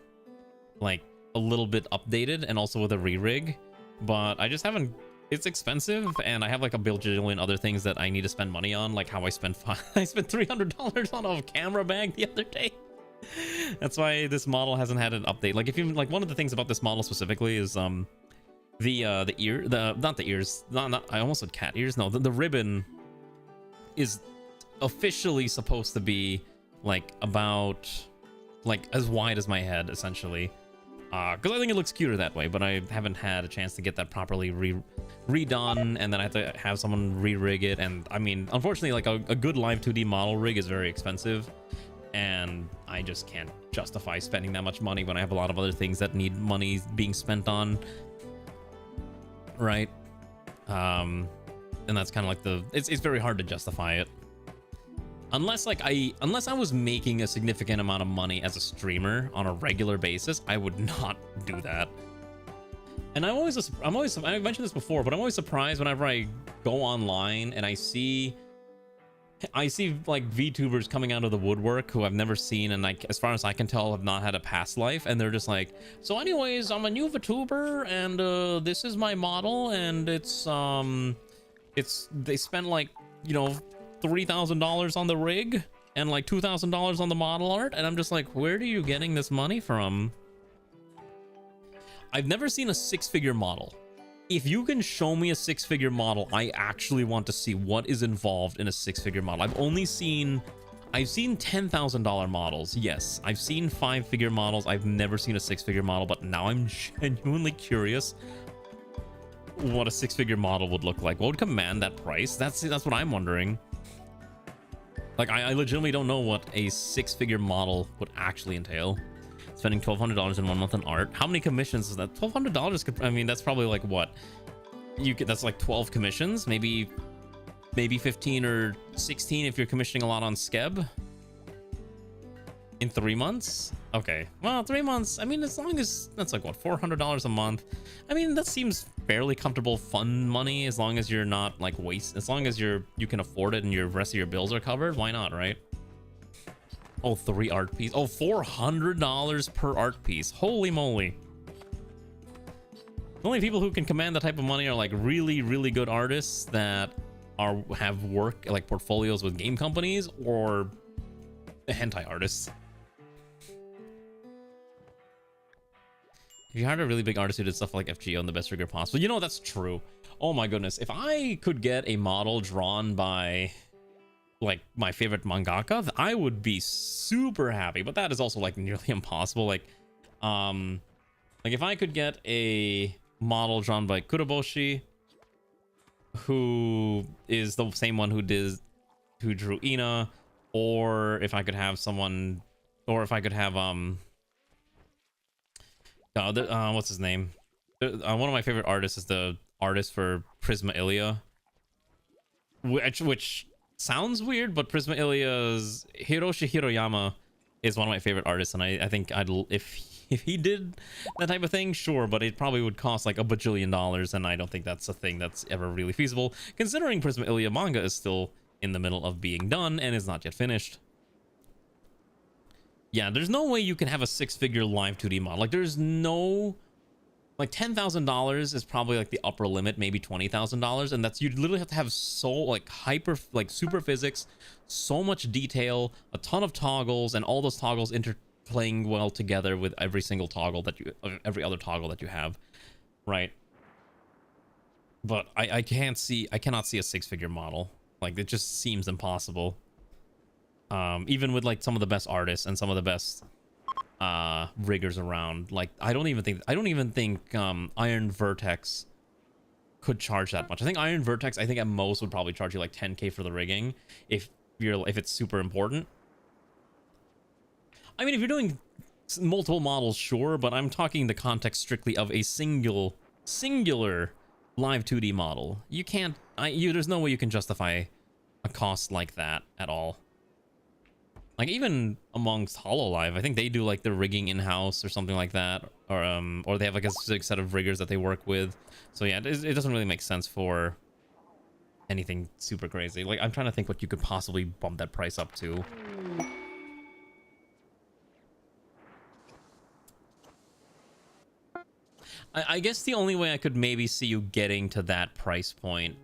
like a little bit updated and also with a re-rig, but I just haven't. It's expensive, and I have like a bajillion other things that I need to spend money on, like how I spent $300 on a camera bag the other day. That's why this model hasn't had an update. Like, if you like, one of the things about this model specifically is I almost said cat ears. No, the ribbon is officially supposed to be like about like as wide as my head, essentially, because I think it looks cuter that way, but I haven't had a chance to get that properly redone, and then I have to have someone re-rig it. And I mean, unfortunately, like a good live 2D model rig is very expensive, and I just can't justify spending that much money when I have a lot of other things that need money being spent on, right? And that's kind of like it's very hard to justify it. Unless I was making a significant amount of money as a streamer on a regular basis, I would not do that. And I've mentioned this before, but I'm always surprised whenever I go online and I see like VTubers coming out of the woodwork who I've never seen, and like, as far as I can tell, have not had a past life, and they're just like, so anyways, I'm a new VTuber, and this is my model, and they spent like, you know, $3,000 on the rig and like $2,000 on the model art, and I'm just like, where are you getting this money from? I've never seen a six-figure model. If you can show me a six-figure model, I actually want to see what is involved in a six-figure model. I've seen $10,000 models. Yes, I've seen five-figure models. I've never seen a six-figure model, but now I'm genuinely curious what a six-figure model would look like. What would command that price? That's what I'm wondering. Like, I legitimately don't know what a six-figure model would actually entail. Spending $1,200 in 1 month on art. How many commissions is that? $1,200 could, I mean, that's probably like what? That's like 12 commissions, maybe 15 or 16 if you're commissioning a lot on Skeb. In 3 months? Okay. Well, 3 months. I mean, as long as that's like what, $400 a month. I mean, that seems fairly comfortable, fun money. As long as you're not like as long as you can afford it and your rest of your bills are covered. Why not, right? Oh, 3 art piece. Oh, $400 per art piece. Holy moly. The only people who can command that type of money are like really, really good artists that have work like portfolios with game companies or hentai artists. If you hired a really big artist who did stuff like FGO and the best rigor possible, you know, that's true. Oh my goodness. If I could get a model drawn by like my favorite mangaka, I would be super happy, but that is also like nearly impossible. Like if I could get a model drawn by Kuroboshi, who is the same one who drew Ina, or if I could have someone, or if I could have what's his name? One of my favorite artists is the artist for Prisma Ilia, which sounds weird, but Prisma Ilia's Hiroshi Hiroyama is one of my favorite artists, and I think if he did that type of thing, sure, but it probably would cost like $1 bajillion, and I don't think that's a thing that's ever really feasible, considering Prisma Ilia manga is still in the middle of being done and is not yet finished. Yeah, there's no way you can have a 6-figure live 2D model. Like, there's no... Like, $10,000 is probably, like, the upper limit, maybe $20,000, and that's... You literally have to have so, like, super physics, so much detail, a ton of toggles, and all those toggles interplaying well together with every single toggle every other toggle that you have, right? But I cannot see a 6-figure model. Like, it just seems impossible. Even with like some of the best artists and some of the best riggers around, like I don't even think Iron Vertex could charge that much. I think Iron Vertex, I think at most would probably charge you like 10k for the rigging if it's super important. I mean, if you're doing multiple models, sure, but I'm talking the context strictly of a singular live 2D model. You can't, there's no way you can justify a cost like that at all. Like, even amongst HoloLive, I think they do like the rigging in-house or something like that, or they have like a specific set of riggers that they work with. So yeah, it doesn't really make sense for anything super crazy. Like, I'm trying to think what you could possibly bump that price up to. I guess the only way I could maybe see you getting to that price point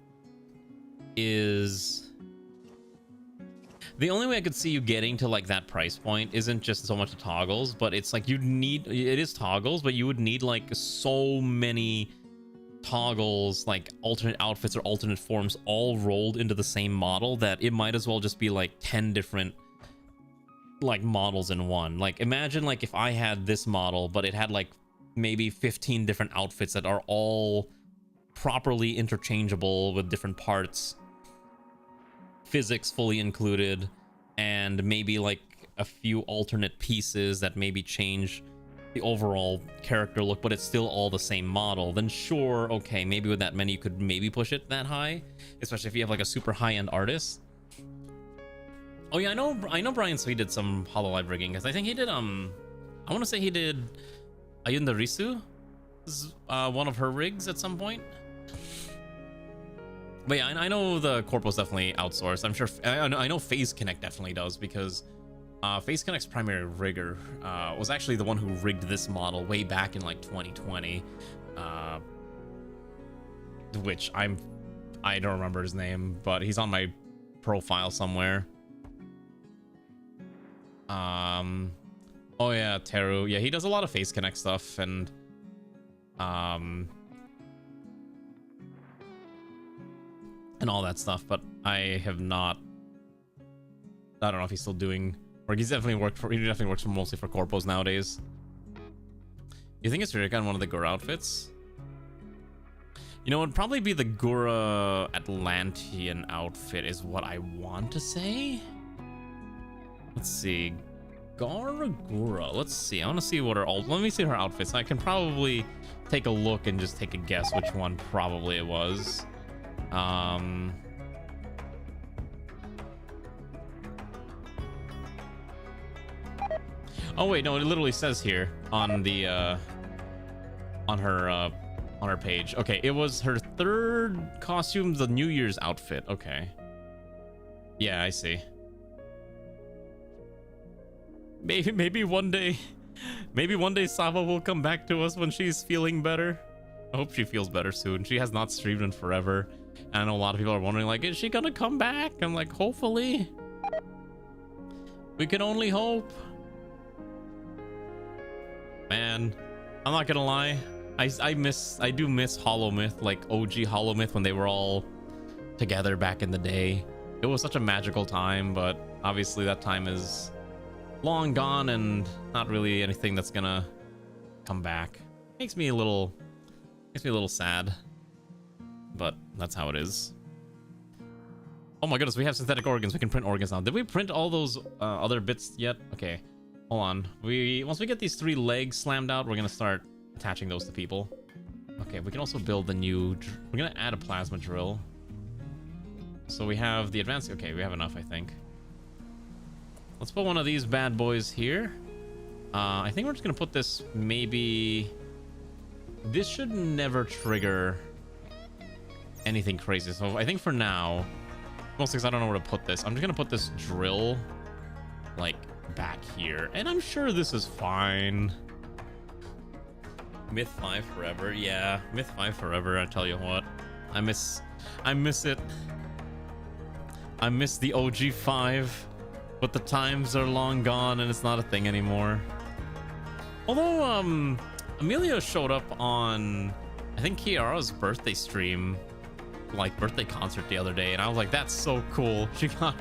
is... The only way I could see you getting to like that price point isn't just so much the toggles, but it's like it is toggles, but you would need like so many toggles, like alternate outfits or alternate forms all rolled into the same model that it might as well just be like 10 different like models in one. Like, imagine like if I had this model, but it had like maybe 15 different outfits that are all properly interchangeable with different parts, physics fully included, and maybe like a few alternate pieces that maybe change the overall character look, but it's still all the same model, then sure, okay, maybe with that many you could maybe push it that high, especially if you have like a super high-end artist. Oh yeah, I know Brian Sweet did some HoloLive rigging, because I think he did I want to say he did Ayunda Risu, one of her rigs at some point. But yeah, I know the Corpo's definitely outsourced. I'm sure I know Phase Connect definitely does, because Phase Connect's primary rigger was actually the one who rigged this model way back in like 2020, which I don't remember his name, but he's on my profile somewhere. Oh yeah, Teru. Yeah, he does a lot of Phase Connect stuff, and all that stuff, but I have not. I don't know if he's still doing work. He definitely works for mostly for corpos nowadays. You think it's Rika in one of the Gura outfits? You know, it'd probably be the Gura Atlantean outfit is what I want to say. Let's see. Gura. Let's see. I want to see what her let me see her outfits. I can probably take a look and just take a guess which one probably it was. Oh wait, no, it literally says here on the on her page. Okay, it was her third costume, the New Year's outfit. Okay. Yeah, I see. Maybe one day Sava will come back to us when she's feeling better. I hope she feels better soon. She has not streamed in forever. And I know a lot of people are wondering, like, is she gonna come back? I'm like, hopefully. We can only hope. Man, I'm not gonna lie. I do miss Hollow Myth, like OG Hollow Myth, when they were all together back in the day. It was such a magical time, but obviously that time is long gone and not really anything that's gonna come back. Makes me a little sad, but that's how it is. Oh my goodness, we have synthetic organs. We can print organs now. Did we print all those other bits yet? Okay, hold on. Once we get these 3 legs slammed out, we're gonna start attaching those to people. Okay, we can also build the new. We're gonna add a plasma drill. So we have the advanced. Okay, we have enough, I think. Let's put one of these bad boys here. I think we're just gonna put this. Maybe this should never trigger anything crazy. So I think for now, mostly because I don't know where to put this, I'm just gonna put this drill like back here, and I'm sure this is fine. Myth 5 forever. Yeah, Myth 5 forever. I tell you what, I miss it. I miss the OG 5, but the times are long gone and it's not a thing anymore. Although Amelia showed up on, I think, Kiara's birthday stream, like birthday concert the other day, and I was like, that's so cool. She got,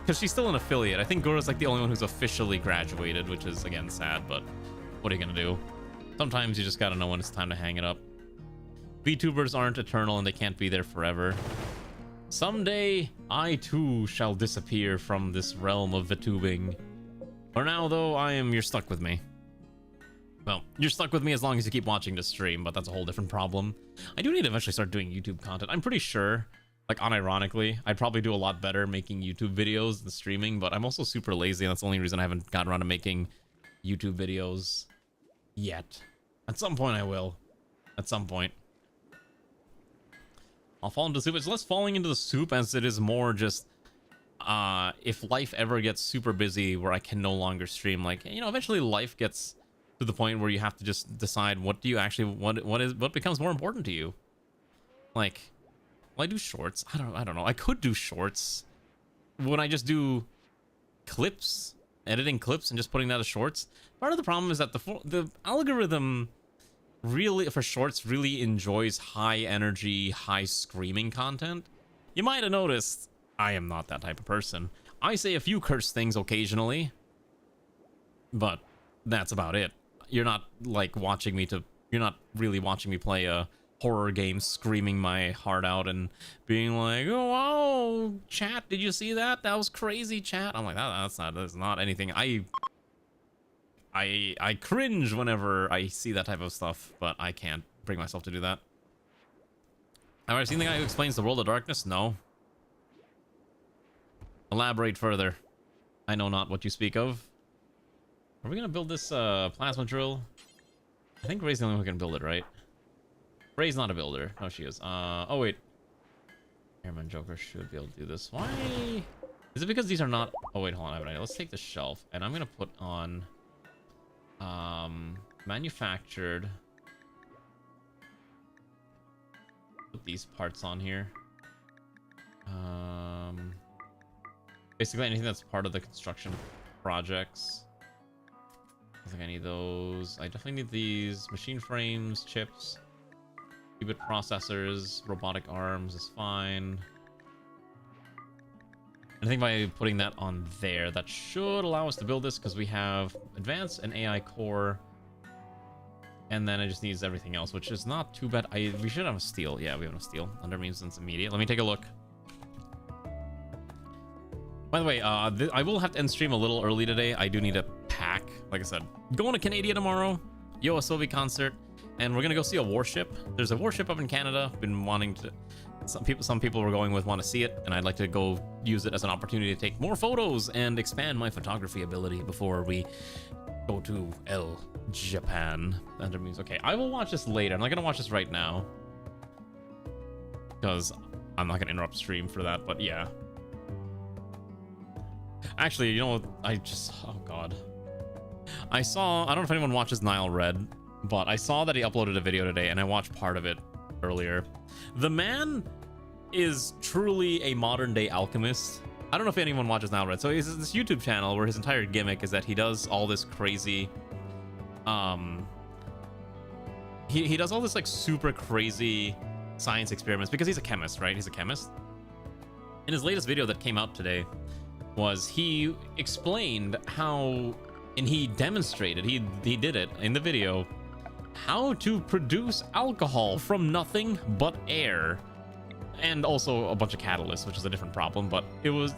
because she's still an affiliate. I think Gora's like the only one who's officially graduated, which is again sad, but what are you gonna do? Sometimes you just gotta know when it's time to hang it up. VTubers aren't eternal and they can't be there forever. Someday I too shall disappear from this realm of VTubing. For now though, you're stuck with me. Well, you're stuck with me as long as you keep watching the stream, but that's a whole different problem. I do need to eventually start doing YouTube content. I'm pretty sure, like unironically, I'd probably do a lot better making YouTube videos than streaming, but I'm also super lazy, and that's the only reason I haven't gotten around to making YouTube videos yet. At some point I will. At some point. I'll fall into the soup. It's less falling into the soup as it is more just if life ever gets super busy where I can no longer stream, like, you know, eventually life gets to the point where you have to just decide what do you actually what becomes more important to you. Like, will I do shorts? I don't know. I could do shorts. Would I just do clips, editing clips and just putting that as shorts? Part of the problem is that the algorithm really for shorts really enjoys high energy, high screaming content. You might have noticed I am not that type of person. I say a few curse things occasionally, but that's about it. You're not like watching me you're not really watching me play a horror game screaming my heart out and being like, oh wow, chat, did you see that? That was crazy, chat. I'm like, that's not anything. I cringe whenever I see that type of stuff, but I can't bring myself to do that. Have I seen the guy who explains the world of darkness? No. Elaborate further. I know not what you speak of. Are we gonna build this plasma drill? I think Ray's the only one who can build it, right? Ray's not a builder. No, she is. Oh wait. Airman Joker should be able to do this. Why? Is it because these are not... Oh wait, hold on, I have an idea. Let's take the shelf, and I'm gonna put on... manufactured. Put these parts on here. Basically anything that's part of the construction projects. I think I need those. I definitely need these machine frames, chips, qubit processors, robotic arms is fine. I think by putting that on there, that should allow us to build this because we have advanced and AI core. And then it just needs everything else, which is not too bad. We should have a steel. Yeah, we have a steel. Under means it's immediate. Let me take a look. By the way, I will have to end stream a little early today. I do need to pack. Like I said, going to Canada tomorrow. Yoasobi concert. And we're going to go see a warship. There's a warship up in Canada. Been wanting to... Some people we're going with want to see it, and I'd like to go use it as an opportunity to take more photos and expand my photography ability before we Go to Japan. That means okay. I will watch this later. I'm not gonna watch this right now because I'm not gonna interrupt stream for that. But yeah. Actually, you know what? Oh god. I don't know if anyone watches Nile Red, but I saw that he uploaded a video today, and I watched part of it earlier. The man is truly a modern day alchemist. I don't know if anyone watches Nile Red. So he's this YouTube channel where his entire gimmick is that he does all this crazy he does all this like super crazy science experiments because he's a chemist, right? He's a chemist. In his latest video that came out today was he explained how, and he demonstrated, he did it in the video, how to produce alcohol from nothing but air. And also a bunch of catalysts, which is a different problem, but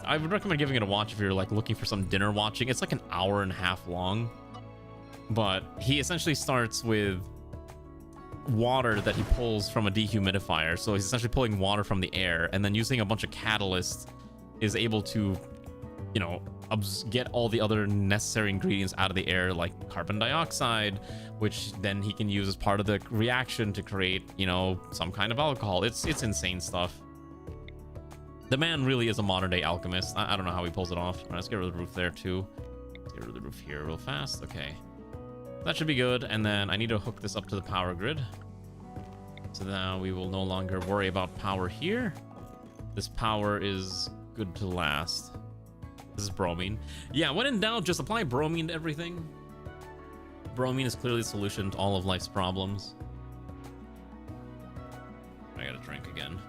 I would recommend giving it a watch if you're like looking for some dinner watching. It's like an hour and a half long, but he essentially starts with water that he pulls from a dehumidifier. So he's essentially pulling water from the air, and then using a bunch of catalysts is able to, you know, get all the other necessary ingredients out of the air, like carbon dioxide, which then he can use as part of the reaction to create, you know, some kind of alcohol. It's insane stuff. The man really is a modern day alchemist. I don't know how he pulls it off. All right, let's get rid of the roof there too. Let's get rid of the roof here real fast. Okay, that should be good. And then I need to hook this up to the power grid, so now we will no longer worry about power here. This power is good to last. This is bromine. Yeah, when in doubt, just apply bromine to everything. Bromine is clearly the solution to all of life's problems. I gotta drink again.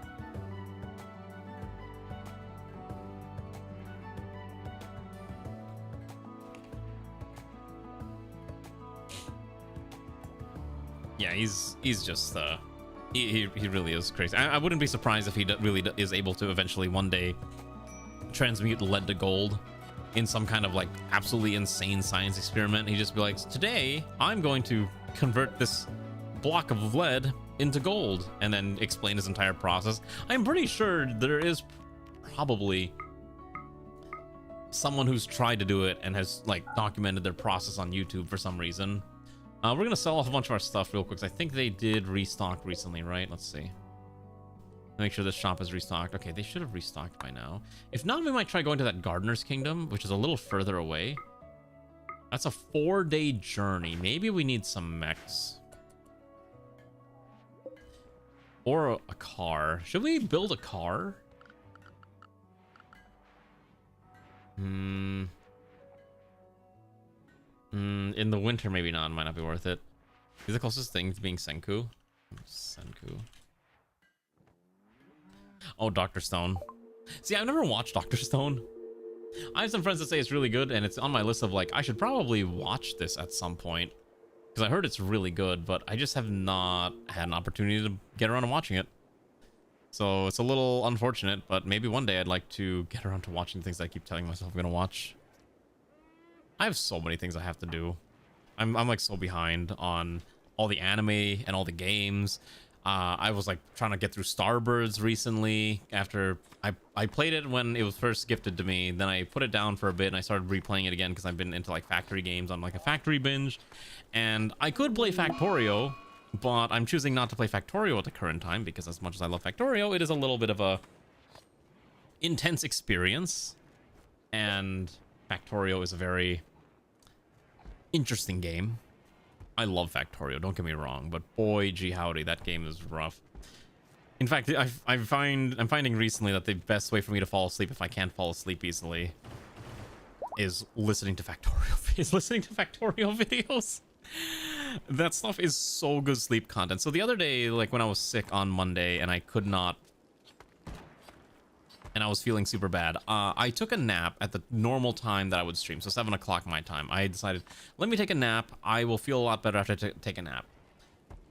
Yeah, he's just he really is crazy. I wouldn't be surprised if he really is able to eventually one day transmute lead to gold in some kind of like absolutely insane science experiment. He'd just be like, today I'm going to convert this block of lead into gold, and then explain his entire process. I'm pretty sure there is probably someone who's tried to do it and has like documented their process on YouTube for some reason. We're gonna sell off a bunch of our stuff real quick, 'cause I think they did restock recently, right? Let's see. Make sure this shop is restocked. Okay, they should have restocked by now. If not, we might try going to that Gardener's Kingdom, which is a little further away. That's a 4-day journey. Maybe we need some mechs. Or a car. Should we build a car? In the winter, maybe not. Might not be worth it. Is the closest thing to being Senku? Senku. Oh, Dr. Stone. See, I've never watched Dr. Stone. I have some friends that say it's really good, and it's on my list of like, I should probably watch this at some point, because I heard it's really good, but I just have not had an opportunity to get around to watching it. So it's a little unfortunate, but maybe one day I'd like to get around to watching things I keep telling myself I'm gonna watch. I have so many things I have to do. I'm like so behind on all the anime and all the games. I was like trying to get through Starbirds recently after I played it when it was first gifted to me. Then I put it down for a bit and I started replaying it again because I've been into like factory games on like a factory binge. And I could play Factorio, but I'm choosing not to play Factorio at the current time because as much as I love Factorio, it is a little bit of a intense experience. And Factorio is a very interesting game. I love Factorio, don't get me wrong, but boy, gee howdy, that game is rough. In fact, I'm finding recently that the best way for me to fall asleep if I can't fall asleep easily is listening to Factorio videos. That stuff is so good sleep content. So the other day, like when I was sick on Monday and I could not, and I was feeling super bad, I took a nap at the normal time that I would stream, so 7 o'clock my time. I decided, let me take a nap. I will feel a lot better after I take a nap.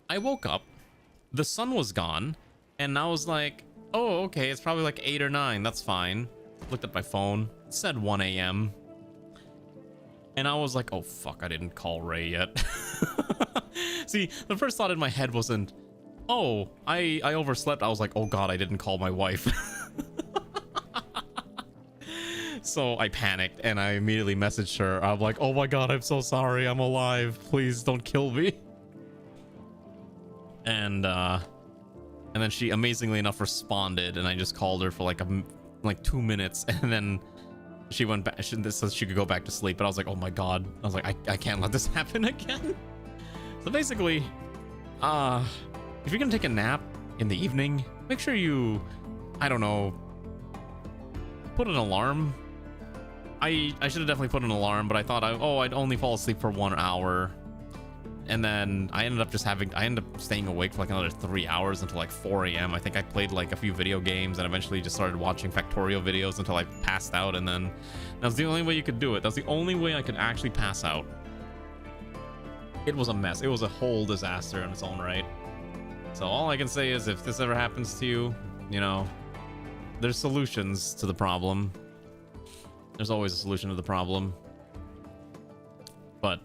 I woke up, the sun was gone, and I was like, oh, okay, it's probably like 8 or 9, that's fine. Looked at my phone, it said 1 a.m. And I was like, oh fuck, I didn't call Ray yet. See, the first thought in my head wasn't, oh, I overslept. I was like, oh god, I didn't call my wife. So I panicked and I immediately messaged her. I'm like, oh my god, I'm so sorry. I'm alive. Please don't kill me. And then she amazingly enough responded, and I just called her for like 2 minutes, and then she went back so she could go back to sleep. But I was like, oh my god. I was like, I can't let this happen again. So basically, if you're gonna take a nap in the evening, make sure you, I don't know, put an alarm. I should have definitely put an alarm, but I thought I'd only fall asleep for 1 hour. And then I ended up staying awake for like another 3 hours until like 4 a.m. I think I played like a few video games and eventually just started watching Factorio videos until I passed out. And then that was the only way you could do it. That's the only way I could actually pass out. It was a mess. It was a whole disaster in its own right. So all I can say is if this ever happens to you, you know, there's solutions to the problem. There's always a solution to the problem. But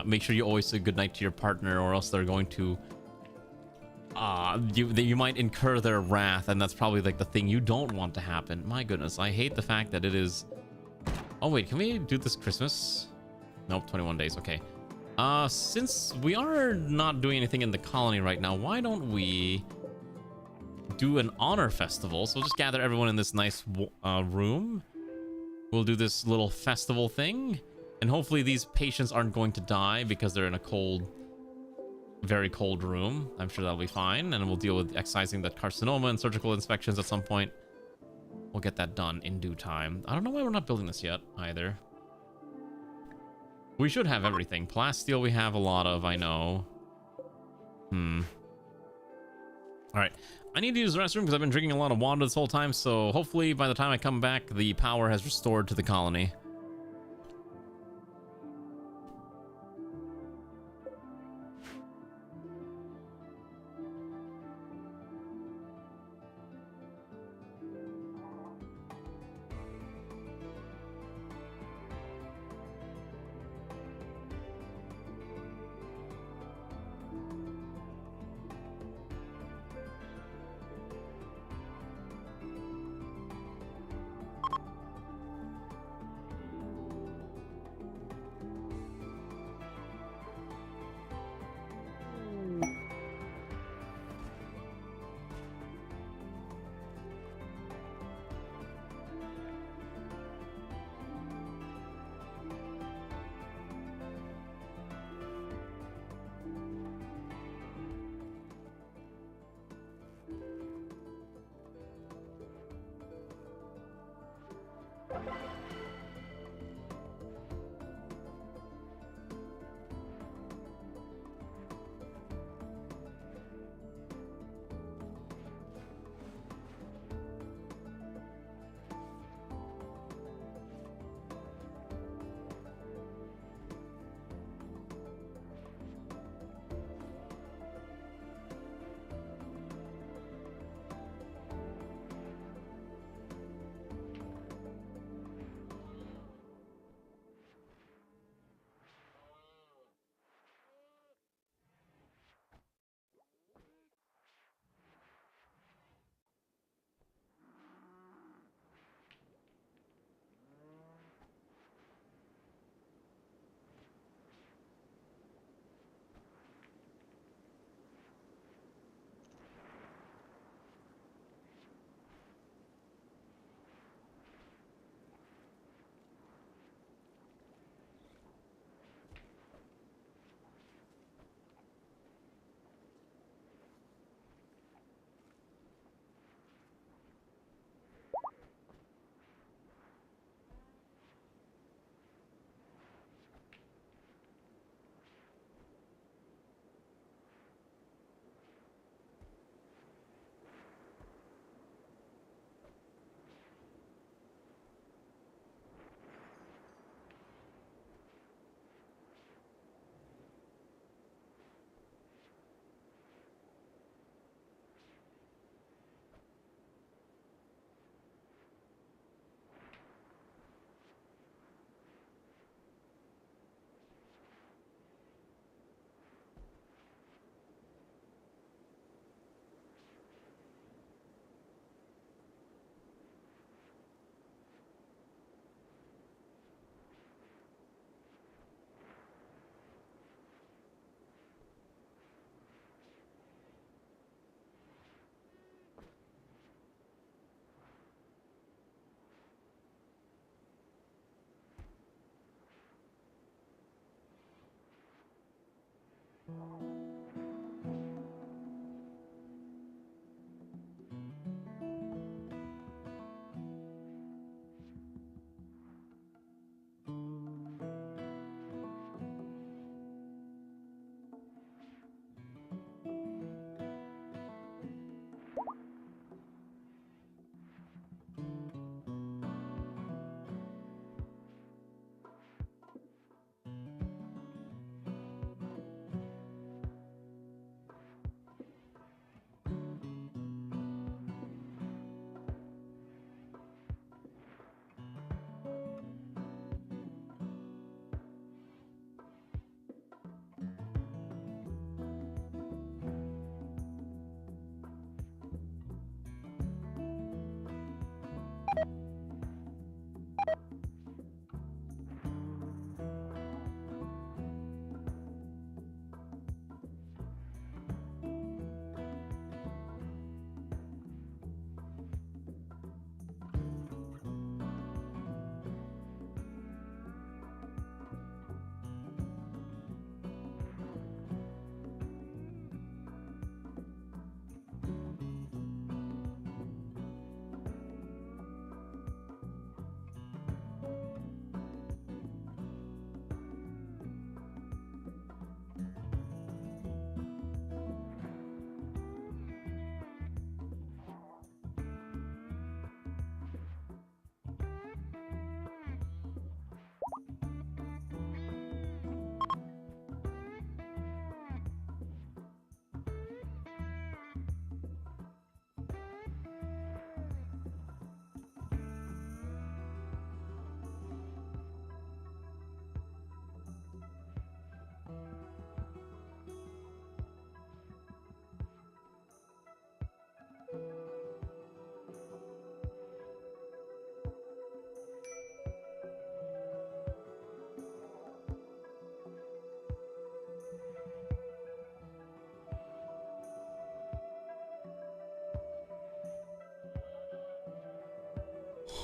make sure you always say goodnight to your partner, or else they're going to you might incur their wrath, and that's probably like the thing you don't want to happen. My goodness, I hate the fact that it is. Oh wait, can we do this Christmas? Nope, 21 days. Okay. Since we are not doing anything in the colony right now, why don't we do an honor festival? So we'll just gather everyone in this nice room. We'll do this little festival thing. And hopefully these patients aren't going to die because they're in a cold, very cold room. I'm sure that'll be fine. And we'll deal with excising that carcinoma and surgical inspections at some point. We'll get that done in due time. I don't know why we're not building this yet either. We should have everything. Plasteel we have a lot of, I know. Alright. I need to use the restroom because I've been drinking a lot of water this whole time. So hopefully by the time I come back, the power has restored to the colony.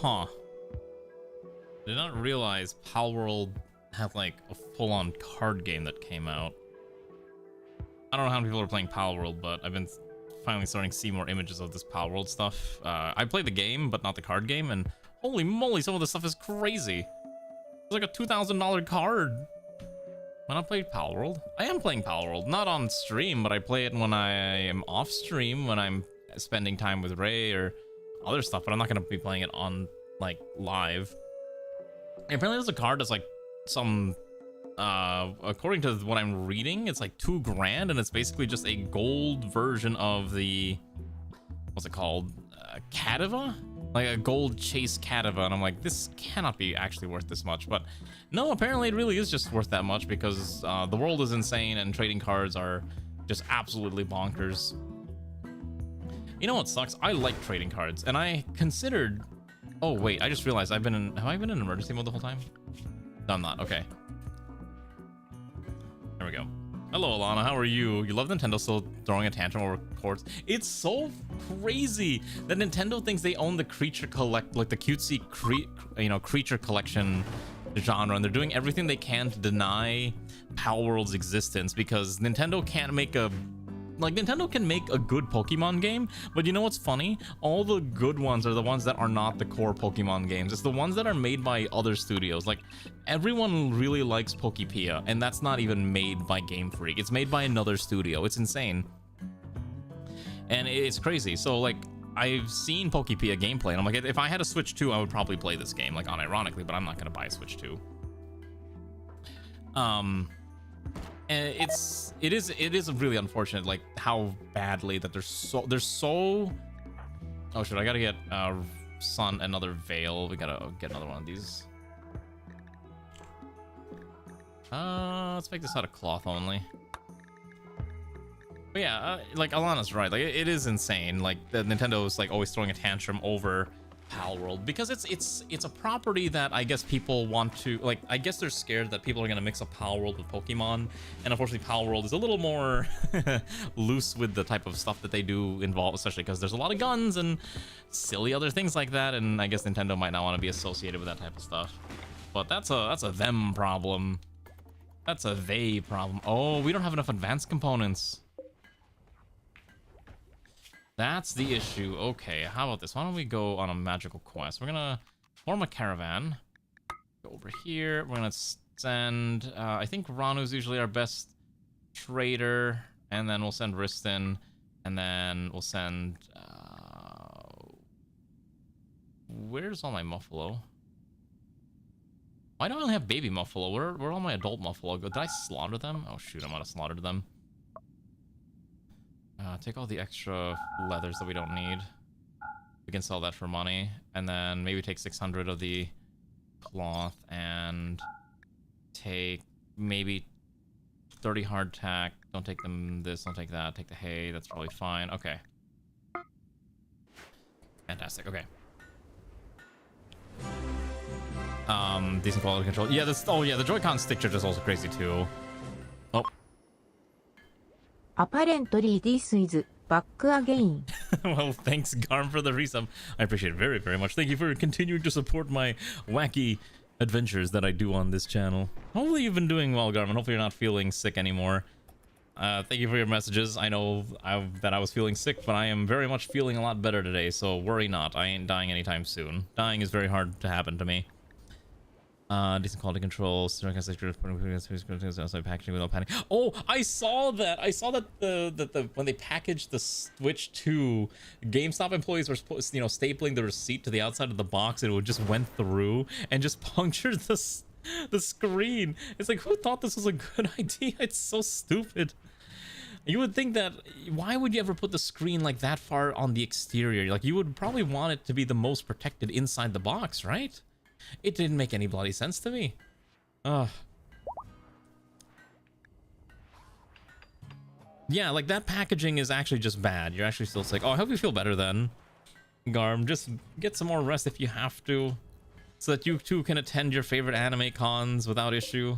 Huh. Did not realize Palworld had like a full-on card game that came out. I don't know how many people are playing Palworld, but I've been finally starting to see more images of this Palworld stuff. I played the game, but not the card game, and holy moly, some of this stuff is crazy. It's like a $2,000 card. When I played Palworld, I am playing Palworld, not on stream, but I play it when I am off stream, when I'm spending time with Ray or other stuff, but I'm not going to be playing it on, like, live. And apparently there's a card that's, like, some, according to what I'm reading, it's, like, $2,000, and it's basically just a gold version of the, what's it called, Cadiva? Like a gold chase Cadiva, and I'm like, this cannot be actually worth this much, but no, apparently it really is just worth that much because the world is insane and trading cards are just absolutely bonkers. You know what sucks? I like trading cards, and I considered... Oh, wait, I just realized have I been in emergency mode the whole time? No, I'm not. Okay. There we go. Hello, Alana. How are you? You love Nintendo still throwing a tantrum over ports? It's so crazy that Nintendo thinks they own the creature like the cutesy creature collection genre, and they're doing everything they can to deny Palworld's existence because Nintendo can't make a... Like, Nintendo can make a good Pokemon game, but you know what's funny? All the good ones are the ones that are not the core Pokemon games. It's the ones that are made by other studios. Like, everyone really likes Pokepia, and that's not even made by Game Freak. It's made by another studio. It's insane. And it's crazy. So, like, I've seen Pokepia gameplay, and I'm like, if I had a Switch 2, I would probably play this game, like, unironically, but I'm not going to buy a Switch 2. And it is really unfortunate, like how badly that there's so. Oh shit! I gotta get Sun another veil. We gotta get another one of these. Let's make this out of cloth only. But yeah, like Alana's right. Like it is insane. Like the Nintendo is like always throwing a tantrum over Palworld because it's a property that I guess people want to, like, I guess they're scared that people are going to mix up Palworld with Pokemon, and unfortunately Palworld is a little more loose with the type of stuff that they do involve, especially because there's a lot of guns and silly other things like that, and I guess Nintendo might not want to be associated with that type of stuff. But that's a them problem. That's a they problem. Oh, we don't have enough advanced components. That's the issue. Okay, how about this? Why don't we go on a magical quest? We're gonna form a caravan. Go over here. We're gonna send... I think Ranu's usually our best trader. And then we'll send Riston. And then we'll send... where's all my Muffalo? Why do I only have baby Muffalo? Where all my adult Muffalo go? Did I slaughter them? Oh shoot, I might have slaughtered them. Take all the extra leathers that we don't need. We can sell that for money. And then maybe take 600 of the cloth and take maybe 30 hardtack. Don't take them this, don't take that. Take the hay, that's probably fine. Okay. Fantastic, okay. Decent quality control. Yeah, oh yeah, the Joy-Con stick shift is also crazy too. Oh.
Apparently this is back again.
Well, thanks, Garm, for the resub. I appreciate it very, very much. Thank you for continuing to support my wacky adventures that I do on this channel. Hopefully you've been doing well, Garm, and hopefully you're not feeling sick anymore. Thank you for your messages. I know that I was feeling sick, but I am very much feeling a lot better today, so worry not. I ain't dying anytime soon. Dying is very hard to happen to me. Decent quality control. Packaging without panic. Oh, I saw that. I saw that the when they packaged the Switch 2, GameStop employees were stapling the receipt to the outside of the box, and it just went through and just punctured the screen. It's like, who thought this was a good idea? It's so stupid. You would think that, why would you ever put the screen like that far on the exterior? Like, you would probably want it to be the most protected inside the box, right? It didn't make any bloody sense to me. Ugh. Yeah, like that packaging is actually just bad. You're actually still sick. Oh, I hope you feel better then, Garm. Just get some more rest if you have to, so that you too can attend your favorite anime cons without issue.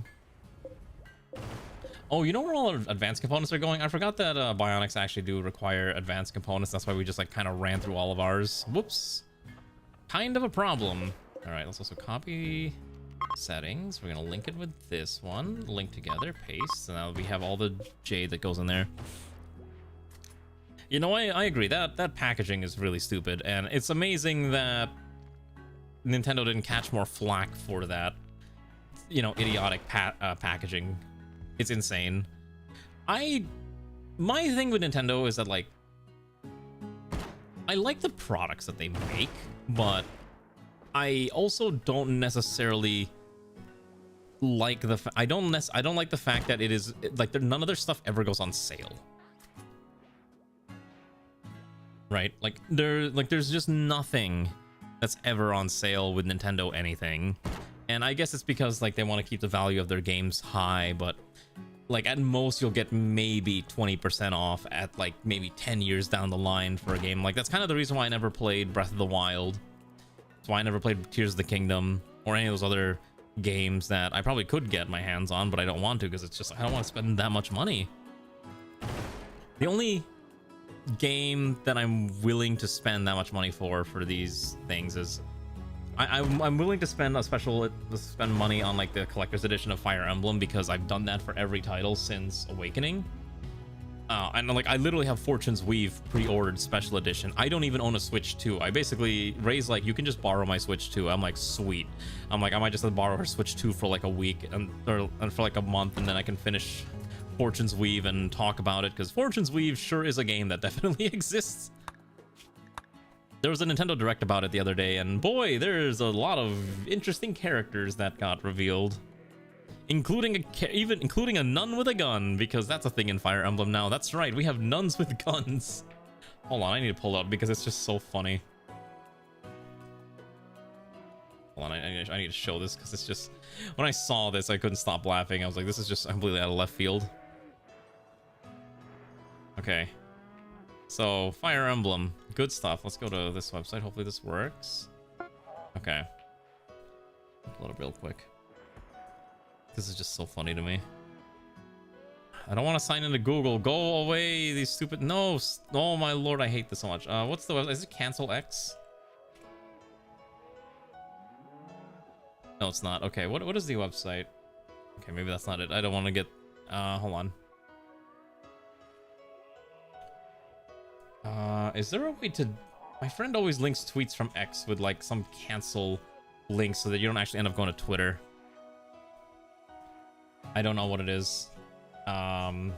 Oh, you know where all our advanced components are going? I forgot that Bionics actually do require advanced components. That's why we just like kind of ran through all of ours. Whoops. kind of a problem. All right, let's also copy settings. We're gonna link it with this one. Link together, paste. So now we have all the jade that goes in there. You know, I agree. That packaging is really stupid, and it's amazing that Nintendo didn't catch more flack for that. You know, idiotic packaging. It's insane. My thing with Nintendo is that, like, I like the products that they make, but I also don't necessarily like the I don't like the fact that it is like none of their stuff ever goes on sale. Right? Like there's just nothing that's ever on sale with Nintendo anything. And I guess it's because like they want to keep the value of their games high, but like at most you'll get maybe 20% off at like maybe 10 years down the line for a game. Like that's kind of the reason why I never played Breath of the Wild. That's why I never played Tears of the Kingdom or any of those other games that I probably could get my hands on, but I don't want to because it's just I don't want to spend that much money. The only game that I'm willing to spend that much money for these things is I'm willing to spend money on like the collector's edition of Fire Emblem because I've done that for every title since Awakening. And like I literally have Fortune's Weave pre-ordered special edition. I don't even own a Switch 2. I basically Ray's like, you can just borrow my Switch 2. I'm like, sweet. I'm like, I might just borrow her Switch 2 for like a week and for like a month, and then I can finish Fortune's Weave and talk about it, because Fortune's Weave sure is a game that definitely exists. There was a Nintendo Direct about it the other day, and boy, there's a lot of interesting characters that got revealed, including a nun with a gun, because that's a thing in Fire Emblem now. That's right, we have nuns with guns. Hold on, I need to pull it up because it's just so funny. Hold on, I need to show this because it's just, when I saw this I couldn't stop laughing. I was like, this is just completely out of left field. Okay, so Fire Emblem, good stuff. Let's go to this website. Hopefully this works. Okay, load up real quick. This is just so funny to me. I don't want to sign into Google. Go away, these stupid. No, oh my lord, I hate this so much. What's the website? Is it Cancel X? No, it's not. Okay, what is the website? Okay, maybe that's not it. I don't want to get hold on. Is there a way to... My friend always links tweets from X with like some cancel links so that you don't actually end up going to Twitter. I don't know what it is. But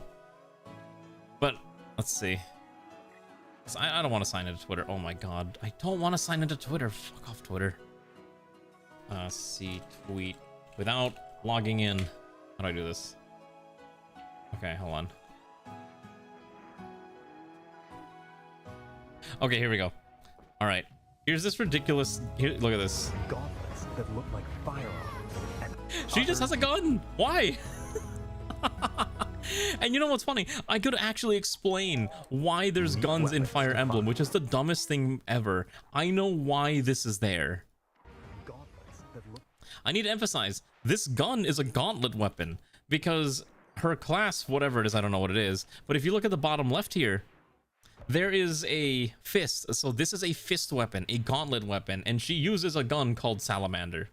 let's see. I don't want to sign into Twitter. Oh my god. I don't want to sign into Twitter. Fuck off Twitter. See tweet without logging in. How do I do this? Okay, hold on. Okay, here we go. All right, here's this ridiculous. Here, look at this.
Gauntlets that look like firearms.
She just has a gun. Why? And you know what's funny? I could actually explain why there's guns in Fire Emblem, which is the dumbest thing ever. I know why this is there. I need to emphasize, this gun is a gauntlet weapon because her class, whatever it is, I don't know what it is, but if you look at the bottom left here, there is a fist. So this is a fist weapon, a gauntlet weapon, and she uses a gun called Salamander.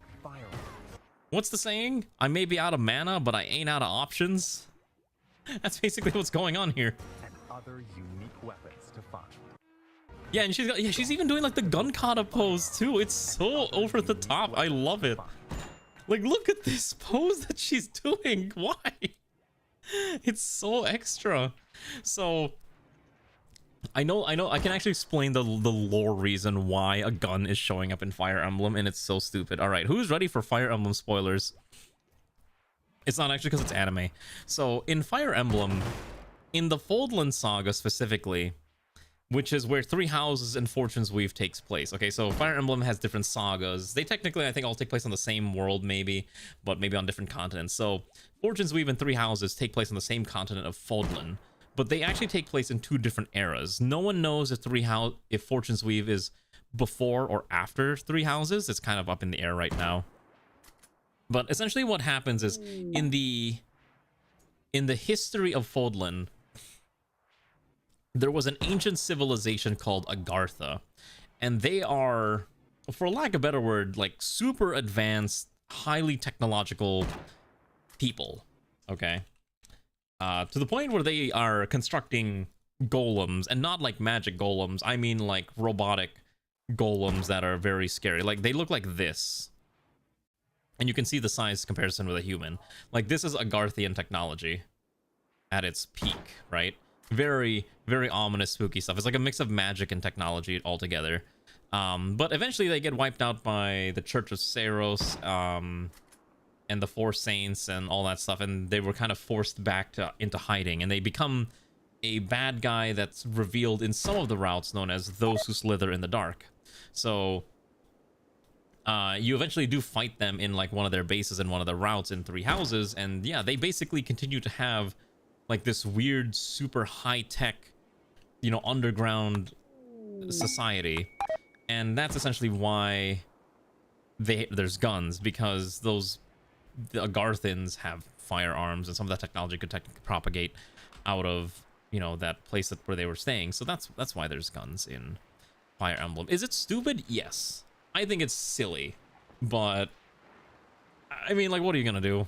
What's the saying? I may be out of mana, but I ain't out of options. That's basically what's going on here.
And other unique weapons to find.
Yeah, and she's even doing like the gun kata pose too. It's so over the top. I love it. Like, look at this pose that she's doing. Why? It's so extra. So I know I can actually explain the lore reason why a gun is showing up in Fire Emblem, and it's so stupid. All right, who's ready for Fire Emblem spoilers? It's not actually because it's anime. So in Fire Emblem, in the Fodlan Saga specifically, which is where Three Houses and Fortune's Weave takes place. Okay, so Fire Emblem has different sagas. They technically, I think, all take place on the same world, maybe, but maybe on different continents. So Fortune's Weave and Three Houses take place on the same continent of Fodlan, but they actually take place in two different eras. No one knows if Fortune's Weave is before or after Three Houses. It's kind of up in the air right now. But essentially what happens is in the history of Fodlan, there was an ancient civilization called Agartha, and they are for lack of a better word, like super advanced, highly technological people. Okay. To the point where they are constructing golems, and not like magic golems. I mean like robotic golems that are very scary. Like they look like this. And you can see the size comparison with a human. Like this is Agarthian technology at its peak, right? Very, very ominous, spooky stuff. It's like a mix of magic and technology altogether. But eventually they get wiped out by the Church of Saros, and the Four Saints and all that stuff, and they were kind of forced back into hiding, and they become a bad guy that's revealed in some of the routes known as those who slither in the dark. So you eventually do fight them in like one of their bases in one of the routes in Three Houses, and yeah, they basically continue to have like this weird super high-tech, you know, underground society, and that's essentially why there's guns, because the Agarthans have firearms, and some of that technology could technically propagate out of, you know, that place where they were staying. So that's why there's guns in Fire Emblem. Is it stupid? Yes. I think it's silly, but I mean, like, what are you gonna do?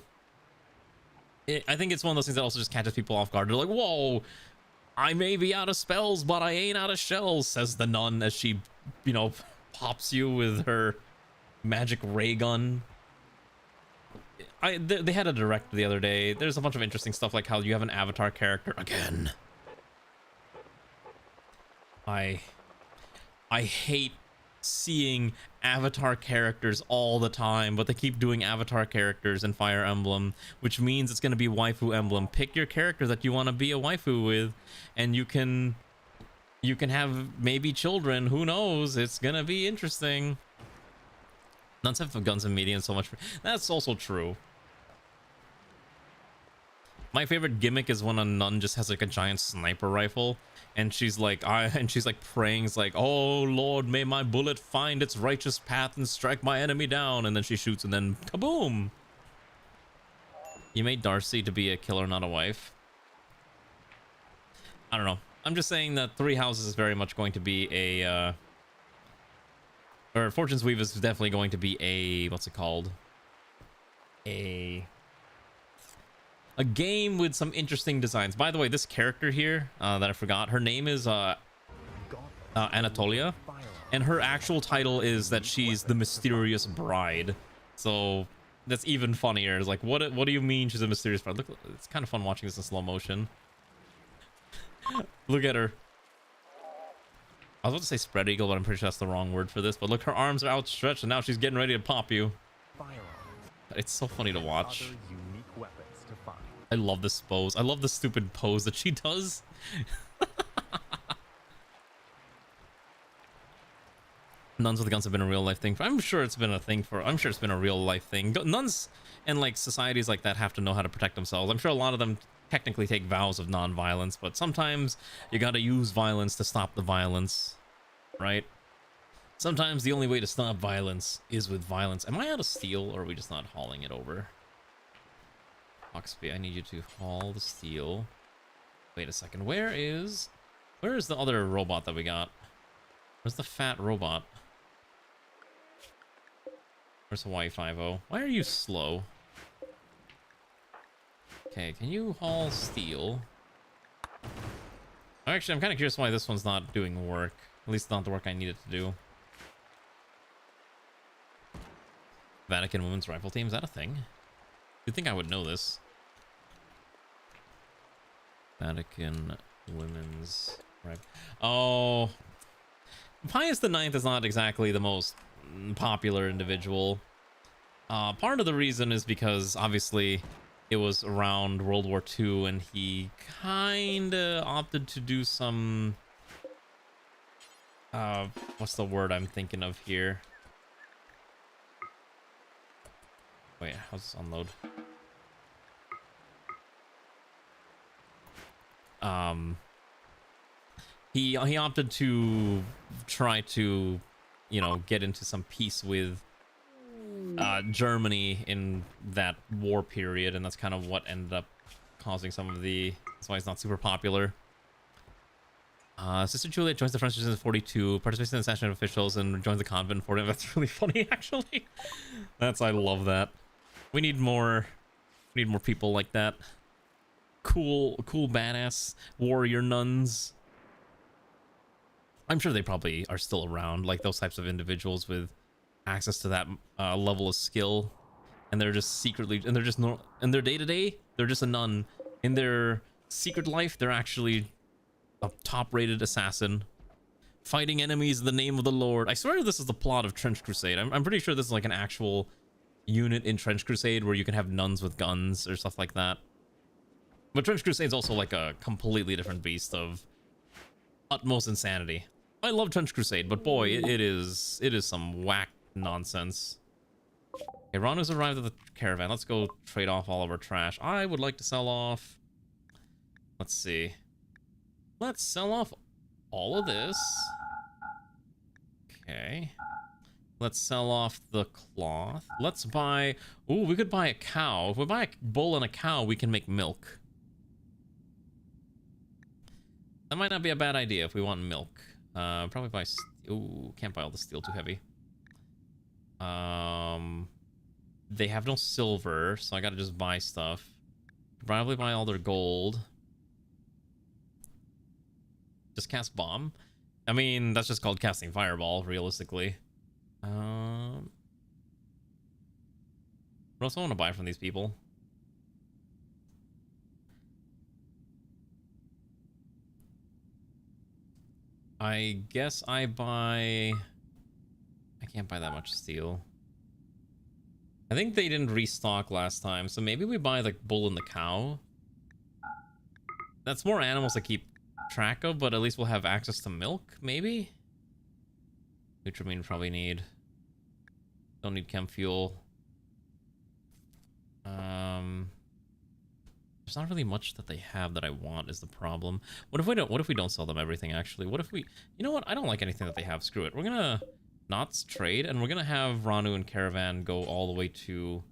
I think it's one of those things that also just catches people off guard. They're like, whoa, I may be out of spells, but I ain't out of shells, says the nun as she, you know, pops you with her magic ray gun. They had a direct the other day. There's a bunch of interesting stuff, like how you have an avatar character again. I hate seeing avatar characters all the time, but they keep doing avatar characters in Fire Emblem, which means it's going to be waifu emblem. Pick your character that you want to be a waifu with, and you can have maybe children. Who knows? It's going to be interesting. Nuns have guns and media and so much. That's also true. My favorite gimmick is when a nun just has like a giant sniper rifle, and she's like praying, it's like, oh Lord, may my bullet find its righteous path and strike my enemy down, and then she shoots, and then kaboom. You made Darcy to be a killer, not a wife. I don't know. I'm just saying that Three Houses is very much going to be a or Fortune's Weave is definitely going to be a, what's it called? A game with some interesting designs. By the way, this character here that I forgot, her name is Anatolia, and her actual title is that she's the mysterious bride. So that's even funnier. It's like, what do you mean she's a mysterious bride? Look, it's kind of fun watching this in slow motion. Look at her. I was about to say spread eagle, but I'm pretty sure that's the wrong word for this. But look, her arms are outstretched, and now she's getting ready to pop you. It's so funny to watch. I love this pose. I love the stupid pose that she does. Nuns with guns have been a real life thing. I'm sure it's been a thing for. I'm sure it's been a real life thing. Nuns and like societies like that have to know how to protect themselves. I'm sure a lot of them technically take vows of non-violence, but sometimes you gotta use violence to stop the violence, right? Sometimes the only way to stop violence is with violence. Am I out of steel, or are we just not hauling it over? Oxby, I need you to haul the steel. Wait a second, where is the other robot that we got? Where's the fat robot? Where's Hawaii 5-0? Why are you slow? Okay, can you haul steel? Actually, I'm kind of curious why this one's not doing work. At least not the work I need it to do. Vatican Women's Rifle Team, is that a thing? You'd think I would know this. Vatican Women's Rifle. Oh. Pius IX is not exactly the most popular individual. Part of the reason is because, obviously, it was around World War II, and he kinda opted to do some... what's the word I'm thinking of here? Wait, how's this unload? He opted to try to, you know, get into some peace with Germany in that war period, and that's kind of what ended up causing some of the... That's why he's not super popular. Sister Juliet joins the French Resistance in 42, participates in the assassination of officials, and joins the convent in 40. That's really funny, actually. I love that. We need more people like that. Cool, badass warrior nuns. I'm sure they probably are still around, like those types of individuals with access to that level of skill, and they're just secretly, and they're just in their day-to-day, they're just a nun. In their secret life, they're actually a top-rated assassin, fighting enemies in the name of the Lord. I swear this is the plot of Trench Crusade. I'm pretty sure this is like an actual unit in Trench Crusade where you can have nuns with guns or stuff like that. But Trench Crusade's also like a completely different beast of utmost insanity. I love Trench Crusade, but boy, it is some whack nonsense. Okay, Ranu's arrived at the caravan. Let's go trade off all of our trash. I would like to sell off... Let's see. Let's sell off all of this. Okay. Let's sell off the cloth. Let's buy... Ooh, we could buy a cow. If we buy a bull and a cow, we can make milk. That might not be a bad idea if we want milk. Probably buy... Ooh, can't buy all the steel, too heavy. They have no silver, so I gotta just buy stuff. Probably buy all their gold. Just cast bomb. I mean, that's just called casting fireball, realistically. What else do I want to buy from these people? I guess I buy... I can't buy that much steel. I think they didn't restock last time, so maybe we buy the bull and the cow. That's more animals to keep track of, but at least we'll have access to milk, maybe? Nutrimine probably need. Don't need chem fuel. There's not really much that they have that I want is the problem. What if we don't sell them everything, actually? What if we... You know what? I don't like anything that they have. Screw it. We're gonna not trade, and we're gonna have Ranu and Caravan go all the way to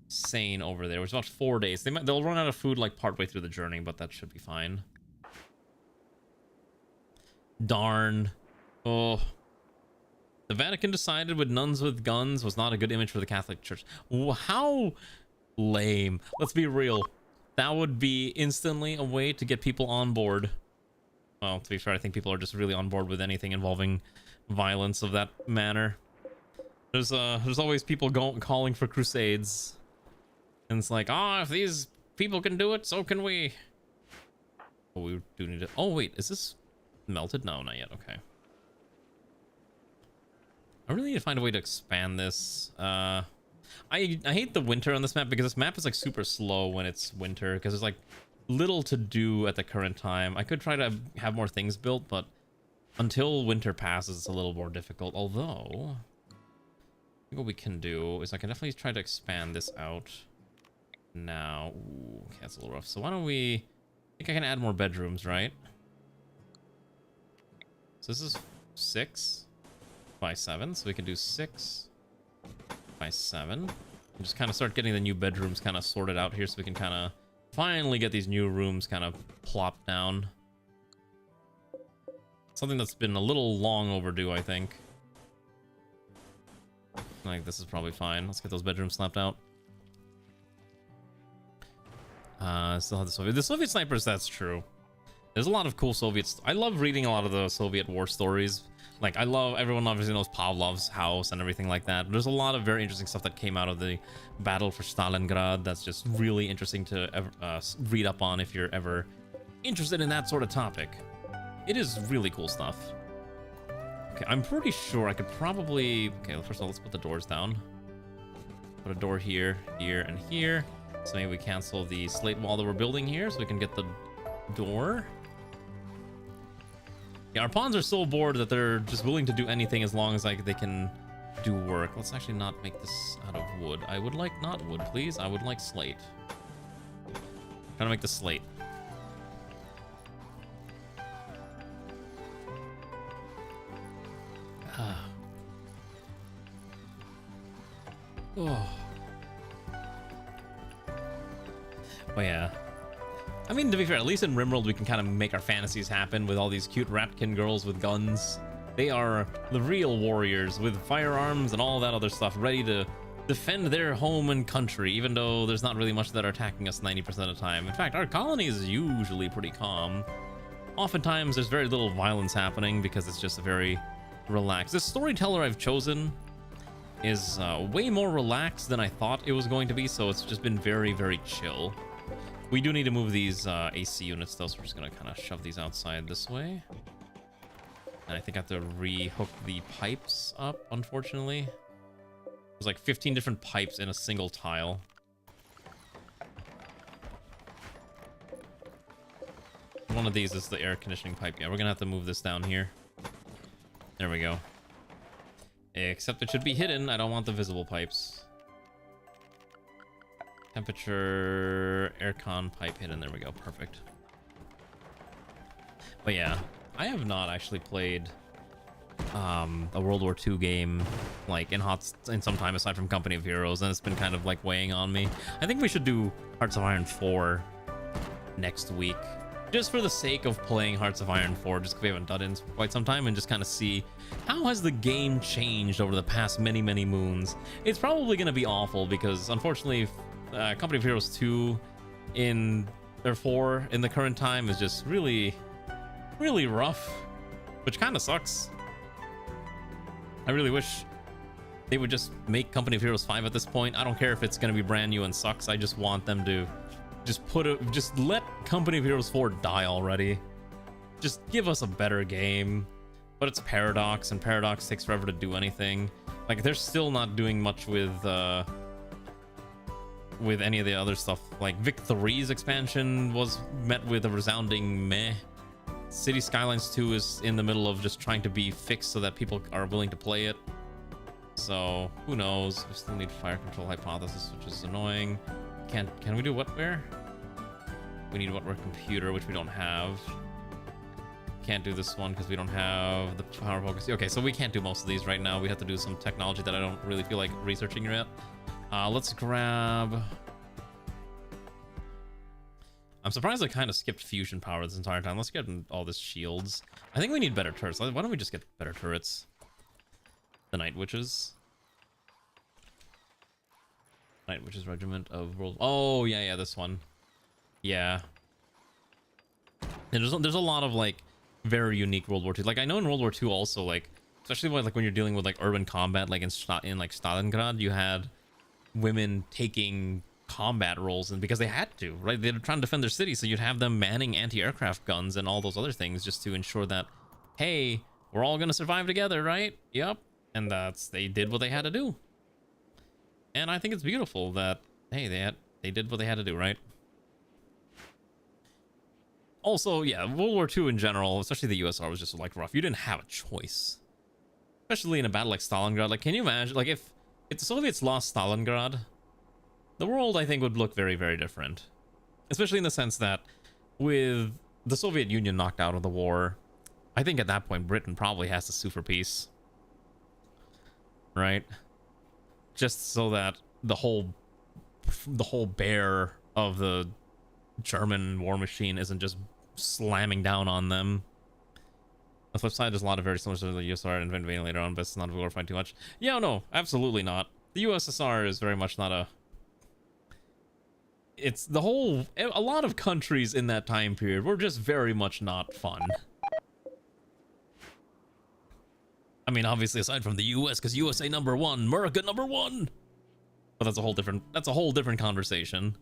Sane over there, which is about 4 days. They'll run out of food like partway through the journey, but that should be fine. Darn. Oh. The Vatican decided with nuns with guns was not a good image for the Catholic Church. How lame. Let's be real. That would be instantly a way to get people on board. Well, to be fair, I think people are just really on board with anything involving violence of that manner. There's always people calling for crusades. And it's like, oh, if these people can do it, so can we. Oh, we do need to... Oh, wait, is this melted? No, not yet. Okay. I really need to find a way to expand this. I hate the winter on this map because this map is like super slow when it's winter because there's like little to do at the current time. I could try to have more things built, but until winter passes, it's a little more difficult. Although, I think what we can do is I can definitely try to expand this out now. Ooh, okay, that's a little rough. So why don't we... I think I can add more bedrooms, right? So this is 6 by 7, so we can do 6 by 7. And just kind of start getting the new bedrooms kind of sorted out here so we can kind of finally get these new rooms kind of plopped down. Something that's been a little long overdue, I think. Like, this is probably fine. Let's get those bedrooms slapped out. Still have the Soviet snipers, that's true. There's a lot of cool Soviets. I love reading a lot of the Soviet war stories. Like, everyone obviously knows Pavlov's house and everything like that. There's a lot of very interesting stuff that came out of the battle for Stalingrad that's just really interesting to read up on if you're ever interested in that sort of topic. It is really cool stuff. Okay, I'm pretty sure I could probably... Okay, well, first of all, let's put the doors down. Put a door here, here, and here. So maybe we cancel the slate wall that we're building here so we can get the door. Yeah, our pawns are so bored that they're just willing to do anything as long as like they can do work. Let's actually not make this out of wood. I would like not wood, please. I would like slate. Trying to make the slate. Oh yeah. I mean, to be fair, at least in Rimworld, we can kind of make our fantasies happen with all these cute ratkin girls with guns. They are the real warriors with firearms and all that other stuff, ready to defend their home and country, even though there's not really much that are attacking us 90% of the time. In fact, our colony is usually pretty calm. Oftentimes, there's very little violence happening because it's just very relaxed. This storyteller I've chosen is way more relaxed than I thought it was going to be, so it's just been very, very chill. We do need to move these AC units, though, so we're just going to kind of shove these outside this way. And I think I have to re-hook the pipes up, unfortunately. There's like 15 different pipes in a single tile. One of these is the air conditioning pipe. Yeah, we're gonna have to move this down here. There we go. Except it should be hidden. I don't want the visible pipes. Temperature, aircon pipe hidden. There we go. Perfect. But yeah, I have not actually played a World War II game like in some time aside from Company of Heroes, and it's been kind of like weighing on me. I think we should do Hearts of Iron 4 next week, just for the sake of playing Hearts of Iron 4, just because we haven't done it in quite some time, and just kind of see how has the game changed over the past many moons. It's probably going to be awful because unfortunately Company of Heroes 2 or 4 in the current time is just really rough, which kind of sucks. I really wish they would just make Company of Heroes 5 at this point. I don't care if it's going to be brand new and sucks. I just want them to just let Company of Heroes 4 die already. Just give us a better game. But it's Paradox, and Paradox takes forever to do anything. Like, they're still not doing much with any of the other stuff. Like, Vic 3's expansion was met with a resounding meh. City Skylines 2 is in the middle of just trying to be fixed so that people are willing to play it. So, who knows? We still need Fire Control Hypothesis, which is annoying. Can we do whatware? We need whatware computer, which we don't have. Can't do this one because we don't have the power focus. Okay, so we can't do most of these right now. We have to do some technology that I don't really feel like researching yet. Let's grab... I'm surprised I kind of skipped fusion power this entire time. Let's get all this shields. I think we need better turrets. Why don't we just get better turrets? The Night Witches. Night Witches Regiment of World... Oh, yeah, this one. Yeah. And there's a lot of, like, very unique World War II. Like, I know in World War II also, like, especially when you're dealing with, like, urban combat, like in Stalingrad, you had women taking combat roles, and because they had to, right? They were trying to defend their city, so you'd have them manning anti-aircraft guns and all those other things just to ensure that, hey, we're all gonna survive together, right? Yep. And they did what they had to do. And I think it's beautiful that, hey, they did what they had to do, right? Also, yeah, World War II in general, especially the USSR, was just like rough. You didn't have a choice, especially in a battle like Stalingrad. Like, can you imagine, like, if the Soviets lost Stalingrad, the world, I think, would look very, very different. Especially in the sense that with the Soviet Union knocked out of the war, I think at that point Britain probably has to sue for peace. Right? Just so that the whole bear of the German war machine isn't just slamming down on them. On the flip side, there's a lot of very similar to the USSR and invading later on, but it's not glorifying too much. Yeah, no, absolutely not. The USSR is very much not a... It's a lot of countries in that time period were just very much not fun. I mean, obviously, aside from the US, because USA #1, America #1. But that's a whole different conversation.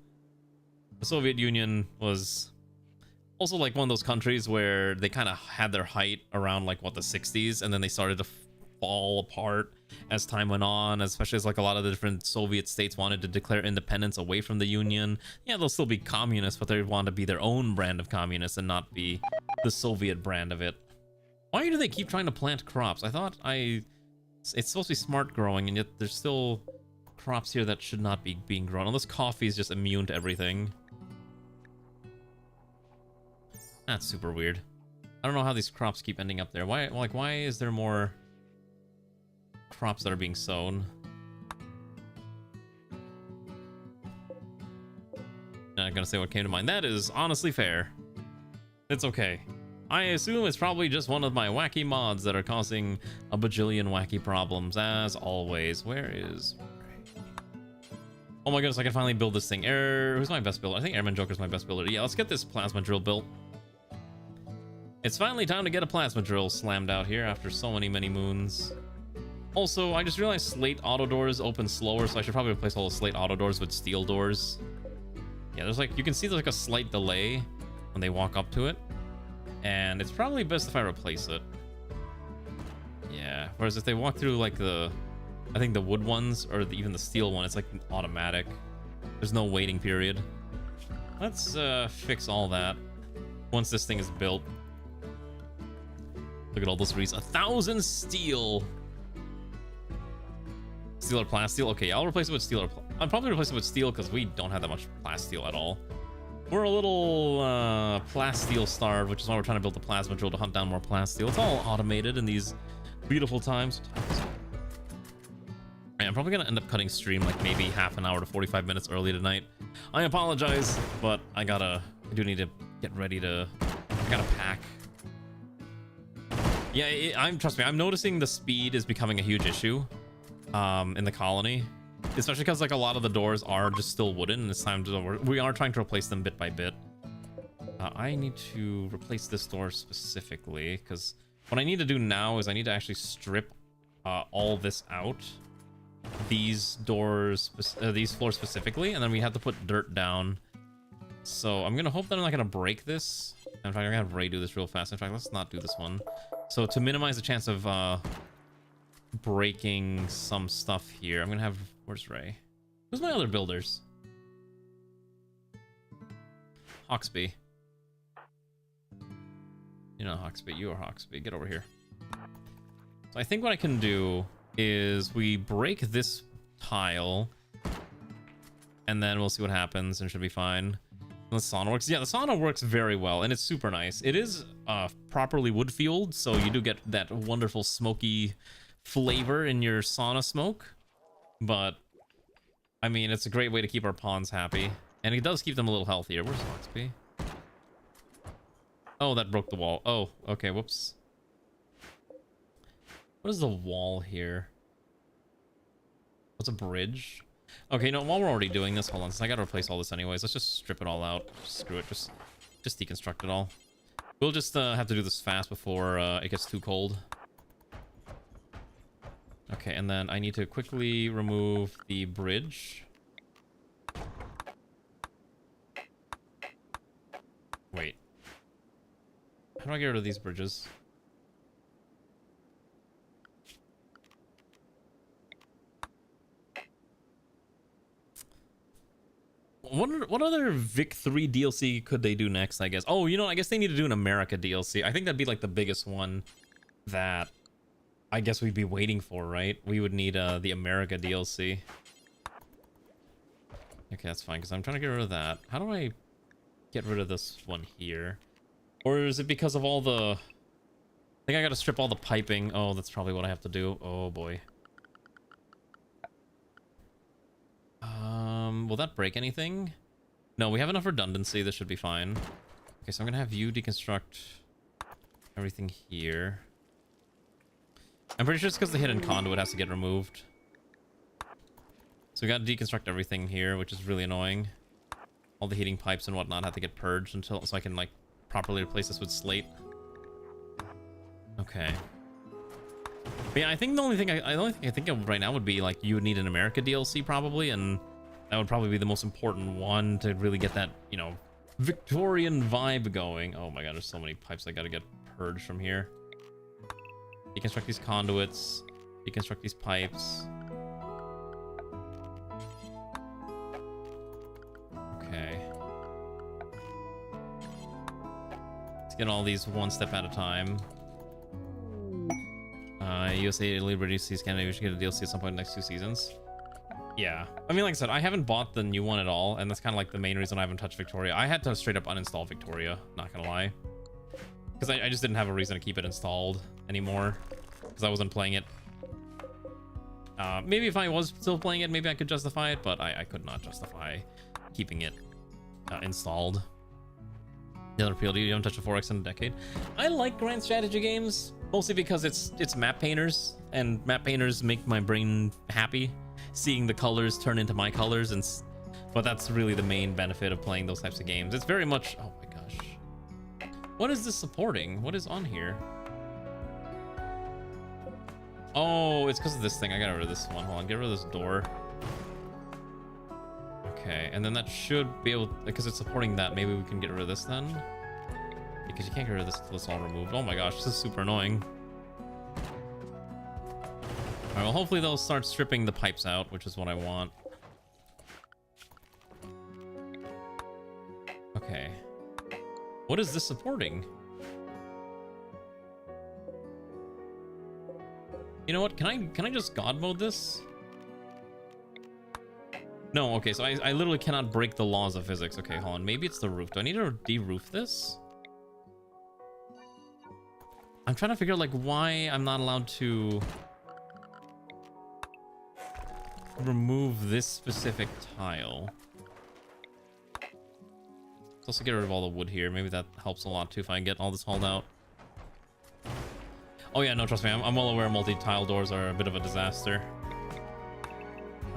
The Soviet Union was also like one of those countries where they kind of had their height around like the 60s, and then they started to fall apart as time went on, especially as like a lot of the different Soviet states wanted to declare independence away from the Union. Yeah, they'll still be communists, but they want to be their own brand of communists and not be the Soviet brand of it. Why do they keep trying to plant crops? I thought it's supposed to be smart growing, and yet there's still crops here that should not be being grown, unless coffee is just immune to everything. That's super weird. I don't know how these crops keep ending up there. Why is there more crops that are being sown? gonna say what came to mind. That is honestly fair. It's okay. I assume it's probably just one of my wacky mods that are causing a bajillion wacky problems, as always. Where is... Oh my goodness, I can finally build this thing. Who's my best builder? I think Airman Joker's my best builder. Yeah, let's get this plasma drill built. It's finally time to get a plasma drill slammed out here after so many moons. Also, I just realized slate auto doors open slower, so I should probably replace all the slate auto doors with steel doors. Yeah, there's like, you can see there's like a slight delay when they walk up to it. And it's probably best if I replace it. Yeah, whereas if they walk through like the, I think the wood ones or even the steel one, it's like automatic. There's no waiting period. Let's fix all that once this thing is built. Look at all those reasons. 1,000 steel. Steel or plasteel? Okay, I'll replace it with steel or I'll probably replace it with steel because we don't have that much plasteel at all. We're a little plasteel starved, which is why we're trying to build the plasma drill to hunt down more plasteel. It's all automated in these beautiful times. I'm probably gonna end up cutting stream like maybe half an hour to 45 minutes early tonight. I apologize, but I do need to get ready to, I gotta pack. Yeah, trust me, I'm noticing the speed is becoming a huge issue in the colony. Especially because like a lot of the doors are just still wooden and it's time to, we are trying to replace them bit by bit. I need to replace this door specifically because what I need to do now is I need to actually strip all this out. These doors, these floors specifically, and then we have to put dirt down. So I'm gonna hope that I'm not gonna break this. In fact, I'm gonna have Ray do this real fast. In fact, let's not do this one. So to minimize the chance of breaking some stuff here, I'm gonna have, where's Ray? Who's my other builders? Hawksby. You know Hawksby, you are Hawksby. Get over here. So I think what I can do is we break this tile and then we'll see what happens and it should be fine. And the sauna works. Yeah, the sauna works very well and it's super nice. It is properly wood fueled, so you do get that wonderful smoky flavor in your sauna smoke. But I mean, it's a great way to keep our pawns happy, and it does keep them a little healthier. Where's Hawksby? Oh, that broke the wall. Oh, okay, whoops. What is the wall here? What's a bridge? Okay, no, while we're already doing this, hold on, since I gotta replace all this anyways, let's just strip it all out. Screw it, just deconstruct it all. We'll just have to do this fast before it gets too cold. Okay, and then I need to quickly remove the bridge. Wait. How do I get rid of these bridges? What other Vic 3 DLC could they do next, I guess? Oh, you know, I guess they need to do an America DLC. I think that'd be like the biggest one that I guess we'd be waiting for, right? We would need the America DLC. Okay, that's fine, because I'm trying to get rid of that. How do I get rid of this one here? Or is it because of all the... I think I gotta strip all the piping. Oh, that's probably what I have to do. Oh, boy. Will that break anything? No, we have enough redundancy. This should be fine. Okay, so I'm gonna have you deconstruct everything here. I'm pretty sure it's because the hidden conduit has to get removed. So we gotta deconstruct everything here, which is really annoying. All the heating pipes and whatnot have to get purged until, so I can like properly replace this with slate. Okay. But yeah, I think the only thing I think of right now would be like you would need an America DLC probably, and that would probably be the most important one to really get that, you know, Victorian vibe going. Oh my god, there's so many pipes I gotta get purged from here. Deconstruct these conduits, deconstruct these pipes. Okay. Let's get all these one step at a time. USA, Italy, British, Scandinavia should get a DLC at some point in the next 2 seasons. Yeah. I mean, like I said, I haven't bought the new one at all, and that's kind of like the main reason I haven't touched Victoria. I had to straight up uninstall Victoria, not gonna lie. Because I just didn't have a reason to keep it installed anymore. Because I wasn't playing it. Maybe if I was still playing it, maybe I could justify it, but I could not justify keeping it installed. The other PLD, you haven't touched a 4X in a decade. I like grand strategy games, mostly because it's map painters, and map painters make my brain happy, seeing the colors turn into my colors, but that's really the main benefit of playing those types of games. It's very much, oh my gosh. What is this supporting? What is on here? Oh, it's because of this thing. I got rid of this one. Hold on, get rid of this door. Okay, and then that should be able, because it's supporting that, maybe we can get rid of this then? Because you can't get rid of this until it's all removed. Oh my gosh, this is super annoying. Alright, well hopefully they'll start stripping the pipes out, which is what I want. Okay. What is this supporting? You know what, can I just God mode this? No, okay, so I literally cannot break the laws of physics. Okay, hold on. Maybe it's the roof. Do I need to de-roof this? I'm trying to figure out, like, why I'm not allowed to remove this specific tile. Let's also get rid of all the wood here. Maybe that helps a lot, too, if I get all this hauled out. Oh, yeah, no, trust me. I'm well aware multi-tile doors are a bit of a disaster.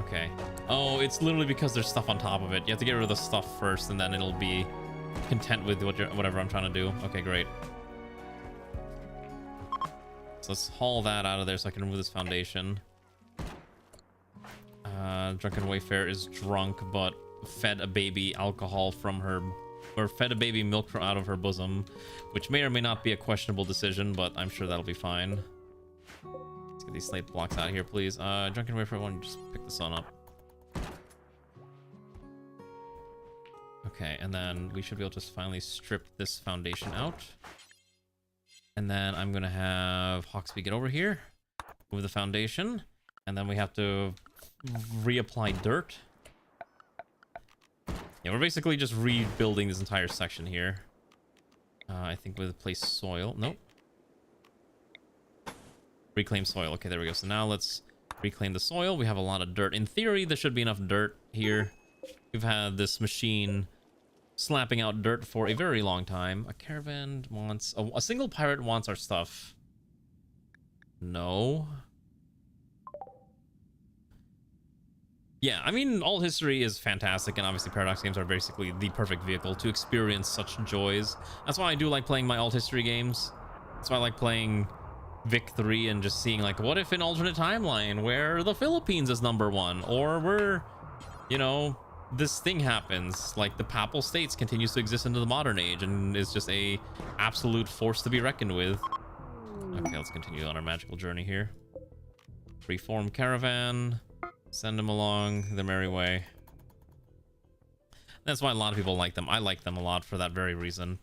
Okay. Oh, it's literally because there's stuff on top of it. You have to get rid of the stuff first, and then it'll be content with whatever I'm trying to do. Okay, great. So let's haul that out of there so I can remove this foundation. Drunken Wayfarer is drunk, but fed a baby alcohol from her, or fed a baby milk from out of her bosom, which may or may not be a questionable decision, but I'm sure that'll be fine. Let's get these slate blocks out of here, please. Drunken Wayfarer, why don't you just pick this one up? Okay, and then we should be able to just finally strip this foundation out. And then I'm gonna have Hawksby get over here, move the foundation, and then we have to reapply dirt. Yeah, we're basically just rebuilding this entire section here. I think with place soil. Nope. Reclaim soil. Okay, there we go. So now let's reclaim the soil. We have a lot of dirt. In theory, there should be enough dirt here. We've had this machine slapping out dirt for a very long time. A caravan wants... A single pirate wants our stuff. No. Yeah, I mean, alt history is fantastic, and obviously Paradox games are basically the perfect vehicle to experience such joys. That's why I do like playing my alt history games. That's why I like playing Vic 3 and just seeing, like, what if an alternate timeline where the Philippines is #1, or where, you know, this thing happens, like the Papal States continues to exist into the modern age and is just a absolute force to be reckoned with. Okay, let's continue on our magical journey here. Reform caravan. Send them along the merry way. That's why a lot of people like them. I like them a lot for that very reason.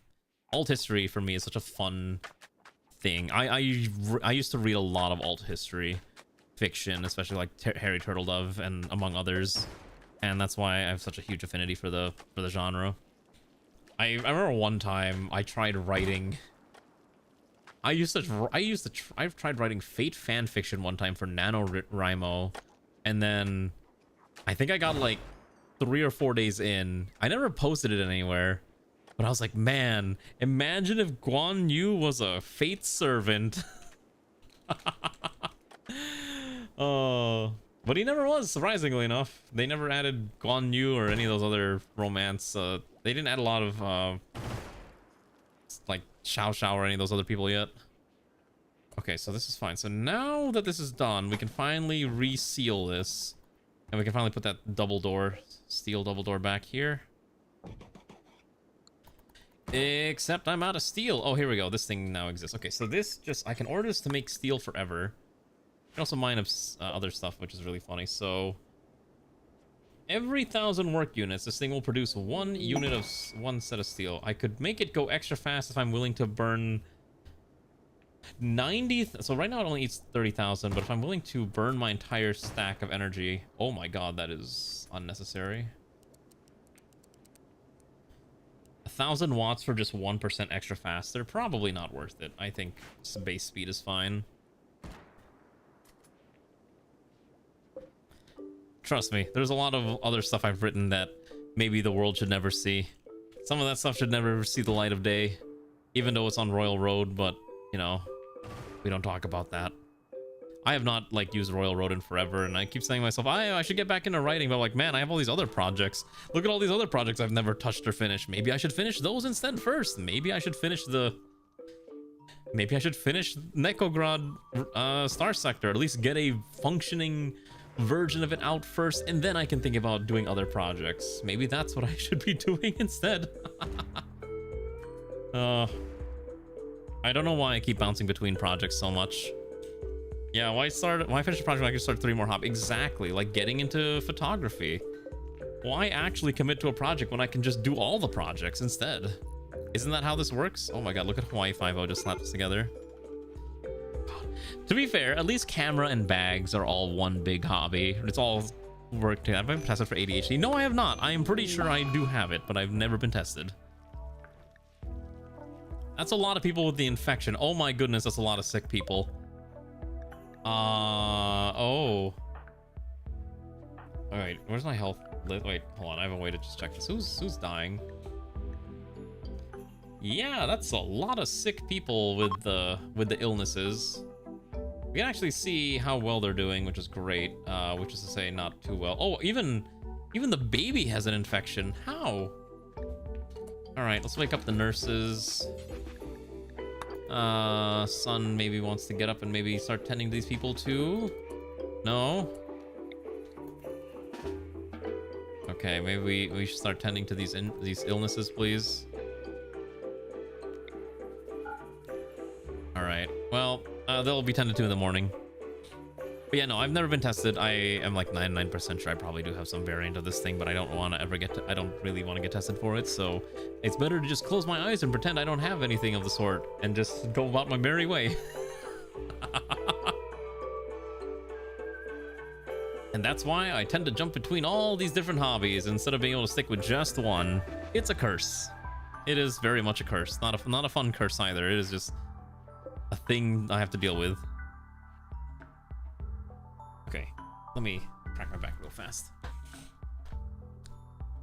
Alt history for me is such a fun thing. I used to read a lot of alt history fiction, especially like Harry Turtledove and among others, and that's why I have such a huge affinity for the genre. I remember one time I tried writing. I've tried writing Fate fan fiction one time for NaNoWriMo. And then I think I got like 3 or 4 days in. I never posted it anywhere, but I was like, man, imagine if Guan Yu was a fate servant. Oh, but he never was, surprisingly enough. They never added Guan Yu or any of those other romance. They didn't add a lot of like Xiao Xiao or any of those other people yet. Okay, so this is fine. So now that this is done, we can finally reseal this. And we can finally put that double door, steel double door back here. Except I'm out of steel. Oh, here we go. This thing now exists. Okay, so this just... I can order this to make steel forever. I can also mine up other stuff, which is really funny. So every 1,000 work units, this thing will produce 1 unit of... 1 set of steel. I could make it go extra fast if I'm willing to burn... 90, so right now it only eats 30,000, but if I'm willing to burn my entire stack of energy, oh my god, that is unnecessary. 1,000 watts for just 1% extra fast, they're probably not worth it. I think base speed is fine. Trust me, there's a lot of other stuff I've written that maybe the world should never see. Some of that stuff should never see the light of day, even though it's on Royal Road, but, you know, we don't talk about that. I have not, like, used Royal Road in forever, and I keep saying to myself, I should get back into writing, but I'm like, man, I have all these other projects. Look at all these other projects I've never touched or finished. Maybe I should finish those instead first. Maybe I should finish Nekograd Star Sector, at least get a functioning version of it out first, and then I can think about doing other projects. Maybe that's what I should be doing instead. I don't know why I keep bouncing between projects so much. Yeah, why finish a project when I can start 3 more hobbies? Exactly, like getting into photography. Why actually commit to a project when I can just do all the projects instead? Isn't that how this works? Oh my god, look at Hawaii 5-0 just slapped us together. To be fair, at least camera and bags are all one big hobby. It's all work together. Have I been tested for ADHD? No, I have not. I am pretty sure I do have it, but I've never been tested. That's a lot of people with the infection. Oh my goodness, that's a lot of sick people. Oh. Alright, where's my health? Wait, hold on, I have a way to just check this. Who's dying? Yeah, that's a lot of sick people with the illnesses. We can actually see how well they're doing, which is great. Which is to say, not too well. Oh, even the baby has an infection. How? Alright, let's wake up the nurses. Son maybe wants to get up and maybe start tending to these people too. No? Okay, maybe we should start tending to these illnesses, please. Alright, well, they'll be tended to in the morning. But yeah, no, I've never been tested. I am like 99% sure I probably do have some variant of this thing, but I don't want to ever I don't really want to get tested for it, so it's better to just close my eyes and pretend I don't have anything of the sort and just go about my merry way. And that's why I tend to jump between all these different hobbies instead of being able to stick with just one. It's a curse. It is very much a curse. Not a fun curse either. It is just a thing I have to deal with. Okay, let me crack my back real fast.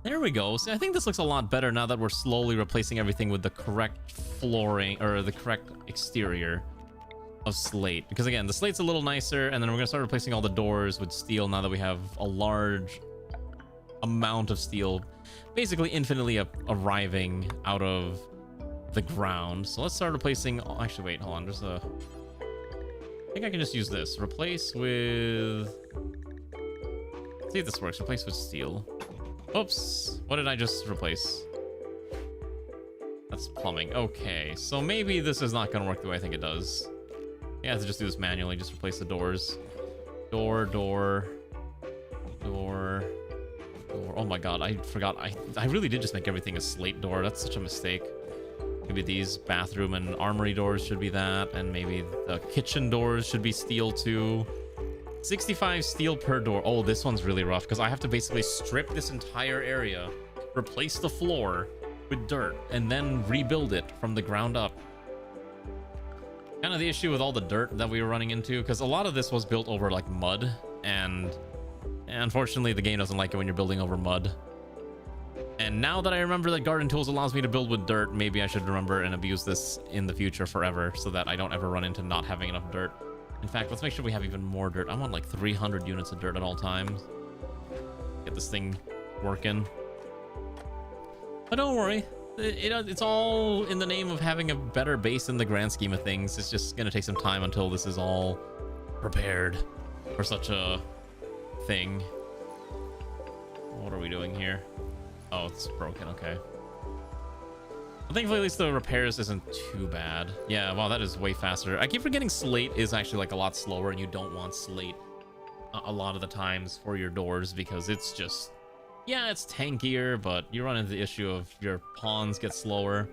There we go. See, I think this looks a lot better now that we're slowly replacing everything with the correct flooring or the correct exterior of slate. Because again, the slate's a little nicer, and then we're gonna start replacing all the doors with steel now that we have a large amount of steel, basically infinitely arriving out of the ground. So let's start replacing. Oh, actually, wait, hold on. There's a. I think I can just use this. Replace with. Let's see if this works. Replace with steel. Oops. What did I just replace? That's plumbing. Okay, so maybe this is not gonna work the way I think it does. I have to just do this manually. Just replace the doors. Door. Oh my god, I forgot. I really did just make everything a slate door. That's such a mistake. Maybe these bathroom and armory doors should be that, and maybe the kitchen doors should be steel too. 65 steel per door. Oh, this one's really rough because I have to basically strip this entire area, replace the floor with dirt, and then rebuild it from the ground up. Kind of the issue with all the dirt that we were running into, because a lot of this was built over like mud, and unfortunately the game doesn't like it when you're building over mud. And now that I remember that Garden Tools allows me to build with dirt, maybe I should remember and abuse this in the future forever so that I don't ever run into not having enough dirt. In fact, let's make sure we have even more dirt. I want like 300 units of dirt at all times. Get this thing working. But don't worry. It's all in the name of having a better base in the grand scheme of things. It's just going to take some time until this is all prepared for such a thing. What are we doing here? Oh, it's broken. Okay. Well, thankfully, at least the repairs isn't too bad. Yeah, wow, that is way faster. I keep forgetting slate is actually like a lot slower, and you don't want slate a lot of the times for your doors because it's just, yeah, it's tankier, but you run into the issue of your pawns get slower.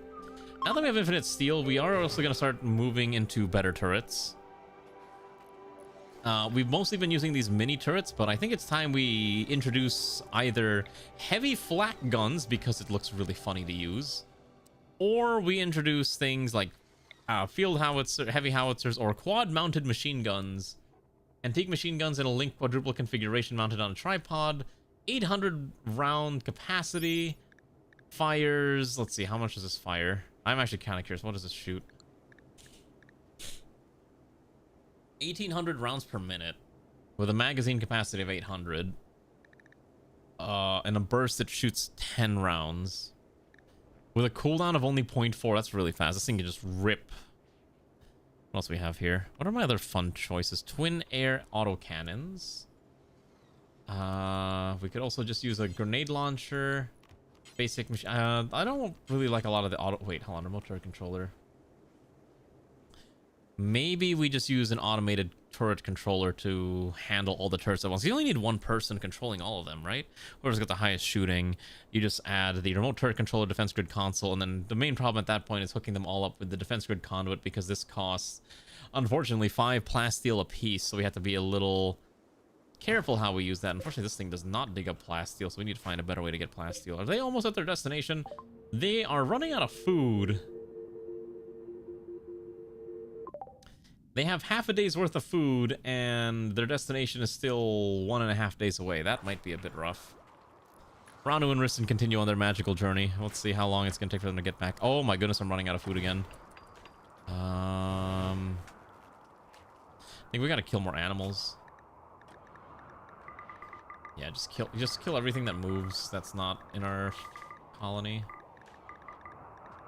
Now that we have infinite steel, we are also going to start moving into better turrets. We've mostly been using these mini turrets, but I think it's time we introduce either heavy flak guns because it looks really funny to use, or we introduce things like field howitzer, heavy howitzers, or quad-mounted machine guns. Antique machine guns in a linked quadruple configuration mounted on a tripod, 800 round capacity, Fires. Let's see. How much does this fire? I'm actually kind of curious. What does this shoot? 1,800 rounds per minute with a magazine capacity of 800. And a burst that shoots 10 rounds with a cooldown of only 0.4. That's really fast. This thing can just rip. What else we have here? What are my other fun choices? Twin air autocannons. We could also just use a grenade launcher. Basic machine. I don't really like a lot of the auto. Wait, hold on. Remote turret controller. Maybe we just use an automated turret controller to handle all the turrets at once. You only need one person controlling all of them, right? Whoever's got the highest shooting, you just add the remote turret controller, defense grid console, and then the main problem at that point is hooking them all up with the defense grid conduit, because this costs, unfortunately, 5 plasteel a piece, so we have to be a little careful how we use that. Unfortunately, this thing does not dig up plasteel, so we need to find a better way to get plasteel. Are they almost at their destination? They are running out of food. They have half a day's worth of food, and their destination is still 1.5 days away. That might be a bit rough. Ranu and Risten continue on their magical journey. Let's see how long it's going to take for them to get back. Oh my goodness, I'm running out of food again. I think we got to kill more animals. Yeah, just kill everything that moves that's not in our colony.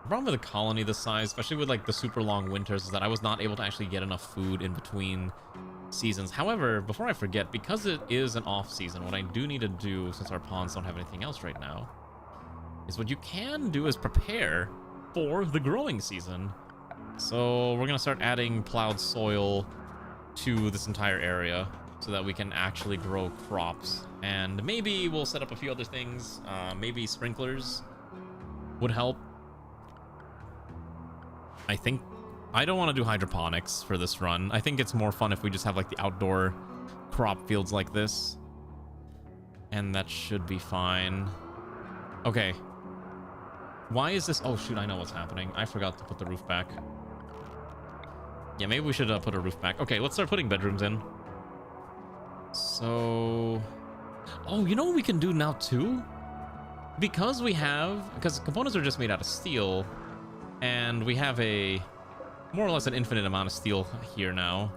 The problem with a colony this size, especially with like the super long winters, is that I was not able to actually get enough food in between seasons. However, before I forget, because it is an off season, what I do need to do, since our ponds don't have anything else right now, is what you can do is prepare for the growing season. So we're gonna start adding plowed soil to this entire area so that we can actually grow crops, and maybe we'll set up a few other things. Maybe sprinklers would help. I think I don't want to do hydroponics for this run. I think it's more fun if we just have like the outdoor crop fields like this, and that should be fine. Okay, why is this? Oh shoot, I know what's happening. I forgot to put the roof back. Yeah, maybe we should put a roof back. Okay, let's start putting bedrooms in. So, oh, you know what we can do now too? Because components are just made out of steel, and we have a more or less an infinite amount of steel here now.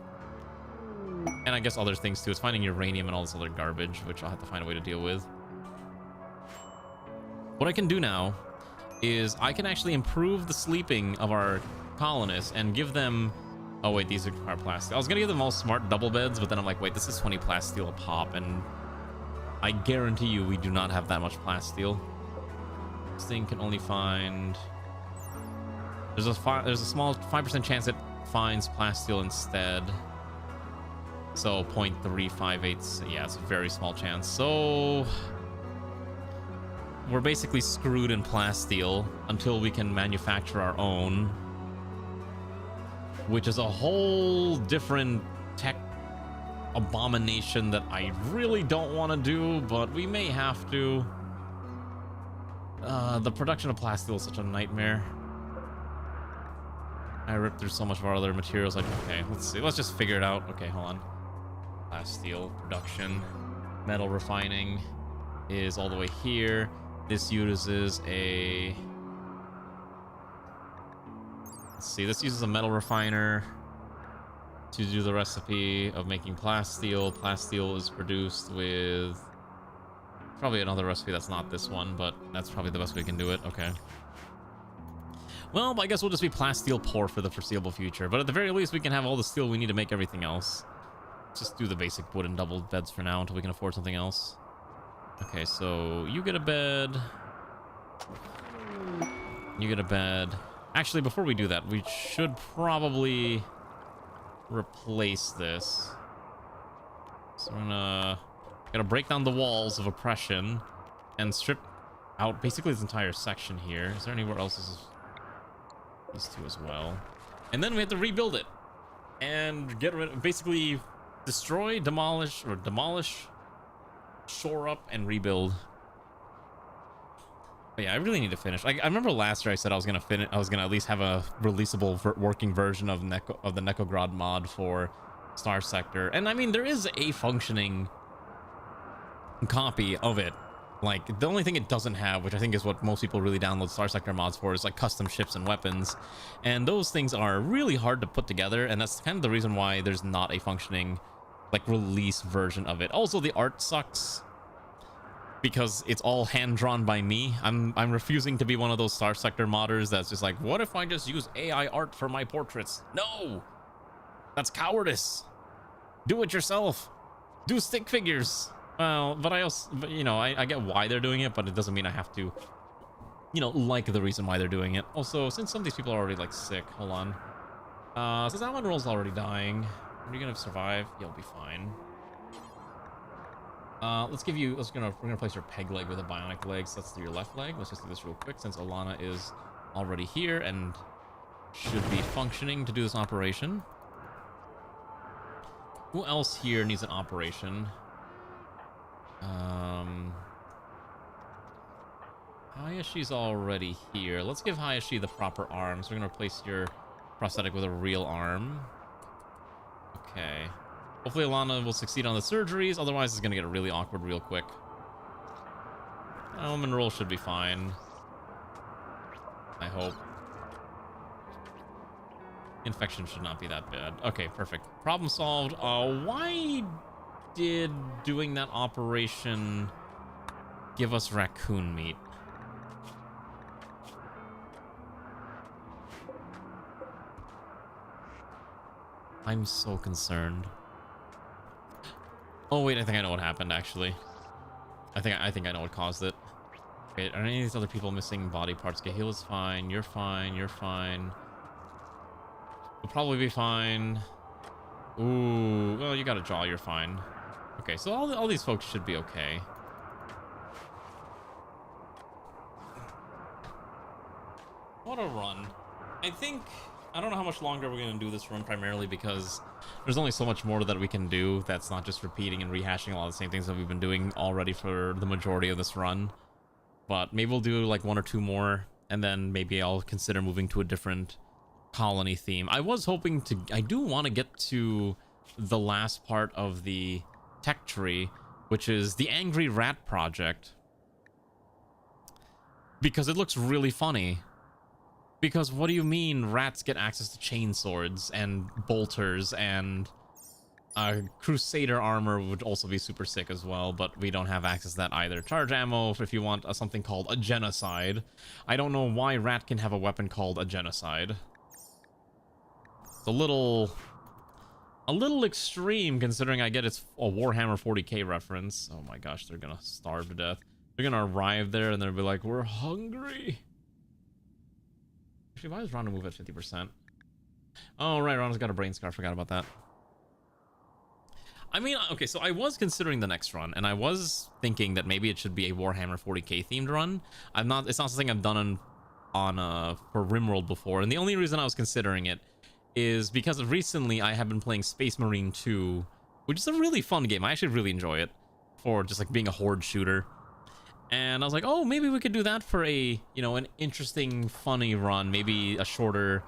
And I guess other things too. It's finding uranium and all this other garbage, which I'll have to find a way to deal with. What I can do now is I can actually improve the sleeping of our colonists and give them... Oh wait, these are plasteel. I was gonna give them all smart double beds, but then I'm like, wait, this is 20 plasteel a pop, and I guarantee you we do not have that much plasteel. This thing can only find... There's a small 5% chance it finds plasteel instead. So 0.358. Yeah, it's a very small chance. So we're basically screwed in plasteel until we can manufacture our own, which is a whole different tech abomination that I really don't want to do, but we may have to. The production of plasteel is such a nightmare. I ripped through so much of our other materials. Like, okay, let's see. Let's just figure it out. Okay, hold on. Plasteel production. Metal refining is all the way here. This uses a... Let's see. This uses a metal refiner to do the recipe of making plasteel. Plasteel is produced with... probably another recipe that's not this one, but that's probably the best we can do it. Okay. Well, I guess we'll just be plasteel poor for the foreseeable future. But at the very least, we can have all the steel we need to make everything else. Let's just do the basic wooden double beds for now until we can afford something else. Okay, so you get a bed. You get a bed. Actually, before we do that, we should probably replace this. So we're gonna break down the walls of oppression and strip out basically this entire section here. Is there anywhere else this is? These two as well. And then we have to rebuild it and get rid of, basically destroy, demolish, shore up, and rebuild. But yeah, I really need to finish. I remember last year I said I was gonna finish. I was gonna at least have a releasable working version of the Necogrod mod for Star Sector, and I mean there is a functioning copy of it Like, the only thing it doesn't have, which I think is what most people really download Star Sector mods for, is like custom ships and weapons. And those things are really hard to put together, and that's kind of the reason why there's not a functioning, like, release version of it. Also, the art sucks because it's all hand-drawn by me. I'm refusing to be one of those Star Sector modders that's just like, what if I just use AI art for my portraits? No! That's cowardice! Do it yourself! Do stick figures! Well, but you know, I get why they're doing it, but it doesn't mean I have to, you know, like the reason why they're doing it. Also, since some of these people are already, like, sick, hold on. Since that one roll's already dying, are you gonna survive? You'll be fine. We're gonna place your peg leg with a bionic leg, so that's your left leg. Let's just do this real quick, since Alana is already here and should be functioning to do this operation. Who else here needs an operation? Hayashi's already here. Let's give Hayashi the proper arm. So we're gonna replace your prosthetic with a real arm. Okay. Hopefully Alana will succeed on the surgeries, otherwise it's gonna get really awkward real quick. Monroe should be fine. I hope. Infection should not be that bad. Okay, perfect. Problem solved. Why did doing that operation give us raccoon meat? I'm so concerned. Oh wait, I think I know what happened actually. I think I know what caused it. Okay, are any of these other people missing body parts? Gahil is fine, you're fine, you're fine. You'll probably be fine. Ooh, well, you got a jaw, you're fine. Okay, so all these folks should be okay. What a run. I don't know how much longer we're going to do this run, primarily because there's only so much more that we can do that's not just repeating and rehashing a lot of the same things that we've been doing already for the majority of this run. But maybe we'll do like one or two more, and then maybe I'll consider moving to a different colony theme. I do want to get to the last part of the tech tree, which is the Angry Rat Project, because it looks really funny. Because what do you mean rats get access to chain swords and bolters, and crusader armor would also be super sick as well, but we don't have access to that either. Charge ammo if you want something called a genocide. I don't know why rat can have a weapon called a genocide. It's a little extreme, considering I get it's a Warhammer 40k reference. Oh my gosh, they're gonna starve to death. They're gonna arrive there and they'll be like, we're hungry. Actually, why does Rhonda move at 50%? Oh, right, Rhonda's got a brain scar. Forgot about that. I mean, okay, so I was considering the next run, and I was thinking that maybe it should be a Warhammer 40k themed run. It's not something I've done for Rimworld before, and the only reason I was considering it is because recently I have been playing Space Marine 2, which is a really fun game. I actually really enjoy it for just like being a horde shooter. And I was like, oh, maybe we could do that for a, you know, an interesting, funny run. Maybe a shorter,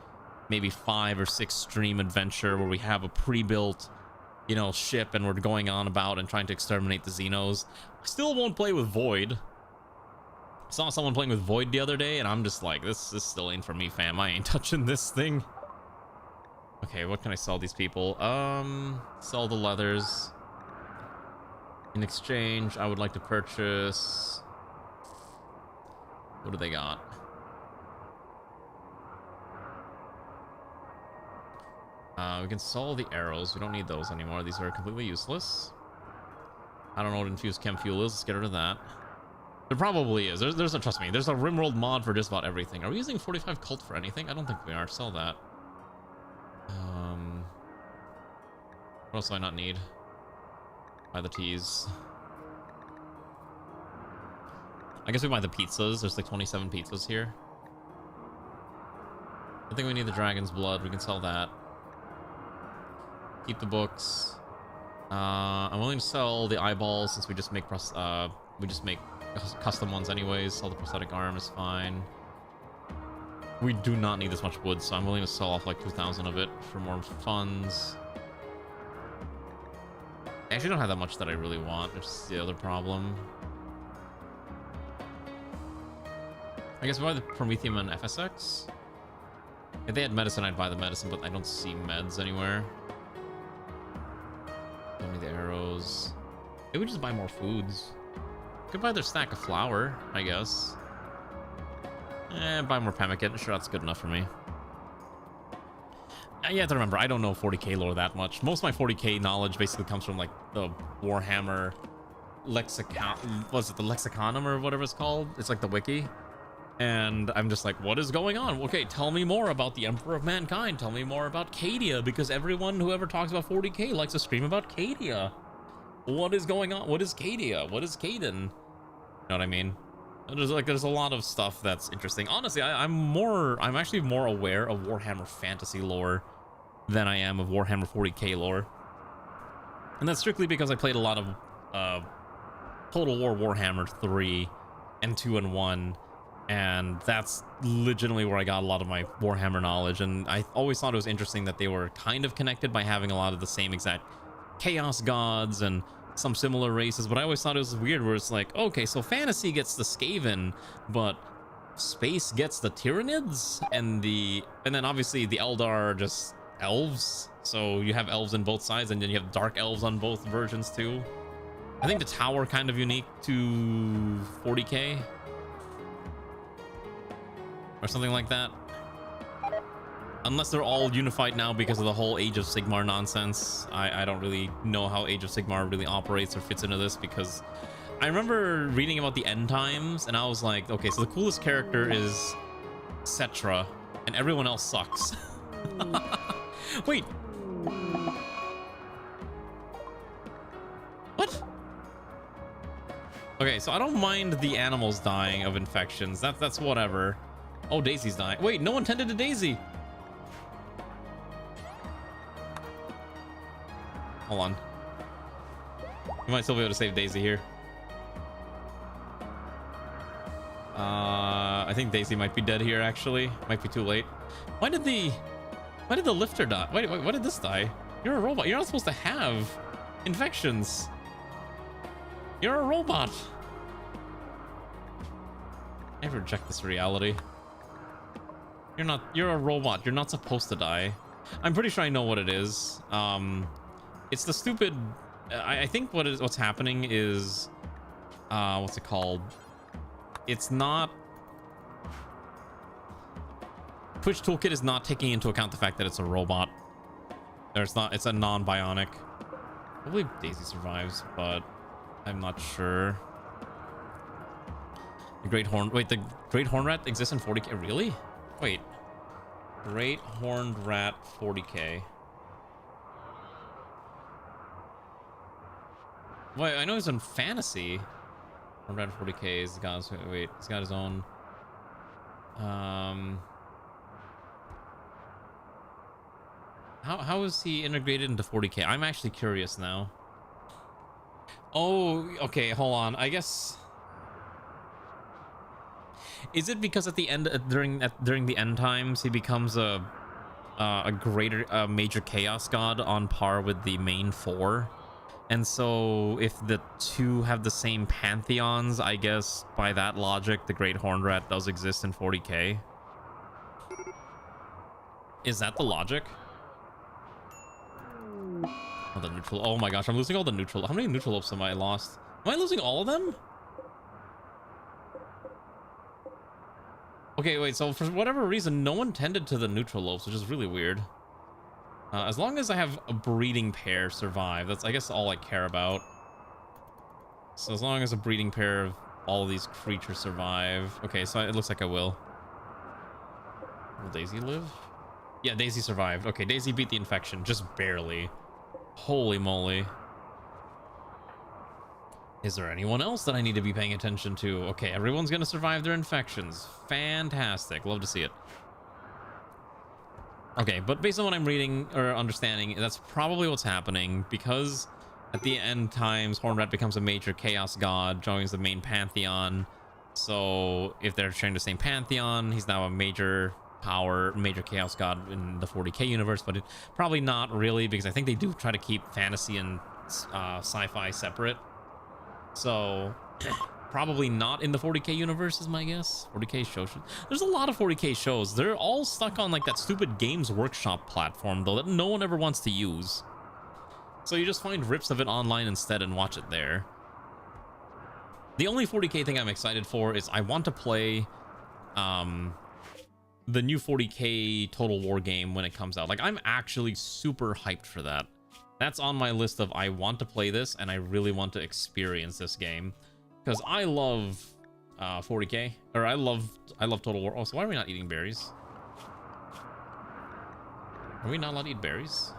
maybe 5 or 6 stream adventure where we have a pre-built, you know, ship and we're going on about and trying to exterminate the Xenos. I still won't play with Void. I saw someone playing with Void the other day and I'm just like, this still ain't for me, fam. I ain't touching this thing. Okay, what can I sell these people? Sell the leathers. In exchange, I would like to purchase... What do they got? We can sell the arrows. We don't need those anymore. These are completely useless. I don't know what infused chem fuel is. Let's get rid of that. There probably is. Trust me, there's a Rimworld mod for just about everything. Are we using 45 cult for anything? I don't think we are. Sell that. What else do I not need? Buy the teas. I guess we buy the pizzas. There's like 27 pizzas here. I think we need the dragon's blood. We can sell that. Keep the books. I'm willing to sell the eyeballs since we just make custom ones anyways. Sell the prosthetic arm is fine. We do not need this much wood, so I'm willing to sell off like 2,000 of it for more funds. I actually don't have that much that I really want, which is the other problem. I guess buy the Prometheum and FSX. If they had medicine, I'd buy the medicine, but I don't see meds anywhere. Only the arrows. Maybe we just buy more foods. Could buy their stack of flour, I guess. Buy more pemmican. Sure, that's good enough for me. You have to remember, I don't know 40k lore that much. Most of my 40k knowledge basically comes from like the Warhammer lexicon. Was it the Lexiconum or whatever it's called? It's like the wiki. And I'm just like, what is going on? Okay, tell me more about the Emperor of Mankind. Tell me more about Cadia, because everyone who ever talks about 40k likes to scream about Cadia. What is going on? What is Cadia? What is Caden? You know what I mean? There's a lot of stuff that's interesting. Honestly, I'm actually more aware of Warhammer fantasy lore than I am of Warhammer 40k lore. And that's strictly because I played a lot of Total War Warhammer 3 and 2 and 1. And that's legitimately where I got a lot of my Warhammer knowledge. And I always thought it was interesting that they were kind of connected by having a lot of the same exact chaos gods and some similar races. But I always thought it was weird where it's like, okay, so fantasy gets the Skaven, but space gets the Tyranids, and then obviously the Eldar are just elves. So you have elves on both sides, and then you have dark elves on both versions too. I think the tower kind of unique to 40k. Or something like that. Unless they're all unified now because of the whole Age of Sigmar nonsense. I don't really know how Age of Sigmar really operates or fits into this, because I remember reading about the end times and I was like, okay, so the coolest character is Cetra and everyone else sucks. Wait. What? Okay, so I don't mind the animals dying of infections. That's whatever. Oh, Daisy's dying. Wait, no one tended to Daisy. Hold on. We might still be able to save Daisy here. I think Daisy might be dead here, actually. Might be too late. Why did the lifter die? Wait, why did this die? You're a robot. You're not supposed to have infections. You're a robot. I reject this reality. You're a robot. You're not supposed to die. I'm pretty sure I know what it is. It's the stupid, I think what's happening is, what's it called? It's not, Twitch Toolkit is not taking into account the fact that it's a robot. Or it's a non-bionic. I believe Daisy survives, but I'm not sure. The Great Horned Rat exists in 40k? Really? Wait. Great Horned Rat 40k. Wait, I know he's in fantasy. Horned Rat 40k is got his, wait, he's got his own. How is he integrated into 40k? I'm actually curious now. Oh, okay, hold on. I guess. Is it because at the end, during the end times, he becomes a major chaos god on par with the main four? And so if the two have the same pantheons, I guess by that logic, the Great Horned Rat does exist in 40k. Is that the logic? Oh, the neutral. Oh my gosh, I'm losing all the neutral. How many neutral opes am I lost? Am I losing all of them? Okay, wait, so for whatever reason, no one tended to the neutral lobes, which is really weird. As long as I have a breeding pair survive, that's, I guess, all I care about. So as long as a breeding pair of all of these creatures survive. Okay, so it looks like I will. Will Daisy live? Yeah, Daisy survived. Okay, Daisy beat the infection, just barely. Holy moly. Is there anyone else that I need to be paying attention to? Okay, everyone's gonna survive their infections. Fantastic. Love to see it. Okay, but based on what I'm reading or understanding, that's probably what's happening, because at the end times, Horned Rat becomes a major chaos god, joins the main pantheon. So if they're sharing the same pantheon, he's now a major chaos god in the 40k universe, but probably not really, because I think they do try to keep fantasy and sci-fi separate. So probably not in the 40k universe is my guess. 40k shows. There's a lot of 40k shows. They're all stuck on like that stupid Games Workshop platform though that no one ever wants to use. So you just find rips of it online instead and watch it there. The only 40k thing I'm excited for is I want to play the new 40k Total War game when it comes out. Like, I'm actually super hyped for that. That's on my list of I want to play this and I really want to experience this game. Because I love 40k. Or I love Total War. Oh, so why are we not eating berries? Are we not allowed to eat berries?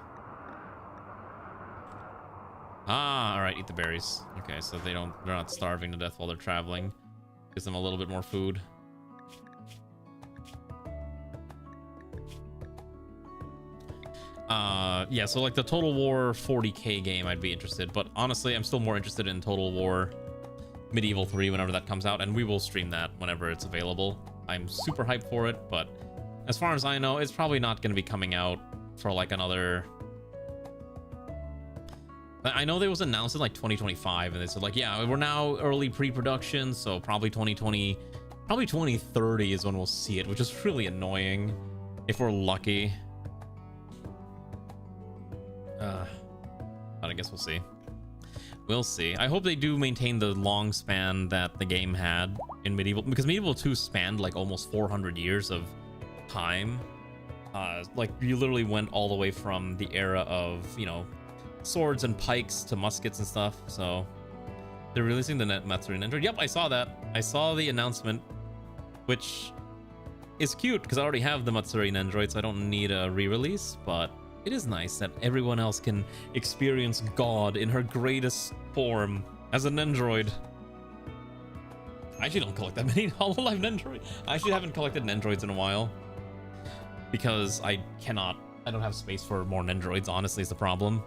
Ah, all right, eat the berries. Okay, so they're not starving to death while they're traveling. Gives them a little bit more food. Yeah, so like the Total War 40k game, I'd be interested. But honestly, I'm still more interested in Total War Medieval 3 whenever that comes out, and we will stream that whenever it's available. I'm super hyped for it, but as far as I know, it's probably not going to be coming out for like another... I know they was announced in like 2025, and they said like, yeah, we're now early pre-production, so probably 2020, probably 2030 is when we'll see it, which is really annoying if we're lucky. But I guess we'll see. We'll see. I hope they do maintain the long span that the game had in Medieval, because Medieval 2 spanned like almost 400 years of time. Like you literally went all the way from the era of, you know, swords and pikes to muskets and stuff. So they're releasing the Matsuri Android. Yep, I saw that. I saw the announcement, which is cute because I already have the Matsuri Android, so I don't need a re-release, but it is nice that everyone else can experience God in her greatest form as an android. I actually don't collect that many Hololive Nendroids. I actually haven't collected Nendroids in a while because I don't have space for more Nendroids, honestly, is the problem.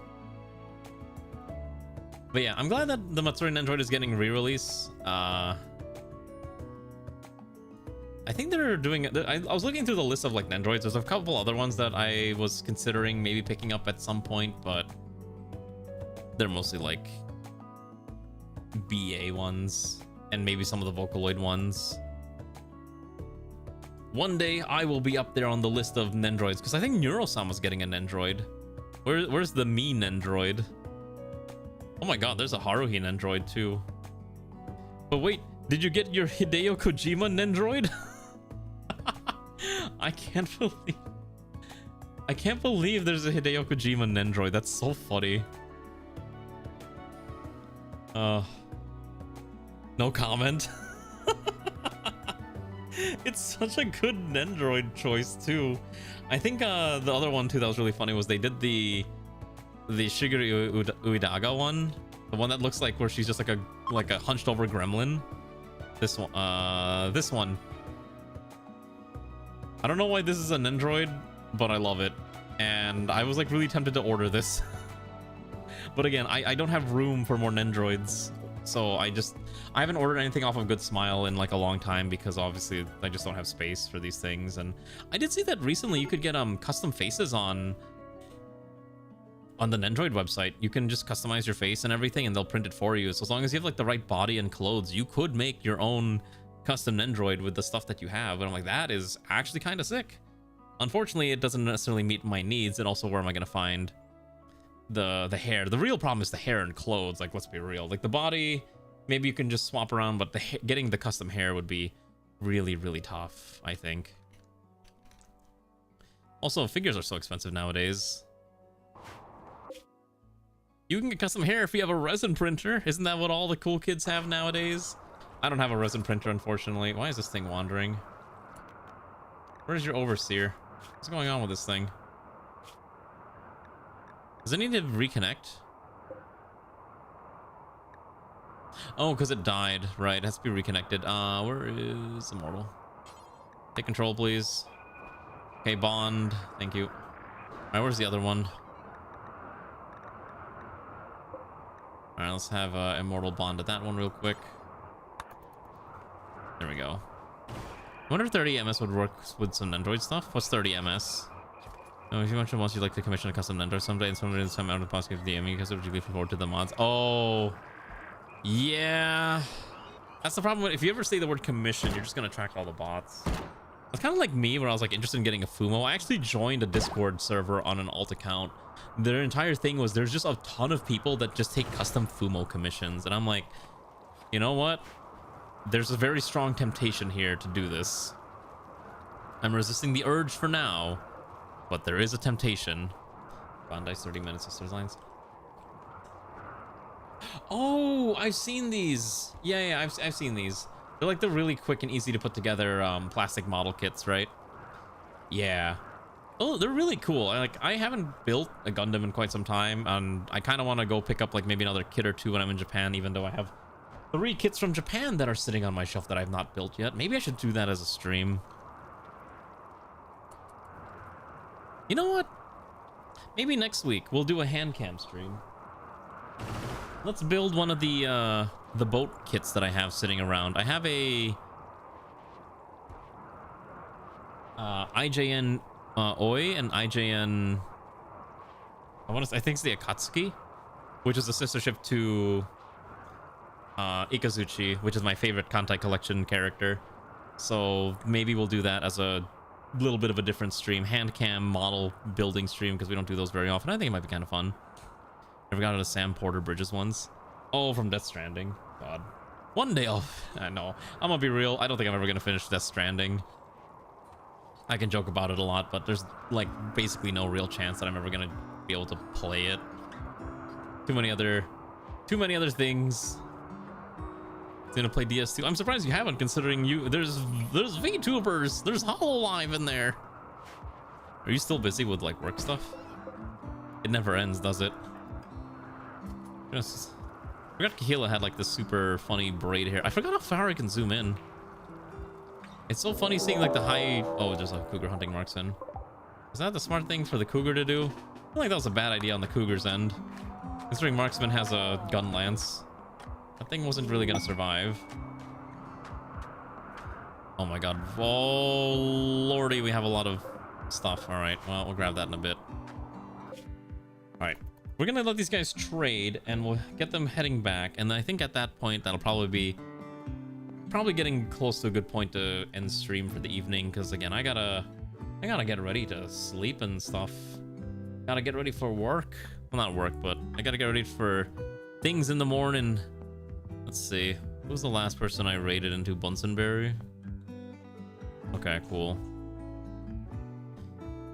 But yeah, I'm glad that the Matsuri Nendroid is getting re-release. I think they're doing it. I was looking through the list of like Nendroids. There's a couple other ones that I was considering maybe picking up at some point, but they're mostly like BA ones and maybe some of the Vocaloid ones. One day I will be up there on the list of Nendroids because I think Neurosama's getting a Nendroid. Where's the me Nendroid? Oh my god, there's a Haruhi Nendroid too. But wait, did you get your Hideo Kojima Nendroid? I can't believe there's a Hideo Kojima Nendroid. That's so funny. No comment. It's such a good Nendroid choice too. I think the other one too that was really funny was they did the Shigeru Uedaga one, the one that looks like where she's just like a hunched over gremlin. This one. I don't know why this is an Nendroid, but I love it. And I was like really tempted to order this. But again, I don't have room for more Nendroids. So I haven't ordered anything off of Good Smile in like a long time because obviously I just don't have space for these things. And I did see that recently you could get custom faces on the Nendroid website. You can just customize your face and everything and they'll print it for you. So as long as you have like the right body and clothes, you could make your own custom Nendroid with the stuff that you have. And I'm like, that is actually kind of sick. Unfortunately, it doesn't necessarily meet my needs. And also, where am I going to find the hair? The real problem is the hair and clothes. Like, let's be real. Like the body, maybe you can just swap around, but getting the custom hair would be really, really tough, I think. Also, figures are so expensive nowadays. You can get custom hair if you have a resin printer. Isn't that what all the cool kids have nowadays? I don't have a resin printer, unfortunately. Why is this thing wandering? Where's your overseer? What's going on with this thing? Does it need to reconnect? Oh, because it died. Right, it has to be reconnected. Where is Immortal? Take control, please. Okay, bond. Thank you. All right, where's the other one? All right, let's have Immortal bond at that one real quick. There we go. I wonder if 30 MS would work with some Nendroid stuff. What's 30 MS? No, if you mentioned once you'd like to commission a custom Nendroid someday and someday in some out of possible DM because would you look forward to the mods? Oh, yeah. That's the problem. If you ever say the word commission, you're just gonna attract all the bots. It's kind of like me, where I was like interested in getting a Fumo. I actually joined a Discord server on an alt account. Their entire thing was there's just a ton of people that just take custom Fumo commissions, and I'm like, you know what? There's a very strong temptation here to do this. I'm resisting the urge for now, but there is a temptation. Bandai's 30 minutes of Stars Lines. Oh, I've seen these. Yeah, I've seen these. They're like the really quick and easy to put together plastic model kits, right? Yeah. Oh, they're really cool. I haven't built a Gundam in quite some time, and I kind of want to go pick up like maybe another kit or two when I'm in Japan, even though I have 3 kits from Japan that are sitting on my shelf that I've not built yet. Maybe I should do that as a stream. You know what? Maybe next week we'll do a hand cam stream. Let's build one of the boat kits that I have sitting around. I have a IJN Oi and IJN. I think it's the Akatsuki, which is a sister ship to Ikazuchi, which is my favorite Kantai collection character. So maybe we'll do that as a little bit of a different stream, hand cam model building stream, because we don't do those very often. I think it might be kind of fun. Never got into Sam Porter Bridges ones. Oh, from Death Stranding. God. One day I know. I'm gonna be real. I don't think I'm ever gonna finish Death Stranding. I can joke about it a lot, but there's like basically no real chance that I'm ever gonna be able to play it. Too many other things. Gonna play DS2. I'm surprised you haven't, considering there's VTubers, there's HoloLive in there. Are you still busy with like work stuff? It never ends, does it? I forgot Kahila had like this super funny braid hair. I forgot how far I can zoom in. It's so funny seeing like the high... Oh, there's a cougar hunting marksman. Is that the smart thing for the cougar to do? I feel like that was a bad idea on the cougar's end, considering marksman has a gun lance. That thing wasn't really gonna survive. Oh my god. Oh lordy, we have a lot of stuff. All right, well, we'll grab that in a bit. All right, we're gonna let these guys trade, and we'll get them heading back. And I think at that point, that'll probably be getting close to a good point to end stream for the evening. Because again, I gotta get ready to sleep and stuff. Gotta get ready for work. Well, not work, but I gotta get ready for things in the morning. Let's see. Who was the last person I raided into? Bunsenberry? Okay, cool.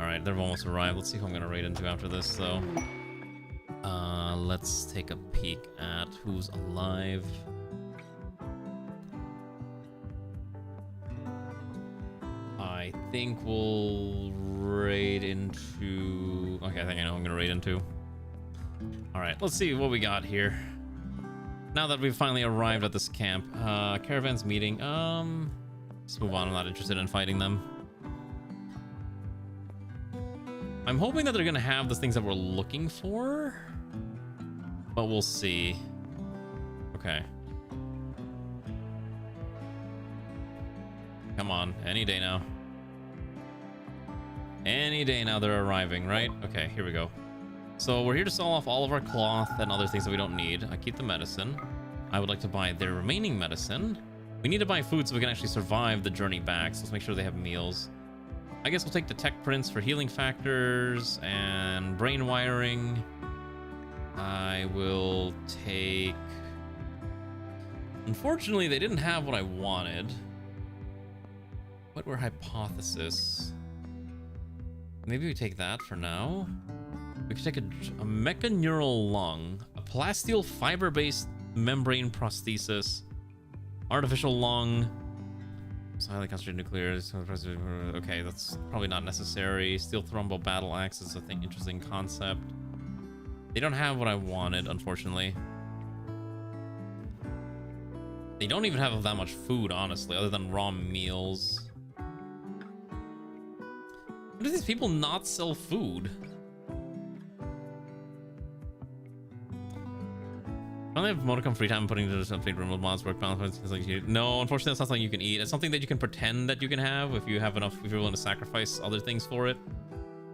Alright, they've almost arrived. Let's see who I'm gonna raid into after this, though. Let's take a peek at who's alive. I think we'll raid into... Okay, I think I know who I'm gonna raid into. Alright, let's see what we got here. Now that we've finally arrived at this camp, caravan's meeting. Let's move on. I'm not interested in fighting them. I'm hoping that they're gonna have the things that we're looking for, but we'll see. Okay. Come on, any day now. Any day now they're arriving, right? Okay, here we go. So we're here to sell off all of our cloth and other things that we don't need. I keep the medicine. I would like to buy their remaining medicine. We need to buy food so we can actually survive the journey back. So let's make sure they have meals. I guess we'll take the tech prints for healing factors and brain wiring. I will take... Unfortunately, they didn't have what I wanted. What were hypothesis? Maybe we take that for now. We could take a mechaneural lung, a plasteel fiber-based membrane prosthesis, artificial lung, so highly concentrated nuclears. Okay, that's probably not necessary. Steel thrombo battle axe is, I think, interesting concept. They don't have what I wanted, unfortunately. They don't even have that much food, honestly, other than raw meals. Why do these people not sell food? I only have modicum free time putting into some Rimworld mods, work balance. No, unfortunately, that's not something you can eat. It's something that you can pretend that you can have if you have enough, if you're willing to sacrifice other things for it.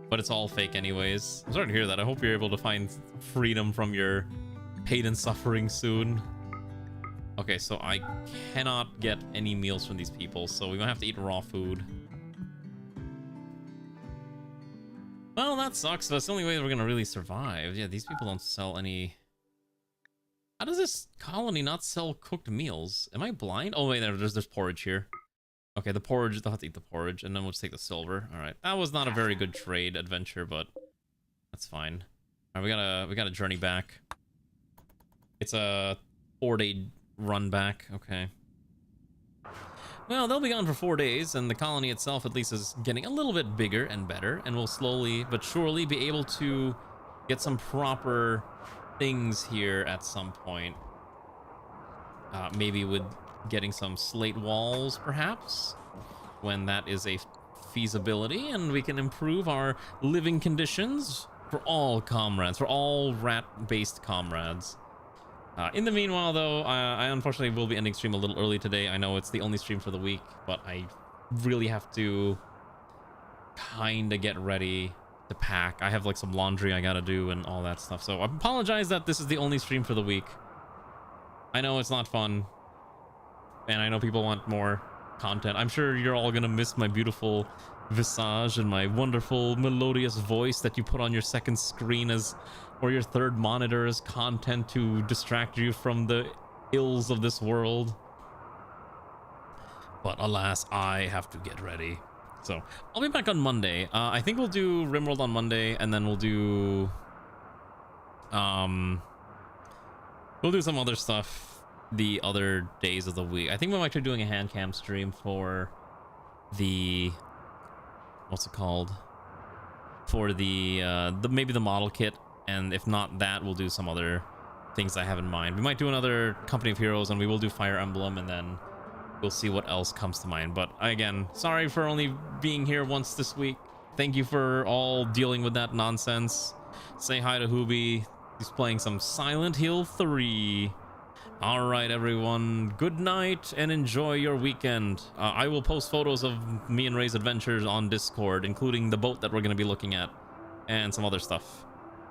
But it's all fake anyways. I'm sorry to hear that. I hope you're able to find freedom from your pain and suffering soon. Okay, so I cannot get any meals from these people, so we might have to eat raw food. Well, that sucks. That's the only way we're gonna really survive. Yeah, these people don't sell any... How does this colony not sell cooked meals? Am I blind? Oh, wait, there's porridge here. Okay, the porridge, they'll have to eat the porridge, and then we'll just take the silver. Alright, that was not a very good trade adventure, but that's fine. Alright, we gotta journey back. It's a 4-day run back. Okay. Well, they'll be gone for 4 days, and the colony itself at least is getting a little bit bigger and better, and we'll slowly but surely be able to get some proper things here at some point. Maybe with getting some slate walls, perhaps, when that is a feasibility, and we can improve our living conditions for all comrades, for all rat-based comrades. In the meanwhile, though, I unfortunately will be ending stream a little early today. I know it's the only stream for the week, but I really have to kind of get ready to pack. I have like some laundry I gotta do and all that stuff, so I apologize that this is the only stream for the week. I know it's not fun, and I know people want more content. I'm sure you're all gonna miss my beautiful visage and my wonderful melodious voice that you put on your second screen as, or your third monitor as content to distract you from the ills of this world. But alas, I have to get ready. So I'll be back on Monday. I think we'll do Rimworld on Monday, and then we'll do some other stuff the other days of the week. I think we're actually doing a hand cam stream for the, what's it called, for the maybe the model kit, and if not that, we'll do some other things I have in mind. We might do another Company of Heroes, and we will do Fire Emblem, and then we'll see what else comes to mind. But again, sorry for only being here once this week. Thank you for all dealing with that nonsense. Say hi to Hooby. He's playing some Silent Hill 3. All right, everyone. Good night and enjoy your weekend. I will post photos of me and Ray's adventures on Discord, including the boat that we're going to be looking at and some other stuff.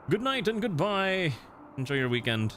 Good night and goodbye. Enjoy your weekend.